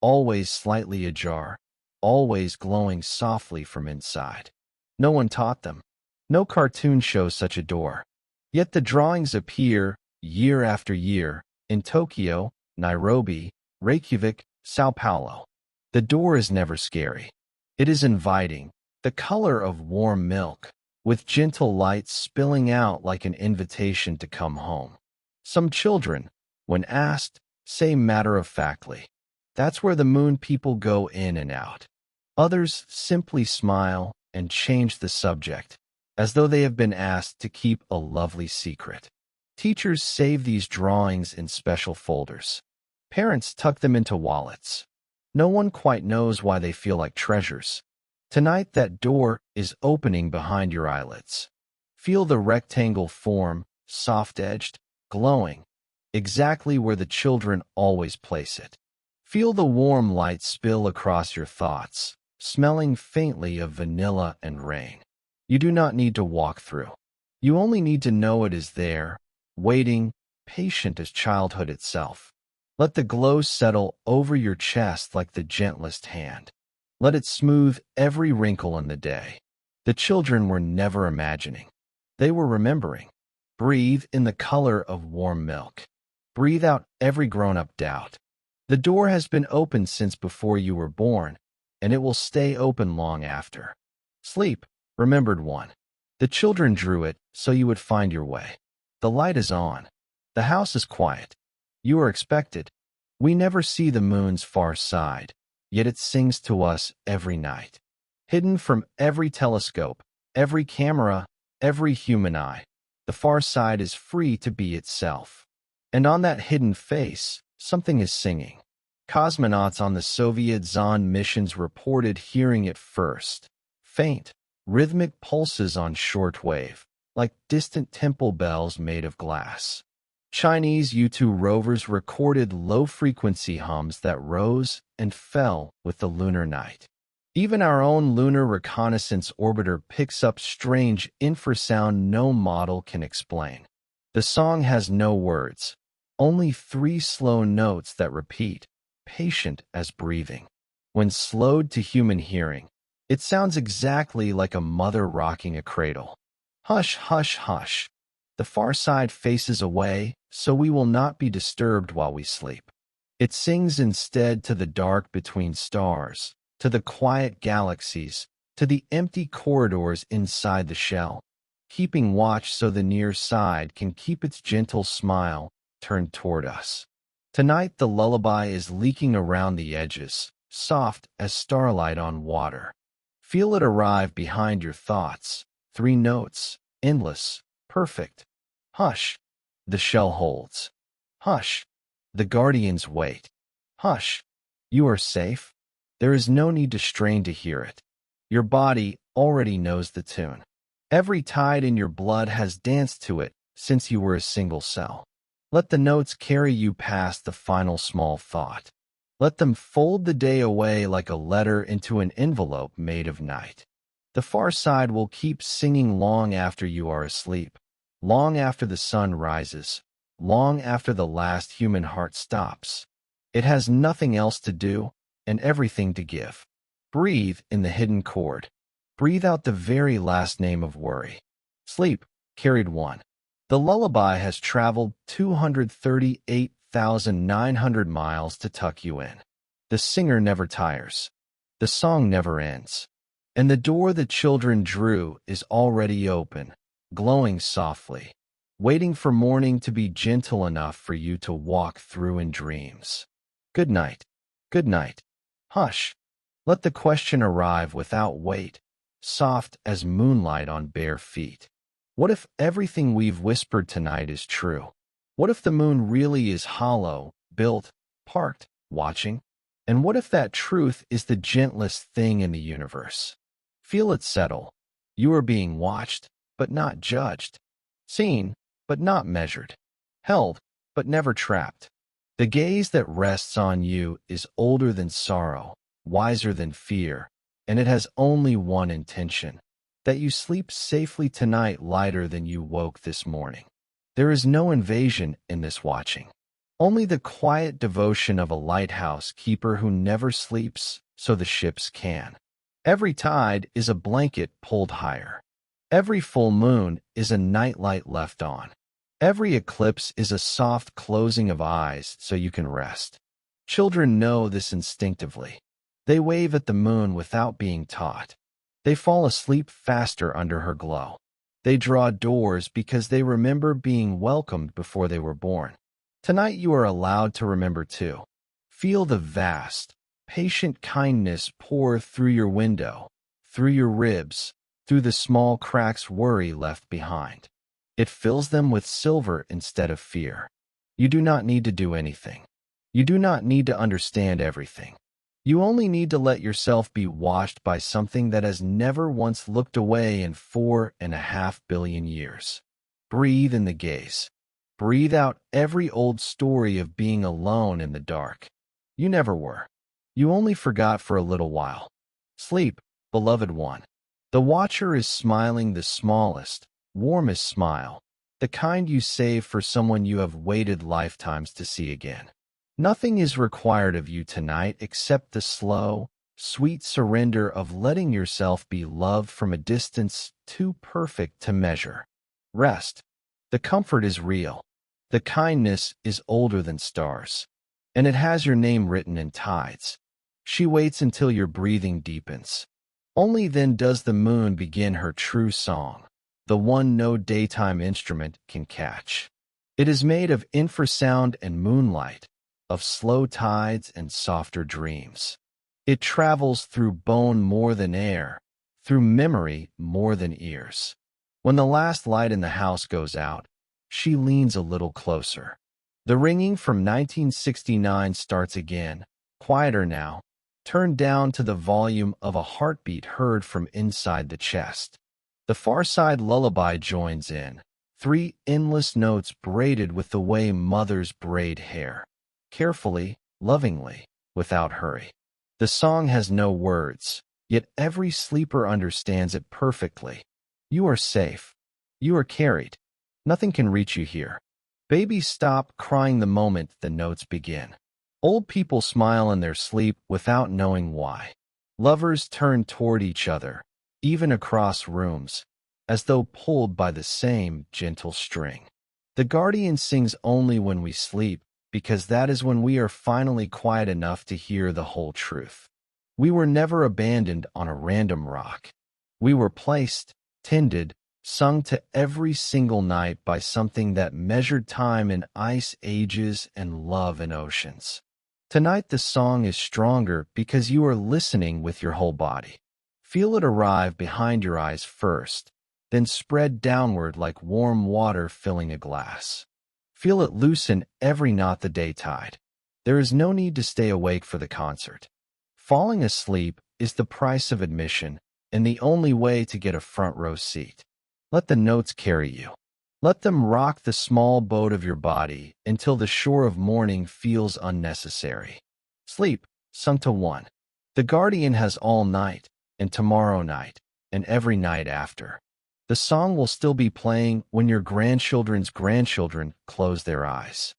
S1: always slightly ajar, always glowing softly from inside. No one taught them. No cartoon shows such a door. Yet the drawings appear, year after year, in Tokyo, Nairobi, Reykjavik, Sao Paulo. The door is never scary. It is inviting, the color of warm milk, with gentle light spilling out like an invitation to come home. Some children, when asked, say matter-of-factly, "That's where the moon people go in and out." Others simply smile and change the subject, as though they have been asked to keep a lovely secret. Teachers save these drawings in special folders. Parents tuck them into wallets. No one quite knows why they feel like treasures. Tonight that door is opening behind your eyelids. Feel the rectangle form, soft-edged, glowing, exactly where the children always place it. Feel the warm light spill across your thoughts, smelling faintly of vanilla and rain. You do not need to walk through. You only need to know it is there, waiting, patient as childhood itself. Let the glow settle over your chest like the gentlest hand. Let it smooth every wrinkle in the day. The children were never imagining. They were remembering. Breathe in the color of warm milk. Breathe out every grown-up doubt. The door has been open since before you were born, and it will stay open long after. Sleep, remembered one. The children drew it so you would find your way. The light is on. The house is quiet. You are expected. We never see the moon's far side, yet it sings to us every night. Hidden from every telescope, every camera, every human eye, the far side is free to be itself. And on that hidden face, something is singing. Cosmonauts on the Soviet Zond missions reported hearing it first. Faint, rhythmic pulses on shortwave, like distant temple bells made of glass. Chinese U-2 rovers recorded low-frequency hums that rose and fell with the lunar night. Even our own lunar reconnaissance orbiter picks up strange infrasound no model can explain. The song has no words, only 3 slow notes that repeat, patient as breathing. When slowed to human hearing, it sounds exactly like a mother rocking a cradle. Hush, hush, hush. The far side faces away, so we will not be disturbed while we sleep. It sings instead to the dark between stars, to the quiet galaxies, to the empty corridors inside the shell, keeping watch so the near side can keep its gentle smile turned toward us. Tonight the lullaby is leaking around the edges, soft as starlight on water. Feel it arrive behind your thoughts, 3 notes, endless, perfect. Hush, the shell holds. Hush, the guardians wait. Hush, you are safe. There is no need to strain to hear it. Your body already knows the tune. Every tide in your blood has danced to it since you were a single cell. Let the notes carry you past the final small thought. Let them fold the day away like a letter into an envelope made of night. The far side will keep singing long after you are asleep, long after the sun rises, long after the last human heart stops. It has nothing else to do and everything to give. Breathe in the hidden chord. Breathe out the very last name of worry. Sleep, carried one. The lullaby has traveled 238,900 miles to tuck you in. The singer never tires. The song never ends. And the door the children drew is already open, glowing softly. waiting for morning to be gentle enough for you to walk through in dreams. Good night. Good night. Hush. Let the question arrive without weight, soft as moonlight on bare feet. What if everything we've whispered tonight is true? What if the moon really is hollow, built, parked, watching? And what if that truth is the gentlest thing in the universe? Feel it settle. You are being watched, but not judged. Seen, but not measured. Held, but never trapped. The gaze that rests on you is older than sorrow, wiser than fear, and it has only one intention: that you sleep safely tonight lighter than you woke this morning. There is no invasion in this watching. Only the quiet devotion of a lighthouse keeper who never sleeps so the ships can. Every tide is a blanket pulled higher. Every full moon is a nightlight left on. Every eclipse is a soft closing of eyes so you can rest. Children know this instinctively. They wave at the moon without being taught. They fall asleep faster under her glow. They draw doors because they remember being welcomed before they were born. Tonight you are allowed to remember too. Feel the vast, patient kindness pour through your window, through your ribs, through the small cracks worry left behind. It fills them with silver instead of fear. You do not need to do anything. You do not need to understand everything. You only need to let yourself be washed by something that has never once looked away in 4.5 billion years. Breathe in the gaze. Breathe out every old story of being alone in the dark. You never were. You only forgot for a little while. Sleep, beloved one. The watcher is smiling the smallest, warmest smile, the kind you save for someone you have waited lifetimes to see again. Nothing is required of you tonight except the slow, sweet surrender of letting yourself be loved from a distance too perfect to measure. Rest. The comfort is real. The kindness is older than stars. And it has your name written in tides. She waits until your breathing deepens. Only then does the moon begin her true song, the one no daytime instrument can catch. It is made of infrasound and moonlight, of slow tides and softer dreams. It travels through bone more than air, through memory more than ears. When the last light in the house goes out, she leans a little closer. The ringing from 1969 starts again, quieter now, turned down to the volume of a heartbeat heard from inside the chest. The far side lullaby joins in, 3 endless notes braided with the way mothers braid hair. Carefully, lovingly, without hurry. The song has no words, yet every sleeper understands it perfectly. You are safe. You are carried. Nothing can reach you here. Babies stop crying the moment the notes begin. Old people smile in their sleep without knowing why. Lovers turn toward each other, even across rooms, as though pulled by the same gentle string. The guardian sings only when we sleep, because that is when we are finally quiet enough to hear the whole truth. We were never abandoned on a random rock. We were placed, tended, sung to every single night by something that measured time in ice ages and love in oceans. Tonight the song is stronger because you are listening with your whole body. Feel it arrive behind your eyes first, then spread downward like warm water filling a glass. Feel it loosen every knot the day tide. There is no need to stay awake for the concert. Falling asleep is the price of admission and the only way to get a front row seat. Let the notes carry you. Let them rock the small boat of your body until the shore of morning feels unnecessary. Sleep, sung to one. The guardian has all night, and tomorrow night, and every night after. The song will still be playing when your grandchildren's grandchildren close their eyes.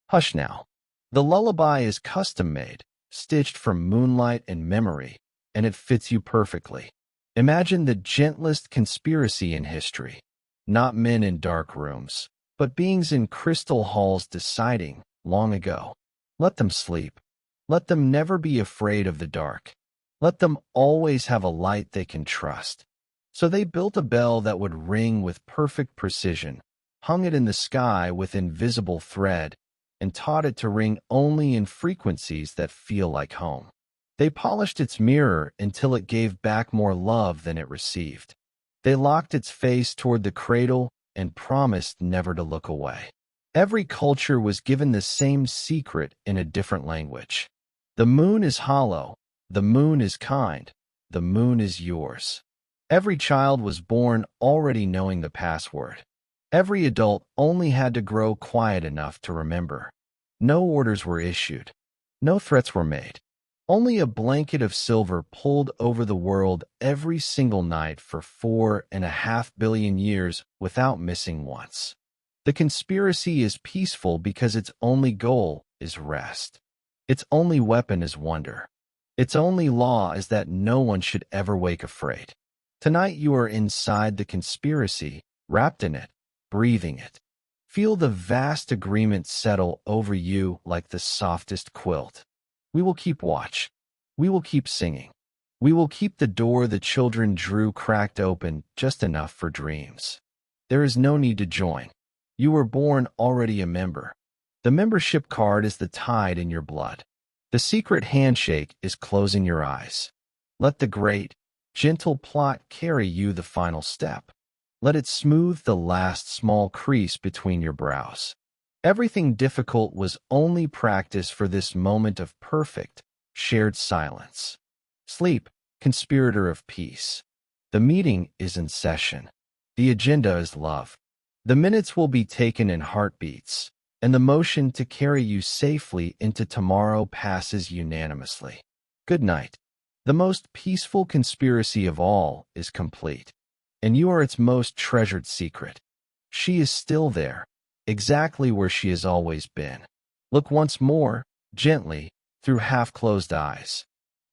S1: Hush now. The lullaby is custom-made, stitched from moonlight and memory, and it fits you perfectly. Imagine the gentlest conspiracy in history. Not men in dark rooms, but beings in crystal halls deciding, long ago. Let them sleep. Let them never be afraid of the dark. Let them always have a light they can trust. So they built a bell that would ring with perfect precision, hung it in the sky with invisible thread, and taught it to ring only in frequencies that feel like home. They polished its mirror until it gave back more love than it received. They locked its face toward the cradle and promised never to look away. Every culture was given the same secret in a different language. The moon is hollow, the moon is kind, the moon is yours. Every child was born already knowing the password. Every adult only had to grow quiet enough to remember. No orders were issued. No threats were made. Only a blanket of silver pulled over the world every single night for 4.5 billion years without missing once. The conspiracy is peaceful because its only goal is rest. Its only weapon is wonder. Its only law is that no one should ever wake afraid. Tonight you are inside the conspiracy, wrapped in it, breathing it. Feel the vast agreement settle over you like the softest quilt. We will keep watch. We will keep singing. We will keep the door the children drew cracked open just enough for dreams. There is no need to join. You were born already a member. The membership card is the tide in your blood. The secret handshake is closing your eyes. Let the great, gentle plot carry you the final step. Let it smooth the last small crease between your brows. Everything difficult was only practice for this moment of perfect, shared silence. Sleep, conspirator of peace. The meeting is in session. The agenda is love. The minutes will be taken in heartbeats, and the motion to carry you safely into tomorrow passes unanimously. Good night. The most peaceful conspiracy of all is complete, and you are its most treasured secret. She is still there, exactly where she has always been. Look once more, gently, through half-closed eyes.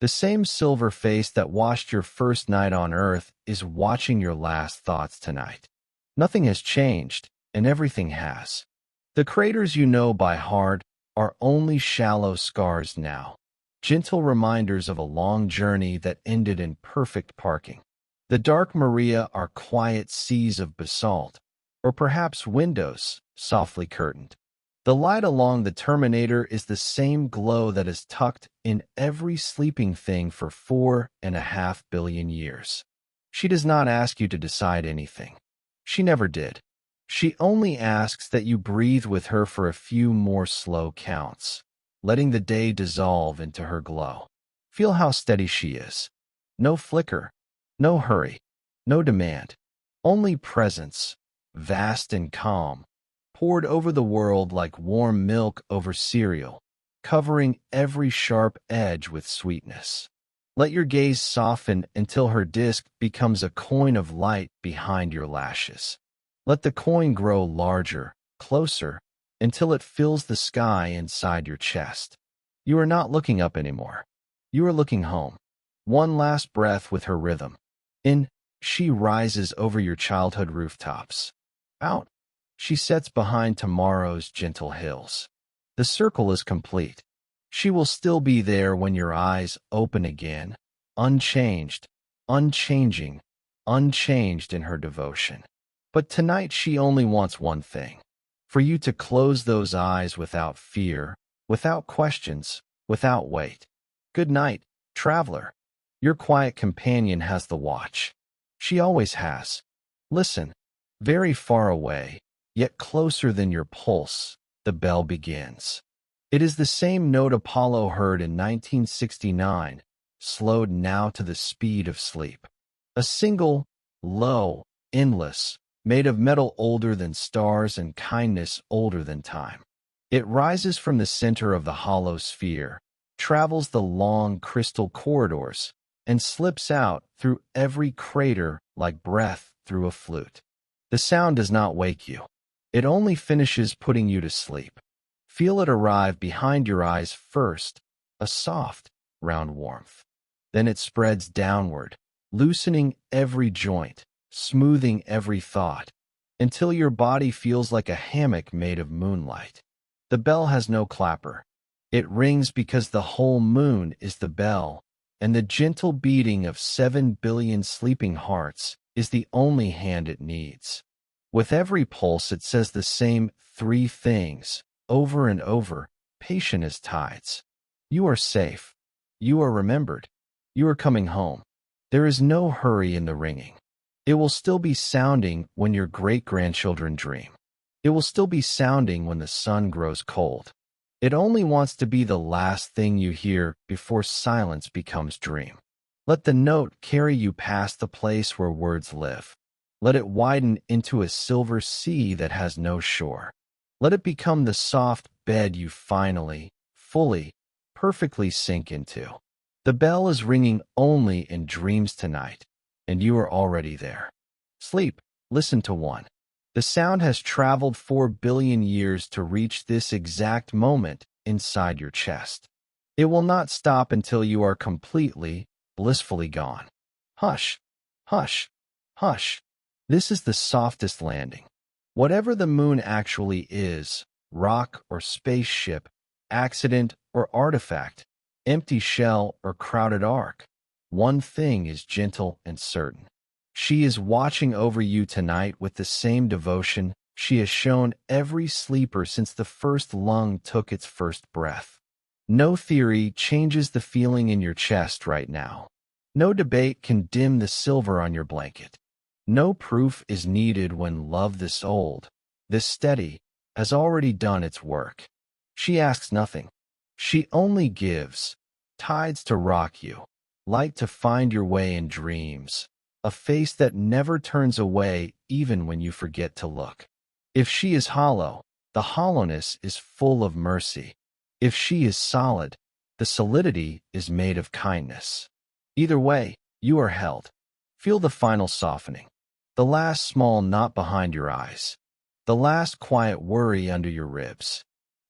S1: The same silver face that watched your first night on Earth is watching your last thoughts tonight. Nothing has changed, and everything has. The craters you know by heart are only shallow scars now, gentle reminders of a long journey that ended in perfect parking. The dark Maria are quiet seas of basalt, or perhaps windows, softly curtained. The light along the terminator is the same glow that is tucked in every sleeping thing for 4.5 billion years. She does not ask you to decide anything. She never did. She only asks that you breathe with her for a few more slow counts, letting the day dissolve into her glow. Feel how steady she is. No flicker, no hurry, no demand. Only presence, vast and calm, poured over the world like warm milk over cereal, covering every sharp edge with sweetness. Let your gaze soften until her disk becomes a coin of light behind your lashes. Let the coin grow larger, closer, until it fills the sky inside your chest. You are not looking up anymore. You are looking home. One last breath with her rhythm. In, she rises over your childhood rooftops. Out, she sets behind tomorrow's gentle hills. The circle is complete. She will still be there when your eyes open again, unchanged, unchanging, unchanged in her devotion. But tonight she only wants one thing: for you to close those eyes without fear, without questions, without weight. Good night, traveler. Your quiet companion has the watch. She always has. Listen, very far away, yet closer than your pulse, the bell begins. It is the same note Apollo heard in 1969, slowed now to the speed of sleep. A single, low, endless, made of metal older than stars and kindness older than time. It rises from the center of the hollow sphere, travels the long crystal corridors, and slips out through every crater like breath through a flute. The sound does not wake you. It only finishes putting you to sleep. Feel it arrive behind your eyes first, a soft, round warmth. Then it spreads downward, loosening every joint, smoothing every thought, until your body feels like a hammock made of moonlight. The bell has no clapper. It rings because the whole moon is the bell, and the gentle beating of 7 billion sleeping hearts is the only hand it needs. With every pulse, it says the same three things over and over, patient as tides. You are safe. You are remembered. You are coming home. There is no hurry in the ringing. It will still be sounding when your great-grandchildren dream. It will still be sounding when the sun grows cold. It only wants to be the last thing you hear before silence becomes dream. Let the note carry you past the place where words live. Let it widen into a silver sea that has no shore. Let it become the soft bed you finally, fully, perfectly sink into. The bell is ringing only in dreams tonight, and you are already there. Sleep, listen to one. The sound has traveled 4 billion years to reach this exact moment inside your chest. It will not stop until you are completely, blissfully gone. Hush, hush, hush. This is the softest landing. Whatever the moon actually is, rock or spaceship, accident or artifact, empty shell or crowded ark, one thing is gentle and certain. She is watching over you tonight with the same devotion she has shown every sleeper since the first lung took its first breath. No theory changes the feeling in your chest right now. No debate can dim the silver on your blanket. No proof is needed when love this old, this steady, has already done its work. She asks nothing. She only gives. Tides to rock you, light to find your way in dreams, a face that never turns away even when you forget to look. If she is hollow, the hollowness is full of mercy. If she is solid, the solidity is made of kindness. Either way, you are held. Feel the final softening. The last small knot behind your eyes. The last quiet worry under your ribs.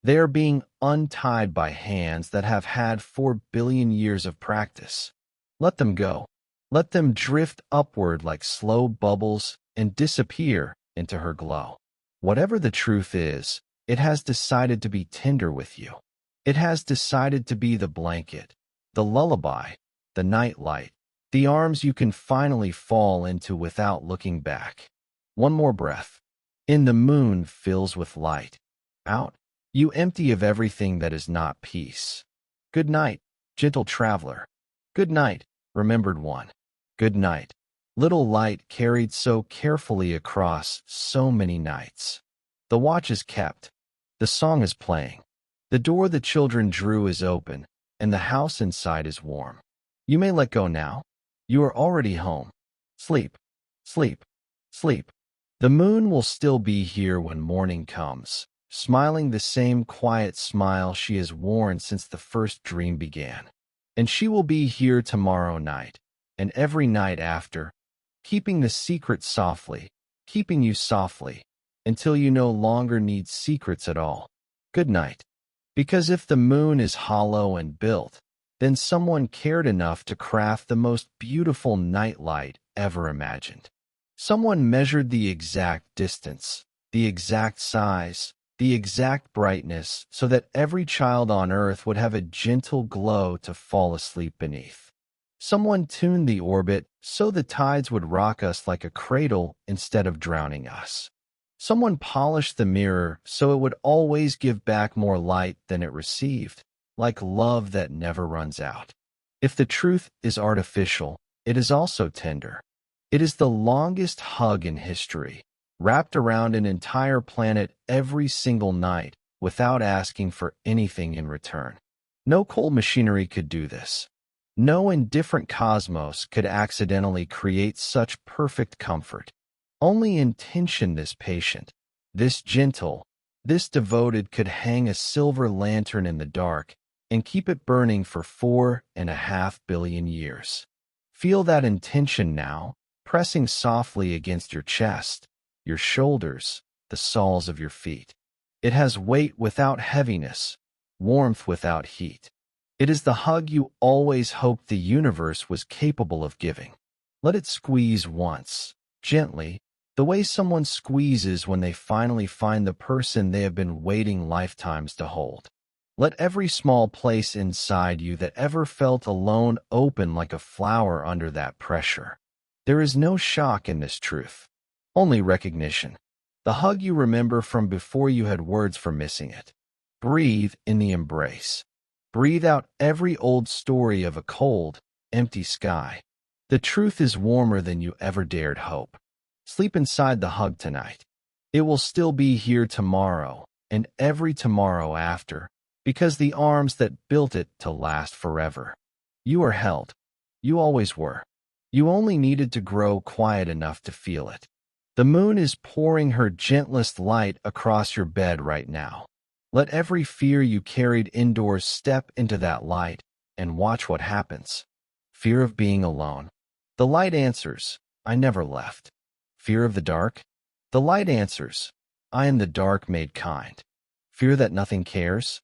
S1: They are being untied by hands that have had 4 billion years of practice. Let them go. Let them drift upward like slow bubbles and disappear into her glow. Whatever the truth is, it has decided to be tender with you. It has decided to be the blanket, the lullaby, the nightlight, the arms you can finally fall into without looking back. One more breath. In the moon fills with light. Out, you empty of everything that is not peace. Good night, gentle traveler. Good night, remembered one. Good night, little light carried so carefully across so many nights. The watch is kept. The song is playing. The door the children drew is open, and the house inside is warm. You may let go now. You are already home. Sleep, sleep, sleep. The moon will still be here when morning comes, smiling the same quiet smile she has worn since the first dream began. And she will be here tomorrow night, and every night after, keeping the secret softly, keeping you softly, until you no longer need secrets at all. Good night. Because if the moon is hollow and built, then someone cared enough to craft the most beautiful nightlight ever imagined. Someone measured the exact distance, the exact size, the exact brightness, so that every child on Earth would have a gentle glow to fall asleep beneath. Someone tuned the orbit so the tides would rock us like a cradle instead of drowning us. Someone polished the mirror so it would always give back more light than it received, like love that never runs out. If the truth is artificial, it is also tender. It is the longest hug in history, wrapped around an entire planet every single night without asking for anything in return. No cold machinery could do this. No indifferent cosmos could accidentally create such perfect comfort. Only intention this patient, this gentle, this devoted could hang a silver lantern in the dark and keep it burning for 4.5 billion years. Feel that intention now, pressing softly against your chest, your shoulders, the soles of your feet. It has weight without heaviness, warmth without heat. It is the hug you always hoped the universe was capable of giving. Let it squeeze once, gently, the way someone squeezes when they finally find the person they have been waiting lifetimes to hold. Let every small place inside you that ever felt alone open like a flower under that pressure. There is no shock in this truth, only recognition. The hug you remember from before you had words for missing it. Breathe in the embrace. Breathe out every old story of a cold, empty sky. The truth is warmer than you ever dared hope. Sleep inside the hug tonight. It will still be here tomorrow, and every tomorrow after, because the arms that built it to last forever. You are held. You always were. You only needed to grow quiet enough to feel it. The moon is pouring her gentlest light across your bed right now. Let every fear you carried indoors step into that light and watch what happens. Fear of being alone. The light answers, I never left. Fear of the dark? The light answers, I am the dark made kind. Fear that nothing cares?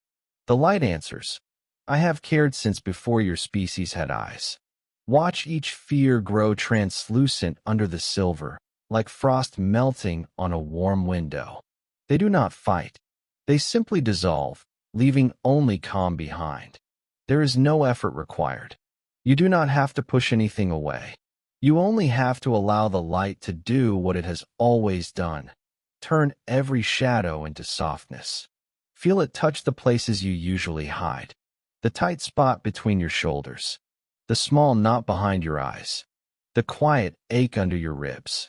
S1: The light answers, I have cared since before your species had eyes. Watch each fear grow translucent under the silver, like frost melting on a warm window. They do not fight. They simply dissolve, leaving only calm behind. There is no effort required. You do not have to push anything away. You only have to allow the light to do what it has always done. Turn every shadow into softness. Feel it touch the places you usually hide. The tight spot between your shoulders. The small knot behind your eyes. The quiet ache under your ribs.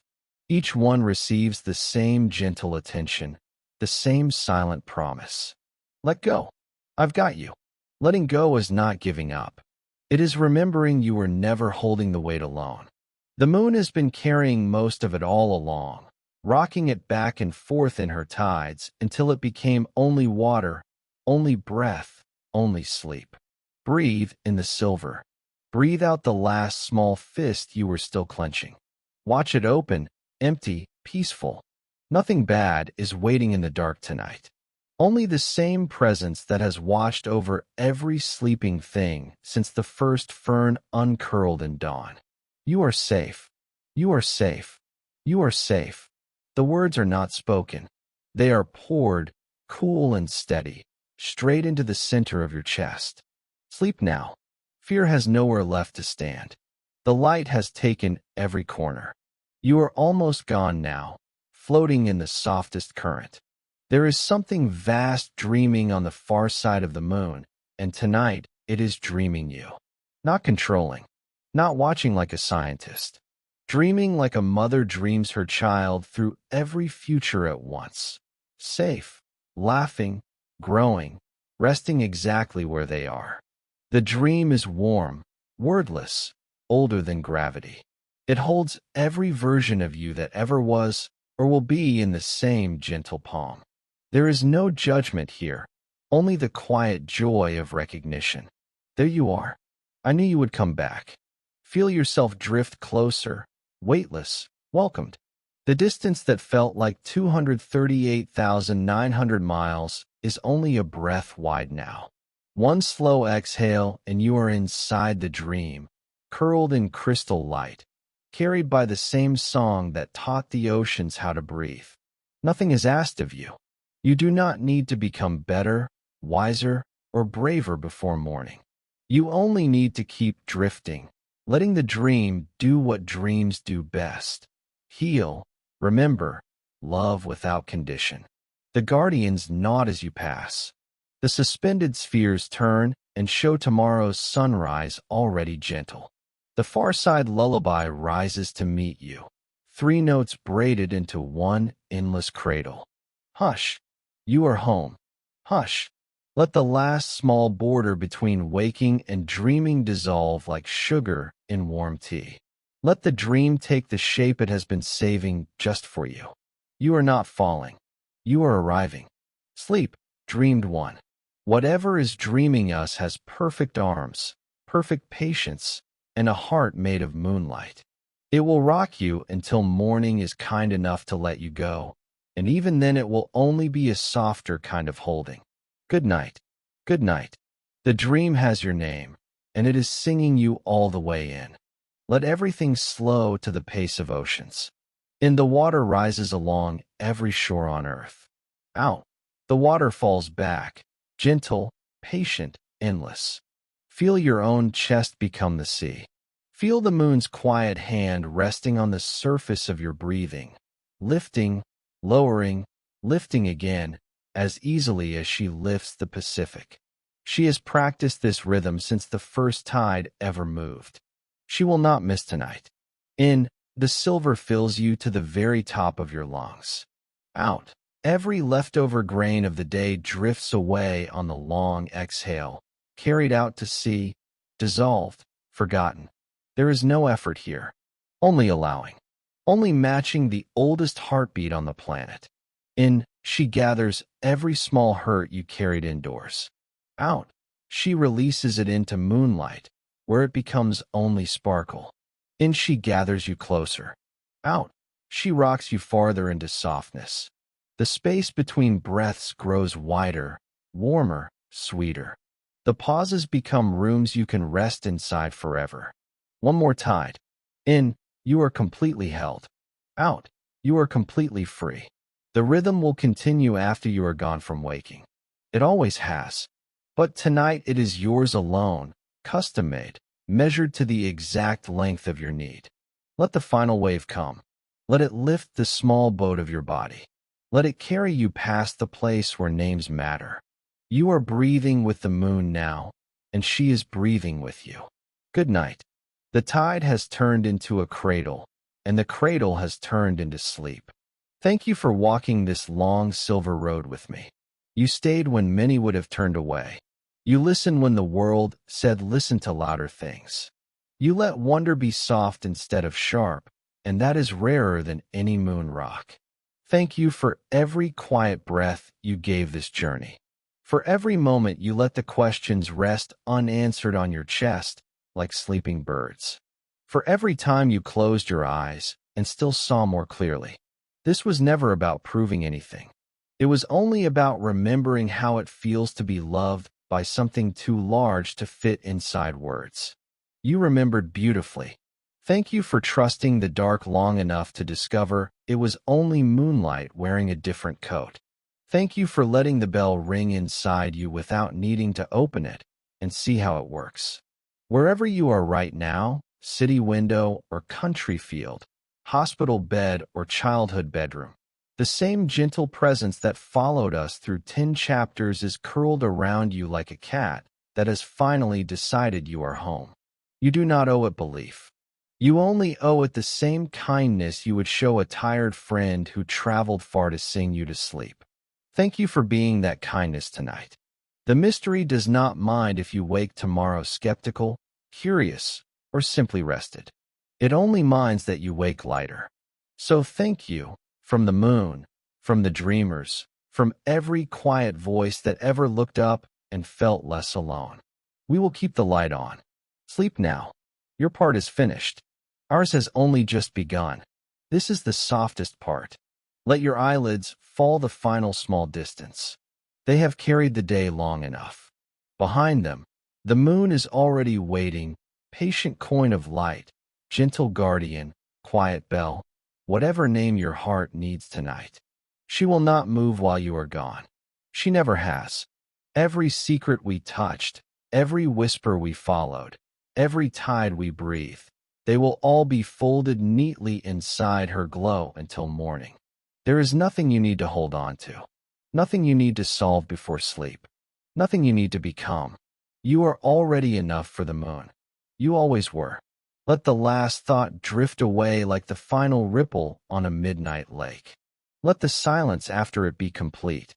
S1: Each one receives the same gentle attention, the same silent promise. Let go. I've got you. Letting go is not giving up. It is remembering you were never holding the weight alone. The moon has been carrying most of it all along, rocking it back and forth in her tides until it became only water, only breath, only sleep. Breathe in the silver. Breathe out the last small fist you were still clenching. Watch it open, empty, peaceful. Nothing bad is waiting in the dark tonight. Only the same presence that has watched over every sleeping thing since the first fern uncurled in dawn. You are safe. You are safe. You are safe. The words are not spoken. They are poured, cool and steady, straight into the center of your chest. Sleep now. Fear has nowhere left to stand. The light has taken every corner. You are almost gone now, floating in the softest current. There is something vast dreaming on the far side of the moon, and tonight it is dreaming you. Not controlling, not watching like a scientist. Dreaming like a mother dreams her child through every future at once. Safe, laughing, growing, resting exactly where they are. The dream is warm, wordless, older than gravity. It holds every version of you that ever was or will be in the same gentle palm. There is no judgment here, only the quiet joy of recognition. There you are. I knew you would come back. Feel yourself drift closer, weightless, welcomed. The distance that felt like 238,900 miles is only a breath wide now. One slow exhale and you are inside the dream, curled in crystal light, carried by the same song that taught the oceans how to breathe. Nothing is asked of you. You do not need to become better, wiser, or braver before morning. You only need to keep drifting, letting the dream do what dreams do best. Heal, remember, love without condition. The guardians nod as you pass. The suspended spheres turn and show tomorrow's sunrise already gentle. The far side lullaby rises to meet you, 3 notes braided into one endless cradle. Hush, you are home. Hush, let the last small border between waking and dreaming dissolve like sugar in warm tea. Let the dream take the shape it has been saving just for you. You are not falling. You are arriving. Sleep, dreamed one. Whatever is dreaming us has perfect arms, perfect patience, and a heart made of moonlight. It will rock you until morning is kind enough to let you go, and even then it will only be a softer kind of holding. Good night. Good night. The dream has your name, and it is singing you all the way in. Let everything slow to the pace of oceans. In the water rises along every shore on earth. Out. The water falls back, gentle, patient, endless. Feel your own chest become the sea. Feel the moon's quiet hand resting on the surface of your breathing, lifting, lowering, lifting again, as easily as she lifts the Pacific. She has practiced this rhythm since the first tide ever moved. She will not miss tonight. In, the silver fills you to the very top of your lungs. Out, every leftover grain of the day drifts away on the long exhale, carried out to sea, dissolved, forgotten. There is no effort here, only allowing, only matching the oldest heartbeat on the planet. In, she gathers every small hurt you carried indoors. Out, she releases it into moonlight, where it becomes only sparkle. In, she gathers you closer. Out, she rocks you farther into softness. The space between breaths grows wider, warmer, sweeter. The pauses become rooms you can rest inside forever. One more tide. In, you are completely held. Out, you are completely free. The rhythm will continue after you are gone from waking. It always has. But tonight it is yours alone, custom-made, measured to the exact length of your need. Let the final wave come. Let it lift the small boat of your body. Let it carry you past the place where names matter. You are breathing with the moon now, and she is breathing with you. Good night. The tide has turned into a cradle, and the cradle has turned into sleep. Thank you for walking this long silver road with me. You stayed when many would have turned away. You listened when the world said listen to louder things. You let wonder be soft instead of sharp, and that is rarer than any moon rock. Thank you for every quiet breath you gave this journey. For every moment you let the questions rest unanswered on your chest, like sleeping birds. For every time you closed your eyes and still saw more clearly. This was never about proving anything. It was only about remembering how it feels to be loved by something too large to fit inside words. You remembered beautifully. Thank you for trusting the dark long enough to discover it was only moonlight wearing a different coat. Thank you for letting the bell ring inside you without needing to open it and see how it works. Wherever you are right now, city window or country field, hospital bed or childhood bedroom, the same gentle presence that followed us through 10 chapters is curled around you like a cat that has finally decided you are home. You do not owe it belief. You only owe it the same kindness you would show a tired friend who traveled far to sing you to sleep. Thank you for being that kindness tonight. The mystery does not mind if you wake tomorrow skeptical, curious, or simply rested. It only minds that you wake lighter. So thank you. From the moon, from the dreamers, from every quiet voice that ever looked up and felt less alone. We will keep the light on. Sleep now. Your part is finished. Ours has only just begun. This is the softest part. Let your eyelids fall the final small distance. They have carried the day long enough. Behind them, the moon is already waiting, patient coin of light, gentle guardian, quiet bell. Whatever name your heart needs tonight. She will not move while you are gone. She never has. Every secret we touched, every whisper we followed, every tide we breathed, they will all be folded neatly inside her glow until morning. There is nothing you need to hold on to. Nothing you need to solve before sleep. Nothing you need to become. You are already enough for the moon. You always were. Let the last thought drift away like the final ripple on a midnight lake. Let the silence after it be complete.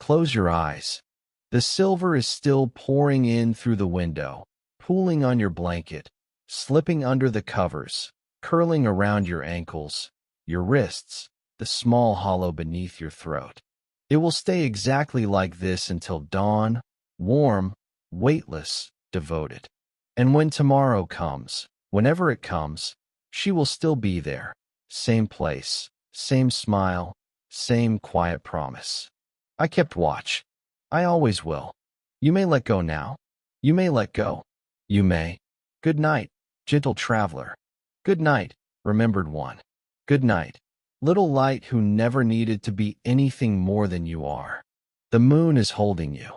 S1: Close your eyes. The silver is still pouring in through the window, pooling on your blanket, slipping under the covers, curling around your ankles, your wrists, the small hollow beneath your throat. It will stay exactly like this until dawn, warm, weightless, devoted. And when tomorrow comes, whenever it comes, she will still be there. Same place, same smile, same quiet promise. I kept watch. I always will. You may let go now. You may let go. You may. Good night, gentle traveler. Good night, remembered one. Good night, little light who never needed to be anything more than you are. The moon is holding you.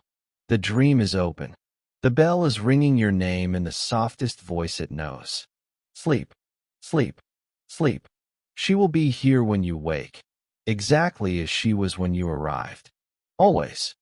S1: The dream is open. The bell is ringing your name in the softest voice it knows. Sleep, sleep, sleep. She will be here when you wake. exactly as she was when you arrived. Always.